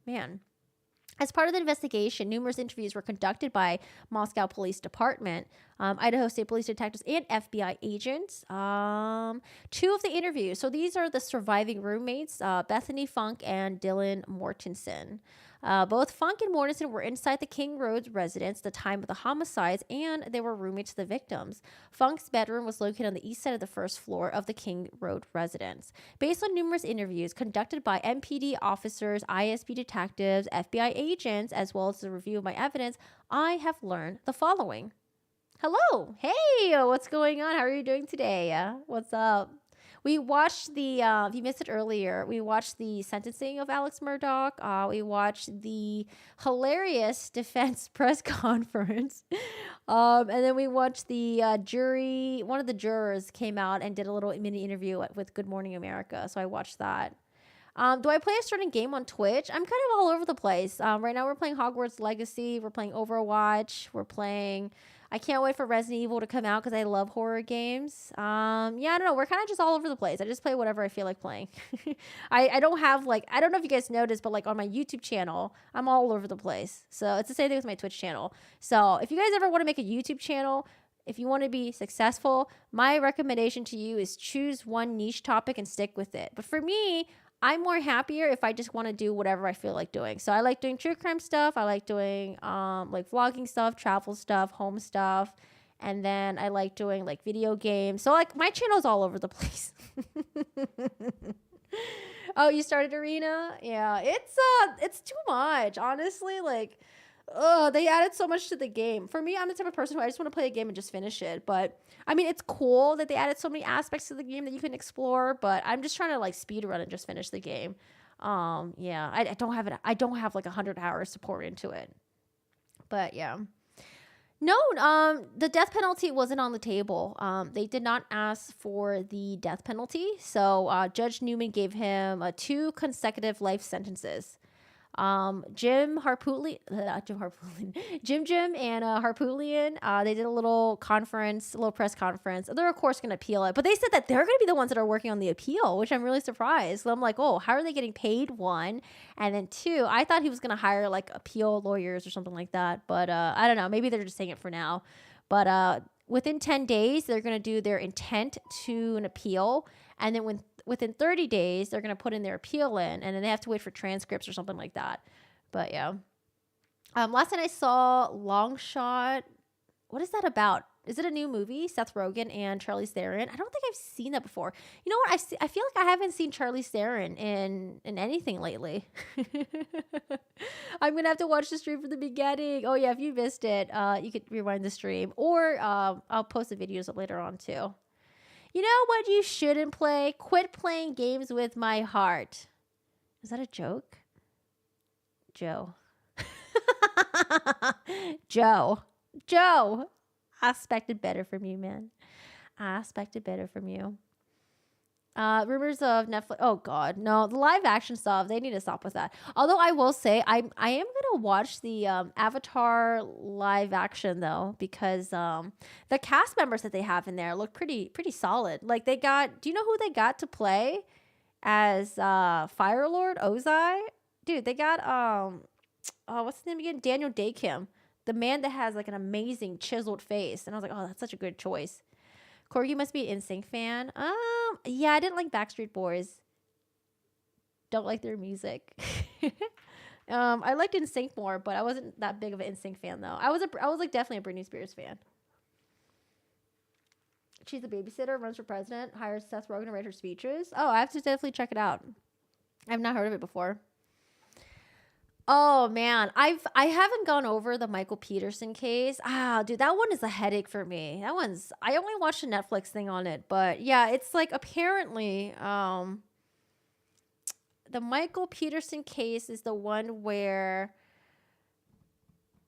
Man. As part of the investigation, numerous interviews were conducted by Moscow Police Department, Idaho State Police detectives, and FBI agents. 2 of the interviews, so these are the surviving roommates, Bethany Funk and Dylan Mortensen. Both Funk and Mortensen were inside the King Road residence at the time of the homicides, and they were roommates of the victims. Funk's bedroom was located on the east side of the first floor of the King Road residence. Based on numerous interviews conducted by MPD officers, ISP detectives, FBI agents, as well as the review of my evidence, I have learned the following. Hello. Hey, what's going on? How are you doing today? What's up? We watched the, if you missed it earlier, we watched the sentencing of Alex Murdaugh. We watched the hilarious defense press conference. And then we watched the jury. One of the jurors came out and did a little mini interview with Good Morning America. So I watched that. Do I play a certain game on Twitch? I'm kind of all over the place. Right now we're playing Hogwarts Legacy. We're playing Overwatch. I can't wait for Resident Evil to come out because I love horror games. Yeah, I don't know. We're kind of just all over the place. I just play whatever I feel like playing. I don't have I don't know if you guys noticed, but on my YouTube channel, I'm all over the place. So it's the same thing with my Twitch channel. So if you guys ever want to make a YouTube channel, if you want to be successful, my recommendation to you is choose one niche topic and stick with it. But for me, I'm more happier if I just want to do whatever I feel like doing. So I like doing true crime stuff. I like doing vlogging stuff, travel stuff, home stuff. And then I like doing video games. So my channel's all over the place. Oh, you started Arena? Yeah, it's too much, honestly. They added so much to the game. For me, I'm the type of person who I just want to play a game and just finish it. But I mean, it's cool that they added so many aspects to the game that you can explore. But I'm just trying to speed run and just finish the game. Yeah, I don't have 100 hours to pour into it. But yeah. No, the death penalty wasn't on the table. They did not ask for the death penalty. So Judge Newman gave him 2 consecutive life sentences. Jim Harpootlian, Jim and Harpootlian, they did a little press conference. They're of course going to appeal it, but they said that they're going to be the ones that are working on the appeal, which I'm really surprised. So I'm like, oh, how are they getting paid? 1, and then 2, I thought he was going to hire like appeal lawyers or something like that, but I don't know. Maybe they're just saying it for now. But within 10 days, they're going to do their intent to an appeal, and then within 30 days, they're going to put in their appeal in, and then they have to wait for transcripts or something like that. But yeah. Last night I saw Long Shot. What is that about? Is it a new movie? Seth Rogen and Charlize Theron. I don't think I've seen that before. You know what? I feel like I haven't seen Charlize Theron in anything lately. I'm going to have to watch the stream from the beginning. Oh yeah, if you missed it, you could rewind the stream. Or I'll post the videos up later on too. You know what you shouldn't play? Quit playing games with my heart. Is that a joke? Joe. Joe. I expected better from you, man. I expected better from you. Rumors of Netflix. Oh God, no, the live action stuff. They need to stop with that. Although I will say, I am gonna watch the Avatar live action though, because the cast members that they have in there look pretty solid. Like they got. Do you know who they got to play as Fire Lord Ozai? Dude, they got what's his name again? Daniel Day-Kim, the man that has like an amazing chiseled face, and I was like, oh, that's such a good choice. Corgi must be an NSYNC fan. Yeah, I didn't like Backstreet Boys. Don't like their music. I liked NSYNC more, but I wasn't that big of an NSYNC fan though. I was like definitely a Britney Spears fan. She's a babysitter, runs for president, hires Seth Rogen to write her speeches. Oh, I have to definitely check it out. I've not heard of it before. Oh man, I haven't gone over the Michael Peterson case. Dude, that one is a headache for me. I only watched a Netflix thing on it, but yeah, it's like apparently the Michael Peterson case is the one where,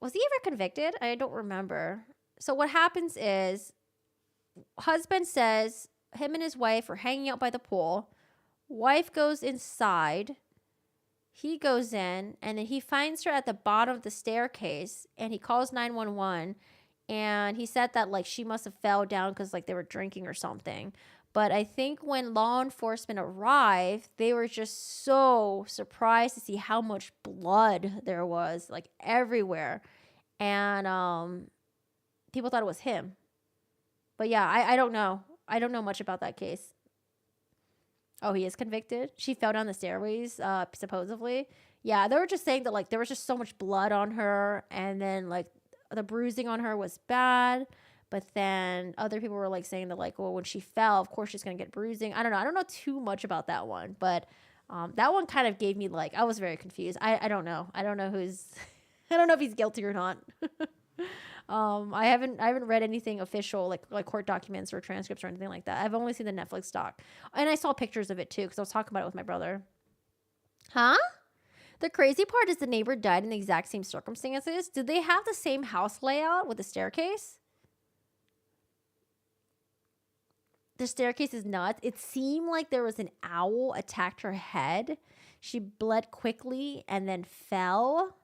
was he ever convicted? I don't remember. So what happens is, husband says him and his wife are hanging out by the pool. Wife goes inside. He goes in, and then he finds her at the bottom of the staircase, and he calls 911, and he said that, like, she must have fell down because, like, they were drinking or something. But I think when law enforcement arrived, they were just so surprised to see how much blood there was, like, everywhere. And people thought it was him. But, yeah, I don't know. I don't know much about that case. Oh, he is convicted? She fell down the stairways, supposedly. Yeah, they were just saying that, like, there was just so much blood on her, and then, like, the bruising on her was bad. But then other people were, like, saying that, like, well, when she fell, of course she's going to get bruising. I don't know. I don't know too much about that one. But that one kind of gave me, like, I was very confused. I don't know. I don't know who's... I don't know if he's guilty or not. I haven't read anything official, like court documents or transcripts or anything like that. I've only seen the Netflix doc, and I saw pictures of it too because I was talking about it with my brother. Huh? The crazy part is the neighbor died in the exact same circumstances. Did they have the same house layout with the staircase? The staircase is nuts. It seemed like there was an owl attacked her head. She bled quickly and then fell.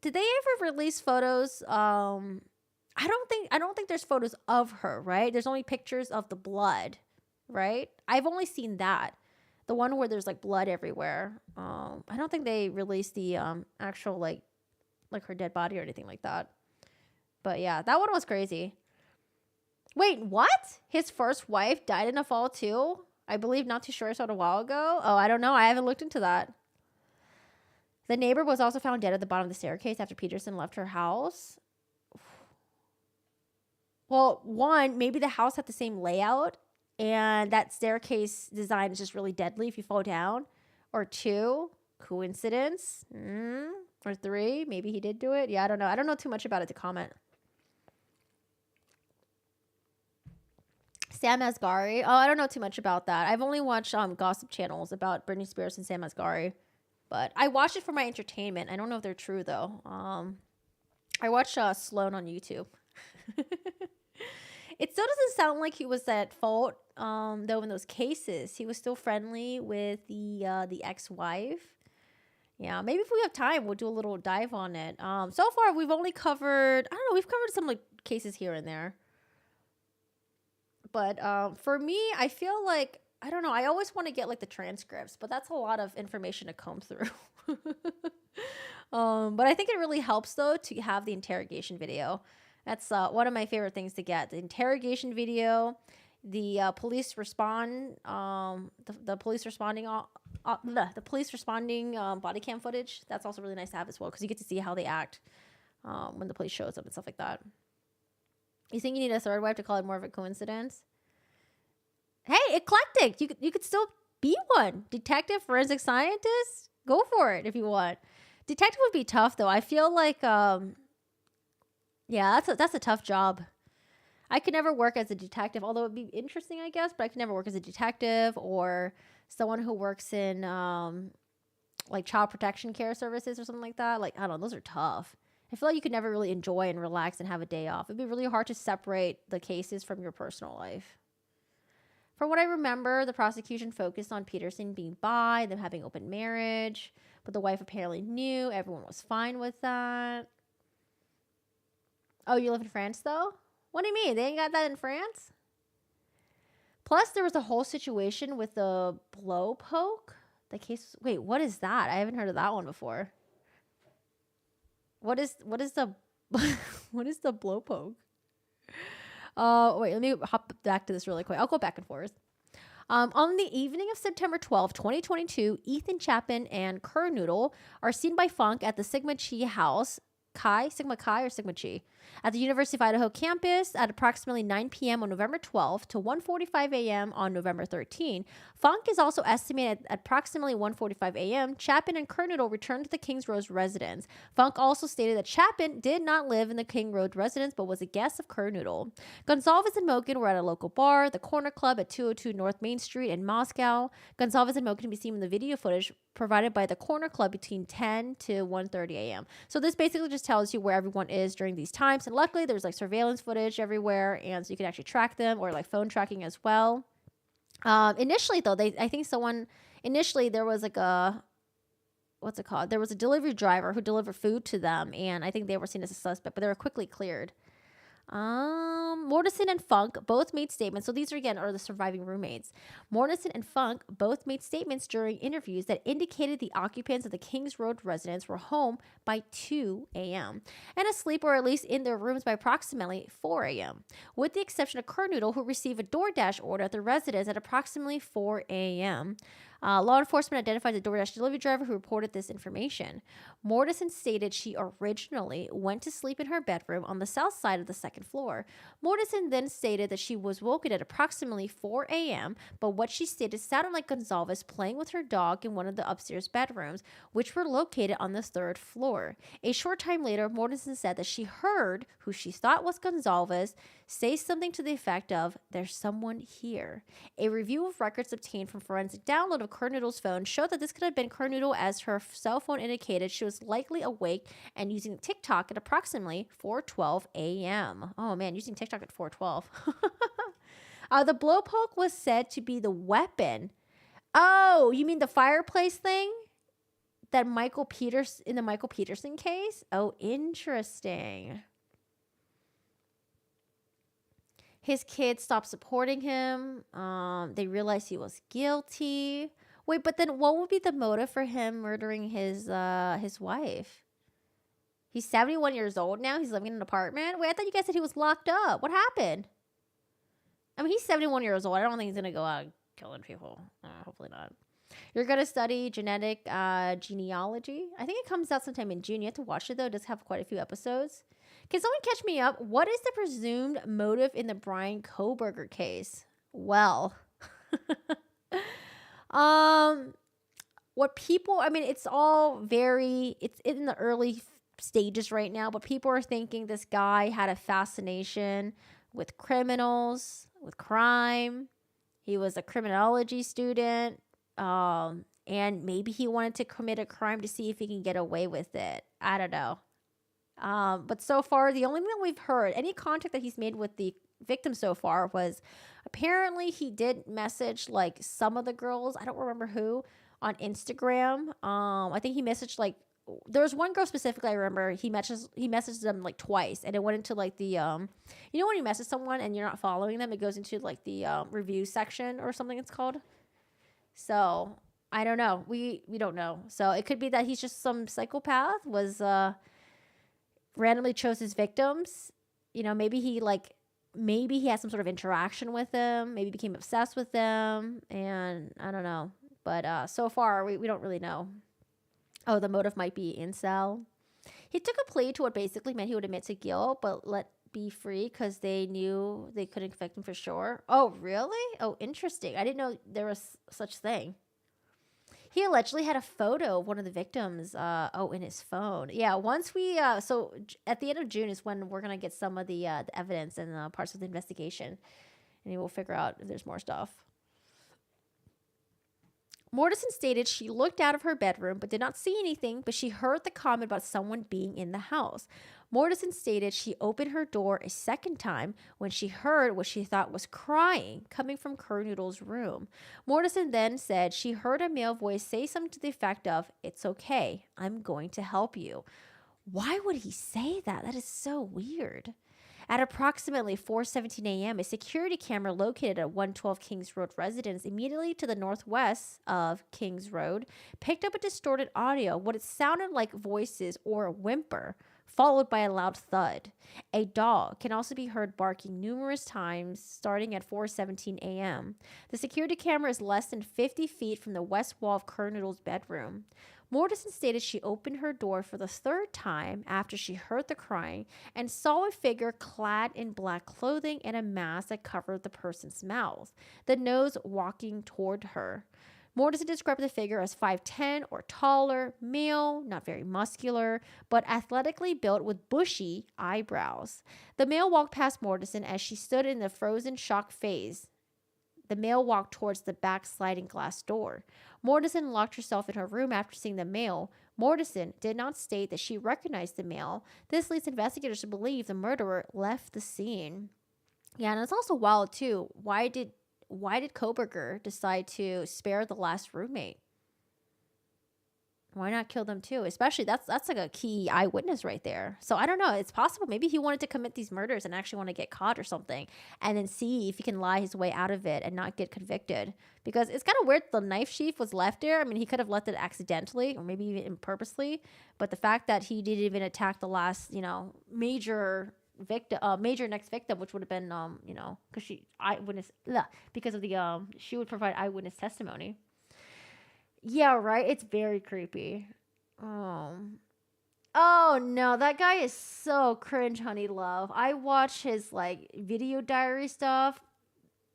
Did they ever release photos? I don't think there's photos of her, right? There's only pictures of the blood, right? I've only seen that. The one where there's like blood everywhere. I don't think they released the actual like her dead body or anything like that. But yeah, that one was crazy. Wait, what? His first wife died in a fall too? I believe not too sure. I saw it a while ago. Oh, I don't know. I haven't looked into that. The neighbor was also found dead at the bottom of the staircase after Peterson left her house. Well, one, maybe the house had the same layout and that staircase design is just really deadly if you fall down. Or 2, coincidence. Or 3, maybe he did do it. Yeah, I don't know. I don't know too much about it to comment. Sam Asghari. Oh, I don't know too much about that. I've only watched gossip channels about Britney Spears and Sam Asghari. But I watched it for my entertainment. I don't know if they're true though. I watched Sloan on YouTube. It still doesn't sound like he was at fault. Though in those cases, he was still friendly with the ex-wife. Yeah, maybe if we have time, we'll do a little dive on it. So far we've only covered, I don't know, we've covered some like cases here and there. But for me, I feel like, I don't know, I always want to get like the transcripts, but that's a lot of information to comb through. But I think it really helps though to have the interrogation video. That's one of my favorite things to get. The interrogation video, the police respond, the police responding, the police responding body cam footage. That's also really nice to have as well because you get to see how they act when the police shows up and stuff like that. You think you need a third wife to call it more of a coincidence? Hey, eclectic. You could still be one. Detective, forensic scientist. Go for it if you want. Detective would be tough though. I feel like yeah, that's a tough job. I could never work as a detective, although it'd be interesting, I guess, but I could never work as a detective or someone who works in like child protection care services or something like that. Like, I don't know, those are tough. I feel like you could never really enjoy and relax and have a day off. It'd be really hard to separate the cases from your personal life. From what I remember, the prosecution focused on Peterson being bi, them having open marriage, but the wife apparently knew. Everyone was fine with that. Oh, you live in France, though? What do you mean? They ain't got that in France? Plus, there was a whole situation with the blow poke. The case... Wait, what is that? I haven't heard of that one before. What is the... what is the blow poke? Wait, let me hop back to this really quick. I'll go back and forth. On the evening of September 12, 2022, Ethan Chapin and Kerr Noodle are seen by Funk at the Sigma Chi house, Sigma Chi or Sigma Chi, at the University of Idaho campus at approximately 9 p.m. on November 12 to 1:45 a.m. on November 13. Funk is also estimated at approximately 1:45 a.m. Chapin and Kerr Noodle returned to the Kings Road residence. Funk also stated that Chapin did not live in the King Road residence but was a guest of Kerr Noodle. Gonzalez and Moken were at a local bar, the Corner Club at 202 North Main Street in Moscow. Gonzalez and Moken can be seen in the video footage provided by the Corner Club between 10 to 1:30 a.m. So this basically just tells you where everyone is during these times. And luckily, there's like surveillance footage everywhere, and so you can actually track them, or like phone tracking as well. Initially, though, initially there was like what's it called? There was a delivery driver who delivered food to them, and I think they were seen as a suspect, but they were quickly cleared. Mortensen and Funk both made statements. So these are the surviving roommates. Mortensen and Funk both made statements during interviews that indicated the occupants of the Kings Road residence were home by 2 a.m. and asleep or at least in their rooms by approximately 4 a.m. with the exception of Kerr Noodle, who received a DoorDash order at the residence at approximately 4 a.m. Law enforcement identified the DoorDash delivery driver who reported this information. Mortensen stated she originally went to sleep in her bedroom on the south side of the second floor. Mortensen then stated that she was woken at approximately 4 a.m., but what she stated sounded like Gonzalez playing with her dog in one of the upstairs bedrooms, which were located on the third floor. A short time later, Mortensen said that she heard who she thought was Gonzalez say something to the effect of, "There's someone here." A review of records obtained from forensic download of Kerr Noodle's phone showed that this could have been Kerr Noodle, as her cell phone indicated she was likely awake and using TikTok at approximately 4:12 a.m. Oh man, using TikTok at 4:12. The blowpoke was said to be the weapon. Oh, you mean the fireplace thing? That in the Michael Peterson case? Oh, interesting. His kids stopped supporting him. They realized he was guilty. Wait, but then what would be the motive for him murdering his wife? He's 71 years old now. He's living in an apartment. Wait, I thought you guys said he was locked up. What happened? I mean, he's 71 years old. I don't think he's going to go out killing people. Hopefully not. You're going to study genetic genealogy. I think it comes out sometime in June. You have to watch it, though. It does have quite a few episodes. Can someone catch me up? What is the presumed motive in the Brian Kohberger case? Well, it's in the early stages right now, but people are thinking this guy had a fascination with criminals, with crime. He was a criminology student. and maybe he wanted to commit a crime to see if he can get away with it. I don't know. But so far, the only thing that we've heard, any contact that he's made with the victim so far, was apparently he did message like some of the girls. I don't remember who on Instagram. I think he messaged like there was one girl specifically I remember he messaged them like twice, and it went into like the you know when you message someone and you're not following them, it goes into like the review section or something it's called. So I don't know. We don't know. So it could be that he's just some psychopath was randomly chose his victims. You know, maybe he had some sort of interaction with them, maybe became obsessed with them, and I don't know. But so far we don't really know. Oh, the motive might be incel. He took a plea to what basically meant he would admit to guilt, but let be free because they knew they couldn't convict him for sure. Oh, really? Oh, interesting. I didn't know there was such thing. He allegedly had a photo of one of the victims, in his phone. Yeah, once we, at the end of June is when we're going to get some of the evidence and parts of the investigation. And we'll figure out if there's more stuff. Mortison stated she looked out of her bedroom but did not see anything, but she heard the comment about someone being in the house. Mortison stated she opened her door a second time when she heard what she thought was crying coming from Kernoodle's room. Mortison then said she heard a male voice say something to the effect of, "It's okay, I'm going to help you." Why would he say that? That is so weird. At approximately 4:17 a.m., a security camera located at 112 Kings Road residence immediately to the northwest of Kings Road picked up a distorted audio, what it sounded like voices or a whimper, followed by a loud thud. A dog can also be heard barking numerous times starting at 4:17 a.m. The security camera is less than 50 feet from the west wall of Kernoodle's bedroom. Mortison stated she opened her door for the third time after she heard the crying and saw a figure clad in black clothing and a mask that covered the person's mouth, the nose walking toward her. Mortison described the figure as 5'10" or taller, male, not very muscular, but athletically built with bushy eyebrows. The male walked past Mortison as she stood in the frozen shock phase. The male walked towards the back sliding glass door. Mortison locked herself in her room after seeing the male. Mortison did not state that she recognized the male. This leads investigators to believe the murderer left the scene. Yeah, and it's also wild too. Why did Koberger decide to spare the last roommate? Why not kill them too? Especially that's like a key eyewitness right there. So I don't know. It's possible maybe he wanted to commit these murders and actually want to get caught or something, and then see if he can lie his way out of it and not get convicted. Because it's kind of weird the knife sheath was left there. I mean, he could have left it accidentally or maybe even purposely. But the fact that he didn't even attack the last, major victim, major next victim, which would have been, because she would provide eyewitness testimony. Yeah, right? It's very creepy. Oh no, that guy is so cringe, honey love. I watch his video diary stuff.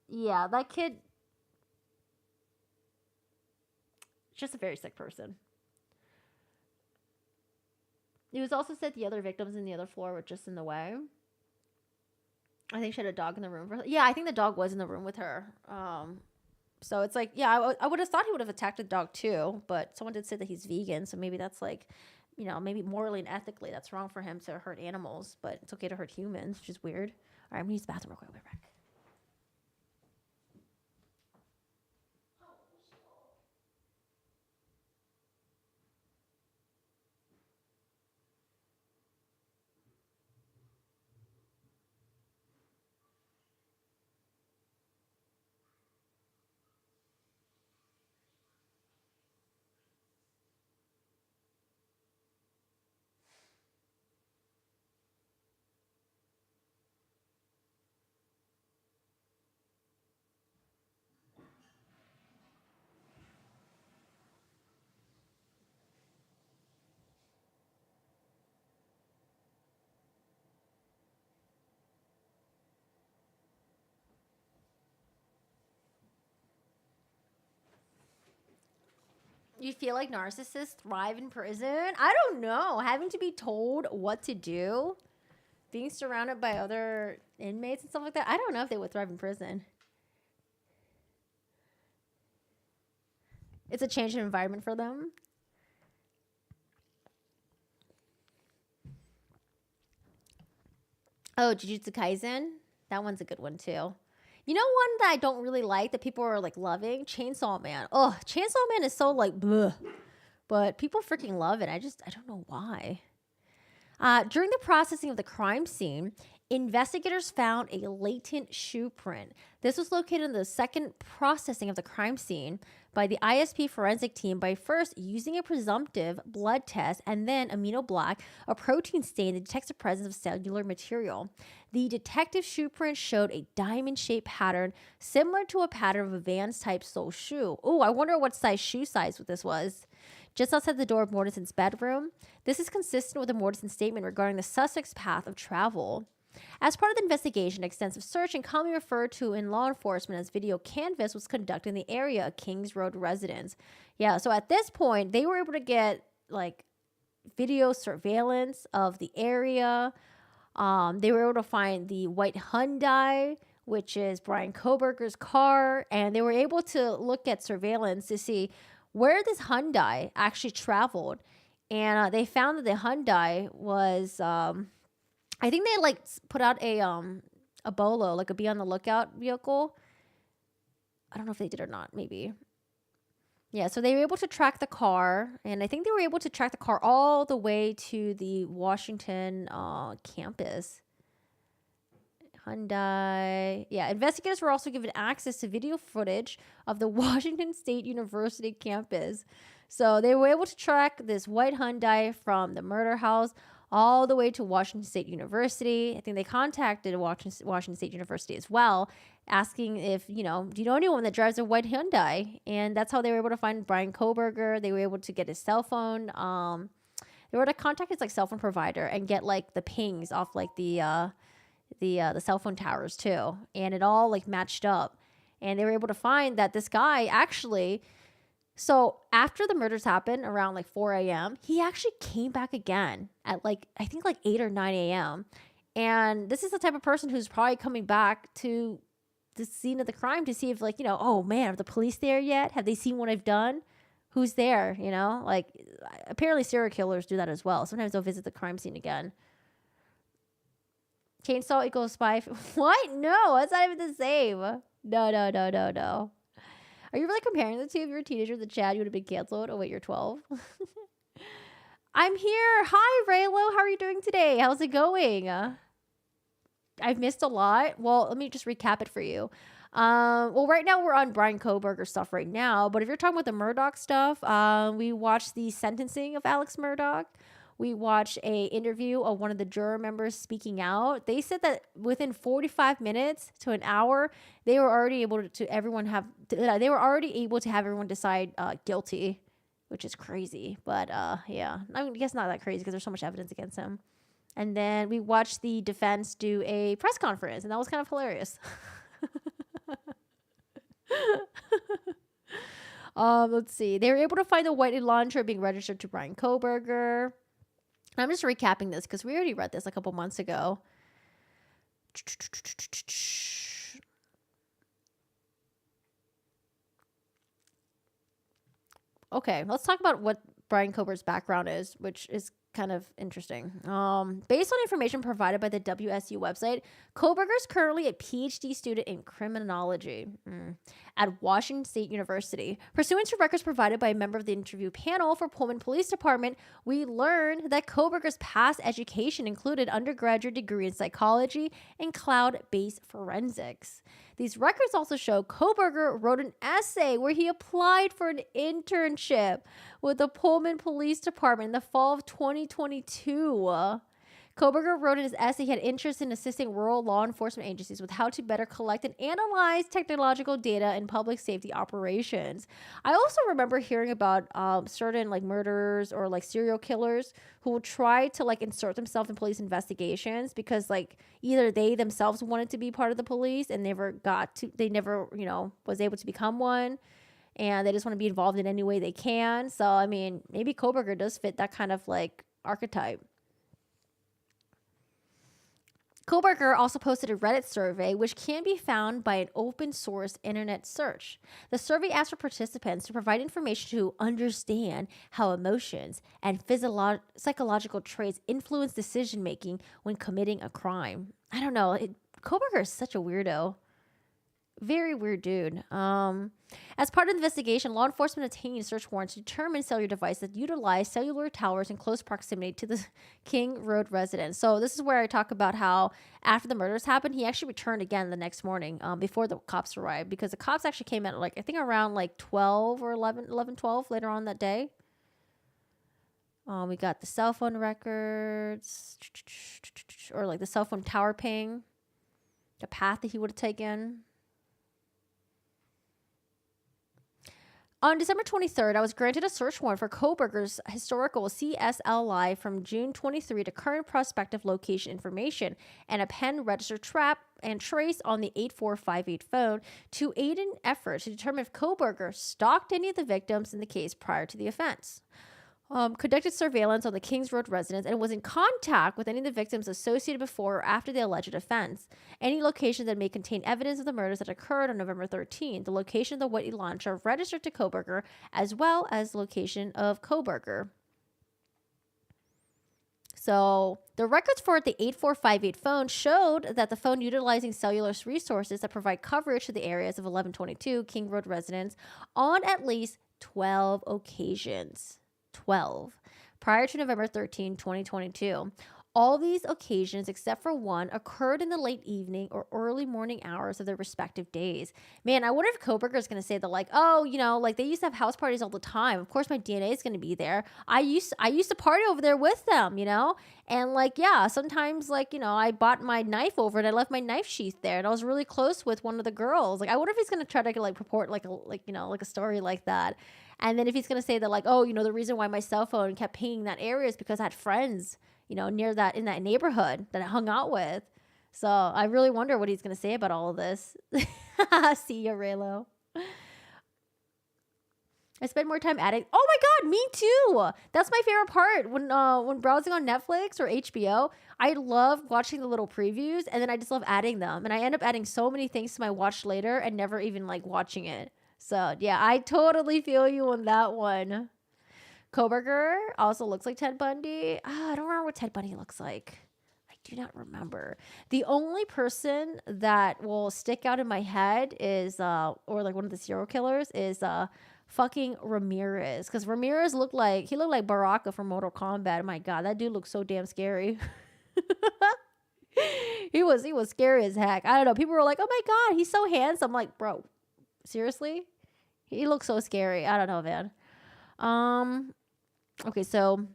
Yeah, that kid, just a very sick person. It was also said the other victims in the other floor were just in the way. I think she had a dog in the room. Yeah, I think the dog was in the room with her. So it's like, yeah, I would have thought he would have attacked the dog too, but someone did say that he's vegan, so maybe that's maybe morally and ethically that's wrong for him to hurt animals, but it's okay to hurt humans, which is weird. All right, I'm gonna use the bathroom real quick. We'll be back. You feel like narcissists thrive in prison? I don't know. Having to be told what to do, being surrounded by other inmates and stuff like that, I don't know if they would thrive in prison. It's a change in environment for them. Oh, Jujutsu Kaisen. That one's a good one too. You know one that I don't really like that people are like loving? Chainsaw Man. Oh, Chainsaw Man is so like bleh. But people freaking love it. I don't know why. During the processing of the crime scene, investigators found a latent shoe print. This was located in the second processing of the crime scene by the ISP forensic team by first using a presumptive blood test and then amino-black, a protein stain that detects the presence of cellular material. The detective shoe print showed a diamond-shaped pattern similar to a pattern of a Vans type sole shoe. Oh, I wonder what size shoe size this was. Just outside the door of Mortensen's bedroom. This is consistent with the Mortensen statement regarding the suspect's path of travel. As part of the investigation, extensive search and commonly referred to in law enforcement as video canvass was conducted in the area of Kings Road residence. Yeah, so at this point, they were able to get like video surveillance of the area. They were able to find the white Hyundai, which is Brian Kohberger's car, and they were able to look at surveillance to see where this Hyundai actually traveled. And they found that the Hyundai was, I think they like put out a BOLO, like a be on the lookout vehicle. I don't know if they did or not, maybe. Yeah, so they were able to track the car, and I think they were able to track the car all the way to the Washington campus. Hyundai. Yeah, investigators were also given access to video footage of the Washington State University campus. So they were able to track this white Hyundai from the murder house all the way to Washington State University. I think they contacted Washington State University as well, asking if, do you know anyone that drives a white Hyundai? And that's how they were able to find Brian Kohberger. They were able to get his cell phone. They were able to contact his cell phone provider and get the pings off the cell phone towers too, and it all matched up, and they were able to find that this guy actually. So after the murders happened around 4 a.m., he actually came back again at I think 8 or 9 a.m. And this is the type of person who's probably coming back to the scene of the crime to see if oh man, are the police there yet? Have they seen what I've done? Who's there? Apparently serial killers do that as well. Sometimes they'll visit the crime scene again. Chainsaw equals spy. What? No, that's not even the same. No. Are you really comparing the two? If you were a teenager with Chad, you would have been canceled. Oh, wait, you're 12. I'm here. Hi, Raylo. How are you doing today? How's it going? I've missed a lot. Well, let me just recap it for you. Well, right now we're on Brian Kohberger stuff right now. But if you're talking about the Murdaugh stuff, we watched the sentencing of Alex Murdaugh. We watched a interview of one of the juror members speaking out. They said that within 45 minutes to an hour, they were already able to have everyone decide guilty, which is crazy. But yeah, I guess not that crazy because there's so much evidence against him. And then we watched the defense do a press conference, and that was kind of hilarious. Let's see. They were able to find the white launcher being registered to Brian Kohberger. I'm just recapping this because we already read this a couple months ago. Okay, let's talk about what Brian Kohberger's background is, which is kind of interesting. Based on information provided by the WSU website, Kohberger is currently a PhD student in criminology at Washington State University. Pursuant to records provided by a member of the interview panel for Pullman Police Department, we learned that Kohberger's past education included undergraduate degree in psychology and cloud-based forensics. These records also show Kohberger wrote an essay where he applied for an internship with the Pullman Police Department in the fall of 2022. Kohberger wrote in his essay he had interest in assisting rural law enforcement agencies with how to better collect and analyze technological data in public safety operations. I also remember hearing about certain murderers or serial killers who will try to insert themselves in police investigations because either they themselves wanted to be part of the police and never was able to become one, and they just want to be involved in any way they can. So I mean, maybe Kohberger does fit that kind of archetype. Koberger also posted a Reddit survey, which can be found by an open source internet search. The survey asked for participants to provide information to understand how emotions and psychological traits influence decision making when committing a crime. I don't know. Koberger is such a weirdo. Very weird dude. As part of the investigation, law enforcement obtained search warrants to determine cellular devices that utilize cellular towers in close proximity to the King Road residence. So this is where I talk about how after the murders happened, he actually returned again the next morning before the cops arrived, because the cops actually came at I think around 12 or 12 later on that day. We got the cell phone records or the cell phone tower ping, the path that he would have taken. On December 23rd, I was granted a search warrant for Koberger's historical CSLI from June 23 to current prospective location information and a pen register trap and trace on the 8458 phone to aid in efforts to determine if Koberger stalked any of the victims in the case prior to the offense. Conducted surveillance on the Kings Road residence and was in contact with any of the victims associated before or after the alleged offense. Any location that may contain evidence of the murders that occurred on November 13th, the location of the Whitley launcher registered to Koberger, as well as the location of Koberger. So the records for the 8458 phone showed that the phone utilizing cellular resources that provide coverage to the areas of 1122 King Road residence on at least 12 occasions. 12 prior to November 13, 2022. All these occasions, except for one, occurred in the late evening or early morning hours of their respective days. Man, I wonder if Koberger is going to say that, they used to have house parties all the time. Of course, my DNA is going to be there. I used to party over there with them, and sometimes I bought my knife over and I left my knife sheath there, and I was really close with one of the girls. I wonder if he's going to try to purport a story like that. And then if he's going to say that the reason why my cell phone kept pinging that area is because I had friends, near that, in that neighborhood that I hung out with. So I really wonder what he's going to say about all of this. See ya, Raylo. I spend more time adding. Oh my God, me too. That's my favorite part when browsing on Netflix or HBO. I love watching the little previews, and then I just love adding them. And I end up adding so many things to my watch later and never even watching it. So yeah, I totally feel you on that one. Koberger also looks like Ted Bundy. I don't remember what Ted Bundy looks like. I do not remember. The only person that will stick out in my head is, or one of the serial killers is, fucking Ramirez. Because Ramirez looked like Baraka from Mortal Kombat. My God, that dude looks so damn scary. He was scary as heck. I don't know. People were like, oh my God, he's so handsome. I'm like, bro, seriously? He looks so scary. I don't know, man. Okay, so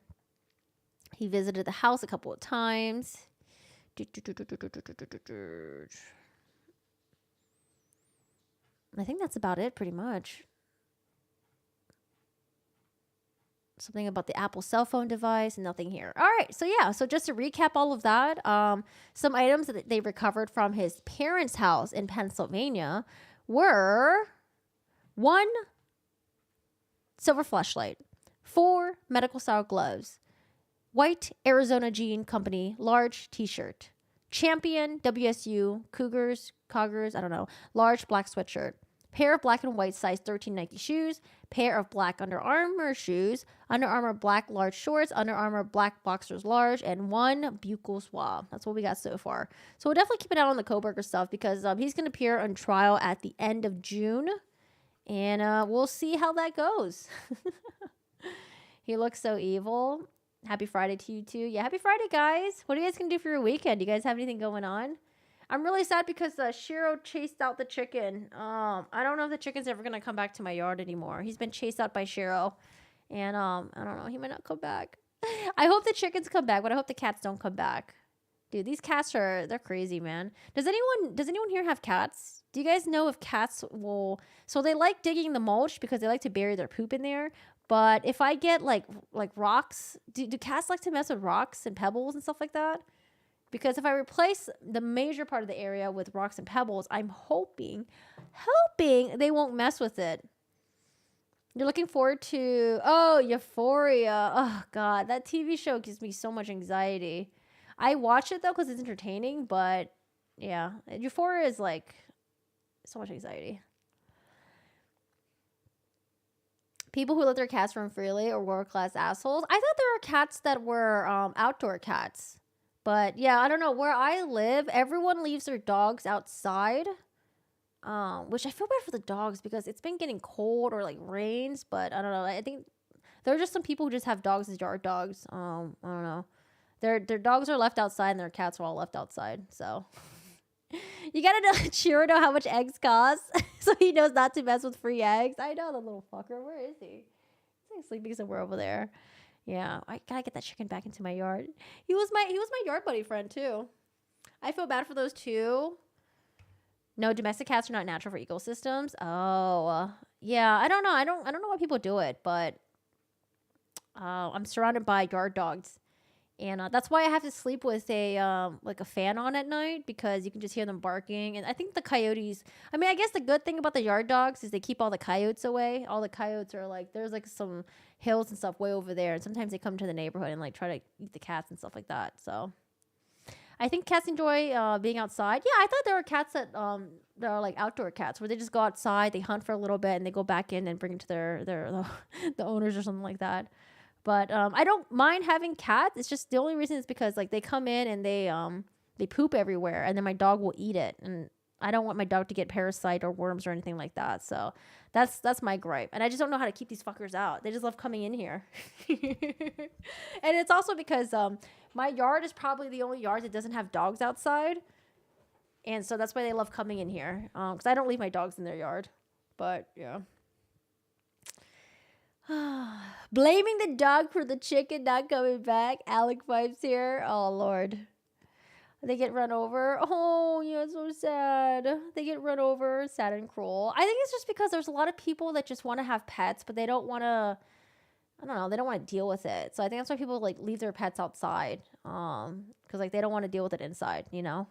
he visited the house a couple of times. I think that's about it, pretty much. Something about the Apple cell phone device, nothing here. All right, so just to recap all of that, some items that they recovered from his parents' house in Pennsylvania were 1 silver flashlight, 4 medical style gloves, white Arizona Jean Company large t-shirt, Champion WSU Cougars, I don't know, large black sweatshirt, pair of black and white size 13 Nike shoes, pair of black Under Armour shoes, Under Armour black large shorts, Under Armour black boxers large, and 1 buccal swab. That's what we got so far. So we'll definitely keep an eye on the Koberger stuff, because he's going to appear on trial at the end of June, and we'll see how that goes. He looks so evil. Happy Friday to you too. Yeah, happy Friday, guys. What are you guys going to do for your weekend? Do you guys have anything going on? I'm really sad because Shiro chased out the chicken. I don't know if the chicken's ever going to come back to my yard anymore. He's been chased out by Shiro. And I don't know. He might not come back. I hope the chickens come back, but I hope the cats don't come back. Dude, these cats they're crazy, man. Does anyone here have cats? Do you guys know if cats will... So they like digging the mulch because they like to bury their poop in there. But if I get like rocks... Do cats like to mess with rocks and pebbles and stuff like that? Because if I replace the major part of the area with rocks and pebbles, I'm hoping they won't mess with it. You're looking forward to... Oh, Euphoria. Oh, God. That TV show gives me so much anxiety. I watch it though because it's entertaining, but yeah, Euphoria is like so much anxiety. People who let their cats roam freely or world-class assholes. I thought there were cats that were outdoor cats. But yeah, I don't know. Where I live, everyone leaves their dogs outside. Which I feel bad for the dogs because it's been getting cold or like rains, but I don't know. I think there are just some people who just have dogs as yard dogs. I don't know. Their dogs are left outside and their cats are all left outside. So you gotta know Juror know how much eggs cost, so he knows not to mess with free eggs. I know the little fucker. Where is he? He's like sleeping somewhere over there. Yeah, I gotta get that chicken back into my yard. He was my yard buddy friend too. I feel bad for those two. No, domestic cats are not natural for ecosystems. Oh, yeah. I don't know. I don't know why people do it, but I'm surrounded by yard dogs, and that's why I have to sleep with a like a fan on at night because you can just hear them barking. And I think the coyotes. I mean, I guess the good thing about the yard dogs is they keep all the coyotes away. All the coyotes are like there's like some hills and stuff way over there, and sometimes they come to the neighborhood and like try to eat the cats and stuff like that. So. I think cats enjoy being outside. Yeah, I thought there were cats that are like outdoor cats where they just go outside, they hunt for a little bit, and they go back in and bring it to their the owners or something like that. But I don't mind having cats. It's just the only reason is because like they come in and they poop everywhere, and then my dog will eat it, and I don't want my dog to get parasite or worms or anything like that. So that's my gripe, and I just don't know how to keep these fuckers out. They just love coming in here, and it's also because my yard is probably the only yard that doesn't have dogs outside. And so that's why they love coming in here. Because I don't leave my dogs in their yard. But, yeah. Blaming the dog for the chicken not coming back. Alec vibes here. Oh, Lord. They get run over. Oh, yeah, it's so sad. They get run over. Sad and cruel. I think it's just because there's a lot of people that just want to have pets, but they don't want to... I don't know. They don't want to deal with it. So I think that's why people like leave their pets outside. Because like they don't want to deal with it inside, you know?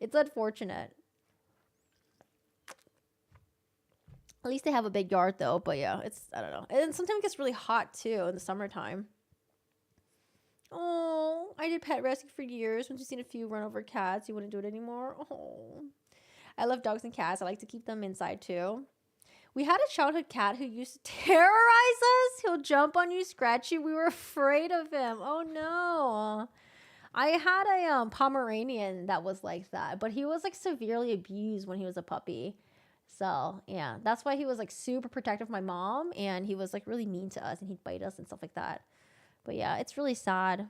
It's unfortunate. At least they have a big yard though. But yeah, I don't know. And sometimes it gets really hot too in the summertime. Oh, I did pet rescue for years. Once you've seen a few run over cats, you wouldn't do it anymore. Oh, I love dogs and cats. I like to keep them inside too. We had a childhood cat who used to terrorize us. He'll jump on you, scratch you. We were afraid of him. Oh, no. I had a Pomeranian that was like that, but he was like severely abused when he was a puppy. So, yeah, that's why he was like super protective of my mom, and he was like really mean to us, and he'd bite us and stuff like that. But yeah, it's really sad.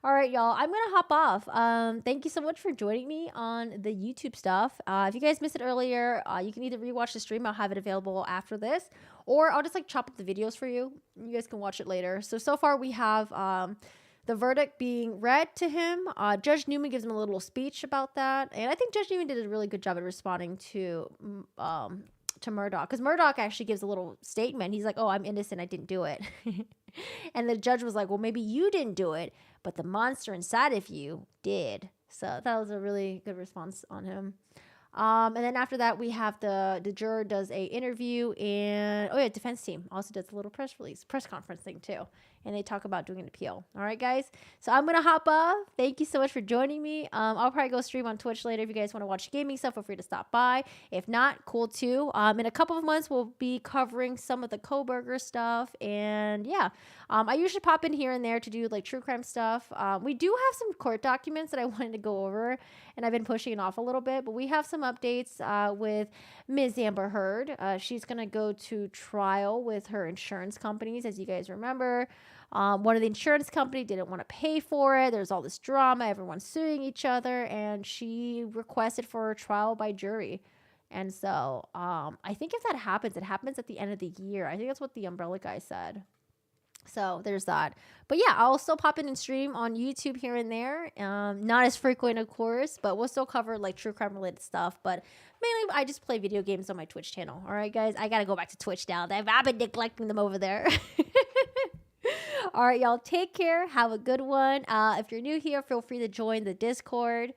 All right, y'all, I'm going to hop off. Thank you so much for joining me on the YouTube stuff. If you guys missed it earlier, you can either rewatch the stream. I'll have it available after this, or I'll just like chop up the videos for you. You guys can watch it later. So far we have the verdict being read to him. Judge Newman gives him a little speech about that. And I think Judge Newman did a really good job at responding to Murdoch, because Murdoch actually gives a little statement. He's like, oh, I'm innocent, I didn't do it. And the judge was like, well, maybe you didn't do it, but the monster inside of you did. So that was a really good response on him. And then after that, we have the juror does a interview, and oh yeah, defense team also does a little press conference thing too, and they talk about doing an appeal. All right, guys. So I'm gonna hop off. Thank you so much for joining me. I'll probably go stream on Twitch later. If you guys want to watch gaming stuff, feel free to stop by. If not, cool too. In a couple of months, we'll be covering some of the Koberger stuff, and yeah, I usually pop in here and there to do like true crime stuff. We do have some court documents that I wanted to go over, and I've been pushing it off a little bit, but we have some updates with Ms. Amber Heard. She's going to go to trial with her insurance companies, as you guys remember. One of the insurance company didn't want to pay for it. There's all this drama. Everyone's suing each other, and she requested for a trial by jury. And so I think if that happens, it happens at the end of the year. I think that's what the umbrella guy said. So there's that. But yeah, I'll still pop in and stream on YouTube here and there. Not as frequent, of course, but we'll still cover like true crime related stuff. But mainly I just play video games on my Twitch channel. All right, guys, I got to go back to Twitch now. I've been neglecting them over there. All right, y'all, take care. Have a good one. If you're new here, feel free to join the Discord.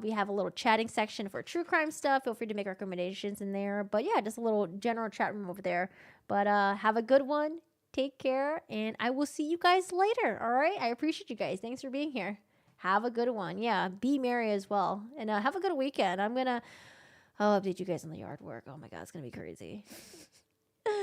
We have a little chatting section for true crime stuff. Feel free to make recommendations in there. But yeah, just a little general chat room over there. But have a good one. Take care, and I will see you guys later. All right. I appreciate you guys. Thanks for being here. Have a good one. Yeah. Be merry as well. And have a good weekend. I'll update you guys on the yard work. Oh my God. It's going to be crazy.